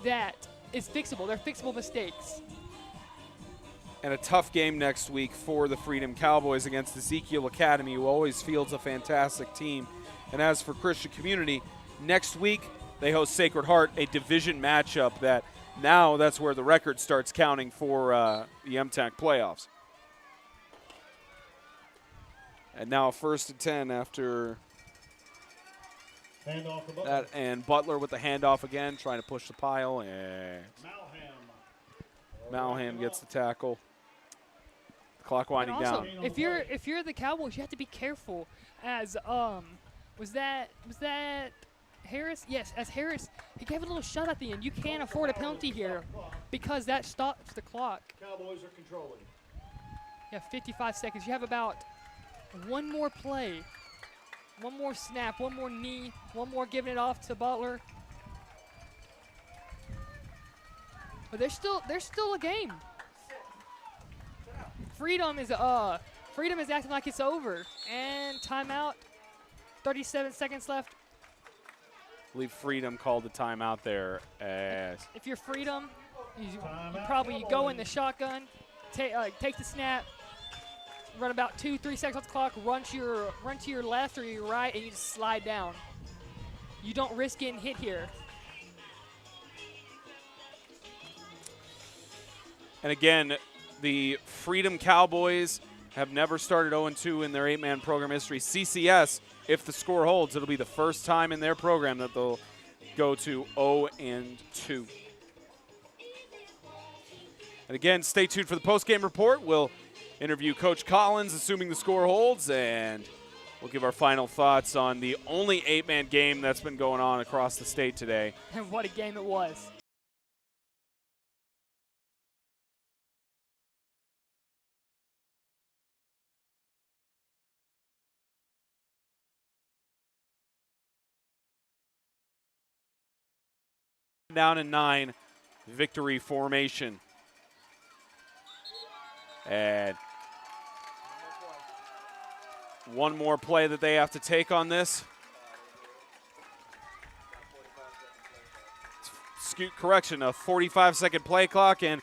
that is fixable. They're fixable mistakes. And a tough game next week for the Freedom Cowboys against Ezekiel Academy, who always fields a fantastic team. And as for Christian Community, next week they host Sacred Heart, a division matchup that now that's where the record starts counting for the MTAC playoffs. And now 1st and 10 after that. And Butler with the handoff again, trying to push the pile. And Malham gets the tackle. Clock winding also, down. If you're the Cowboys, you have to be careful. As was that Harris? Yes, as Harris, he gave a little shot at the end. You can't afford a penalty here because that stops the clock. Cowboys are controlling. You have 55 seconds. You have about one more play, one more snap, one more knee, one more giving it off to Butler. But there's still a game. Freedom is acting like it's over. And timeout. 37 seconds left. I believe Freedom called the timeout there. If you're Freedom, you probably go in the shotgun, take the snap, run about 2-3 seconds off the clock, run to your left or your right, and you just slide down. You don't risk getting hit here. And again, the Freedom Cowboys have never started 0-2 in their 8-man program history. CCS, if the score holds, it'll be the first time in their program that they'll go to 0-2. And again, stay tuned for the post-game report. We'll interview Coach Collins, assuming the score holds, and we'll give our final thoughts on the only 8-man game that's been going on across the state today. And what a game it was. Down in 9, victory formation. And one more play that they have to take on this. Correction, a 45-second play clock, and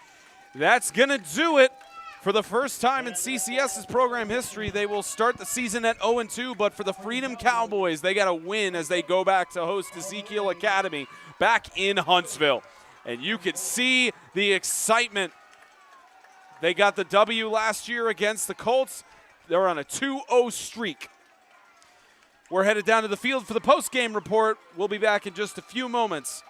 that's going to do it. For the first time in CCS's program history, they will start the season at 0-2, but for the Freedom Cowboys, they got to win as they go back to host Ezekiel Academy back in Huntsville. And you could see the excitement. They got the W last year against the Colts. They're on a 2-0 streak. We're headed down to the field for the post-game report. We'll be back in just a few moments.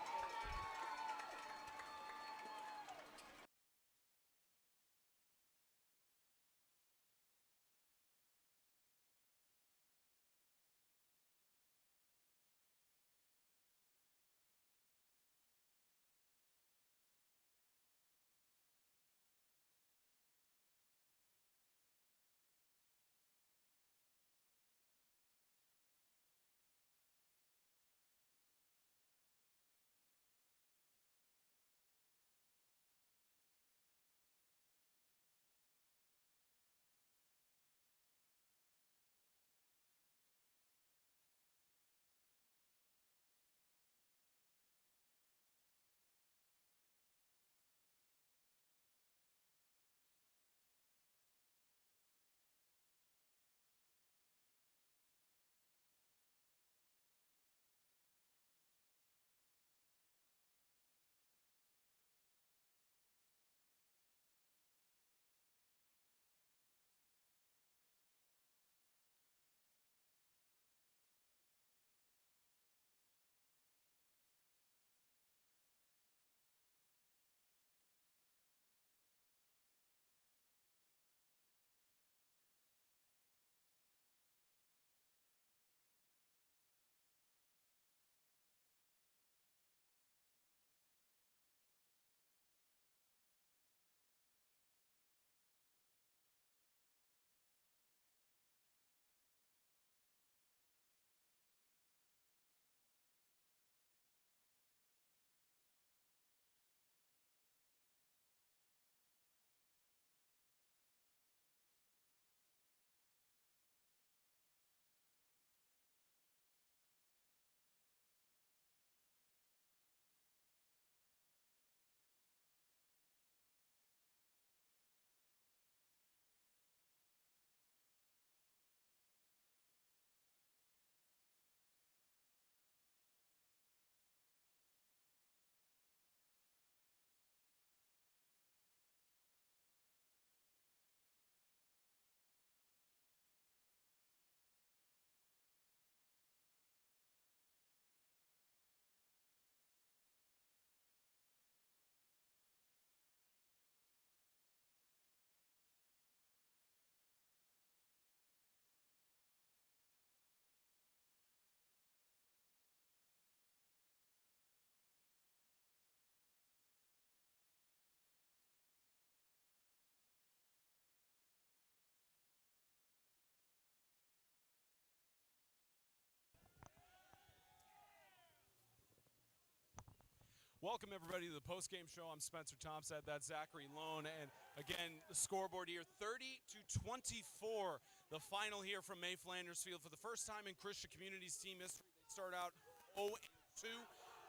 Welcome, everybody, to the postgame show. I'm Spencer Thompson. That's Zachary Lone. And, again, the scoreboard here, 30-24. The final here from May Flanders Field. For the first time in Christian Community's team history, they start out 0-2.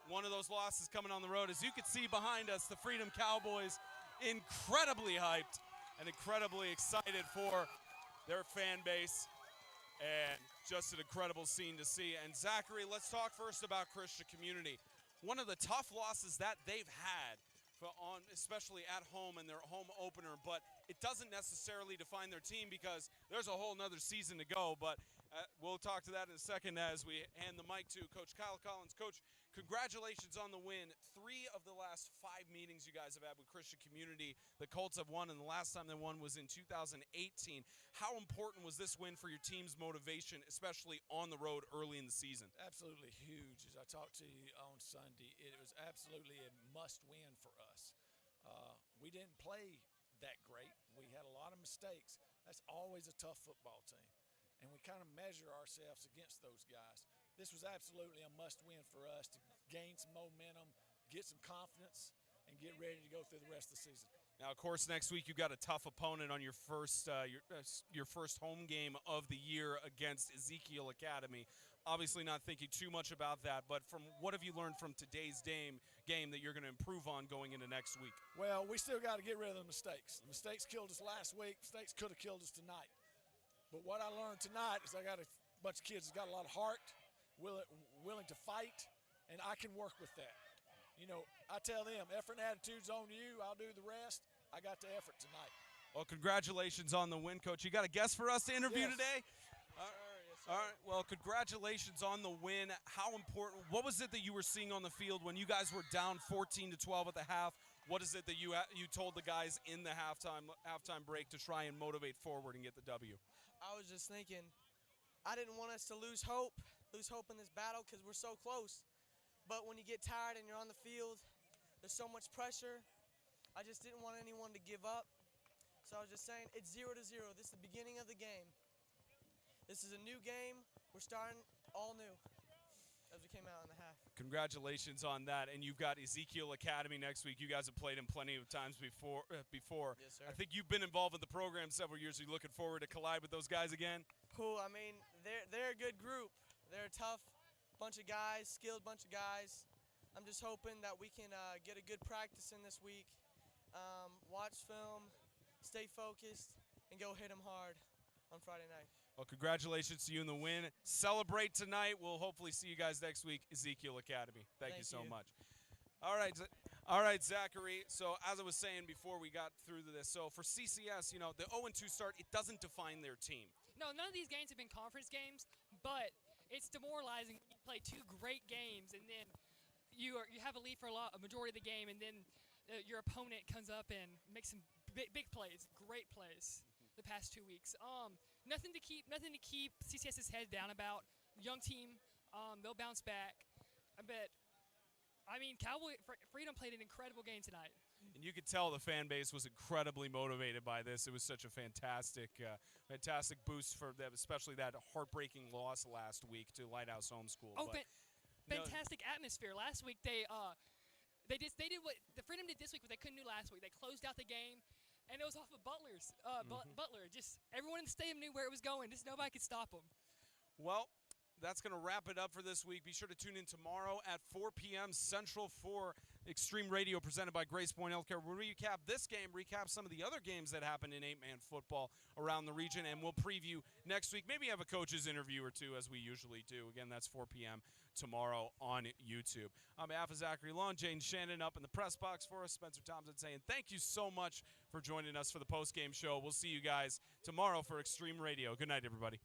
One of those losses coming on the road. As you can see behind us, the Freedom Cowboys incredibly hyped and incredibly excited for their fan base. And just an incredible scene to see. And, Zachary, let's talk first about Christian Community. One of the tough losses that they've had especially at home and their home opener, but it doesn't necessarily define their team because there's a whole nother season to go. But we'll talk to that in a second as we hand the mic to Coach Kyle Collins. Coach, congratulations on the win. 3 of the last 5 meetings you guys have had with Christian Community, the Colts have won, and the last time they won was in 2018. How important was this win for your team's motivation, especially on the road early in the season? Absolutely huge. As I talked to you on Sunday, it was absolutely a must-win for us. We didn't play that great. We had a lot of mistakes. That's always a tough football team, and we kind of measure ourselves against those guys. This was absolutely a must-win for us to gain some momentum, get some confidence, and get ready to go through the rest of the season. Now, of course, next week you've got a tough opponent on your first home game of the year against Ezekiel Academy. Obviously not thinking too much about that, but from what have you learned from today's game that you're going to improve on going into next week? Well, we still got to get rid of the mistakes. The mistakes killed us last week. Mistakes could have killed us tonight. But what I learned tonight is I got a bunch of kids that's got a lot of heart, willing to fight, and I can work with that. You know, I tell them, effort and attitude's on you. I'll do the rest. I got the effort tonight. Well, congratulations on the win, Coach. You got a guest for us to interview today? All right. Well, congratulations on the win. How important? What was it that you were seeing on the field when you guys were down 14-12 at the half? What is it that you told the guys in the halftime break to try and motivate forward and get the W? I was just thinking, I didn't want us to lose hope in this battle because we're so close. But when you get tired and you're on the field, there's so much pressure. I just didn't want anyone to give up. So I was just saying, it's 0-0. This is the beginning of the game. This is a new game. We're starting all new as we came out in the half. Congratulations on that. And you've got Ezekiel Academy next week. You guys have played him plenty of times before. Yes, sir. I think you've been involved in the program several years. Are you looking forward to collide with those guys again? Cool. I mean, they're a good group. They're a tough bunch of guys, skilled bunch of guys. I'm just hoping that we can get a good practice in this week, watch film, stay focused, and go hit them hard on Friday night. Well, congratulations to you in the win. Celebrate tonight. We'll hopefully see you guys next week, Ezekiel Academy. Thank you so much. All right, Zachary. So as I was saying before we got through to this, so for CCS, you know, the 0-2 start, it doesn't define their team. No, none of these games have been conference games, but it's demoralizing when you play 2 great games and then you have a lead for a majority of the game, and then your opponent comes up and makes some big plays, great plays the past 2 weeks. Nothing to keep CCS's head down about. Young team, they'll bounce back. But I mean, Freedom played an incredible game tonight. And you could tell the fan base was incredibly motivated by this. It was such a fantastic boost for them, especially that heartbreaking loss last week to Lighthouse Homeschool. Oh, fantastic atmosphere. Last week they did what the Freedom did this week, what they couldn't do last week. They closed out the game, and it was off of Butler. Just everyone in the stadium knew where it was going. Just nobody could stop them. Well, that's going to wrap it up for this week. Be sure to tune in tomorrow at 4 p.m. Central for Extreme Radio presented by Grace Point Healthcare. We'll recap this game, recap some of the other games that happened in 8-man football around the region, and we'll preview next week. Maybe have a coach's interview or two as we usually do. Again, that's 4 p.m. tomorrow on YouTube. On behalf of Zachary Long, Jane Shannon up in the press box for us, Spencer Thompson saying thank you so much for joining us for the post-game show. We'll see you guys tomorrow for Extreme Radio. Good night, everybody.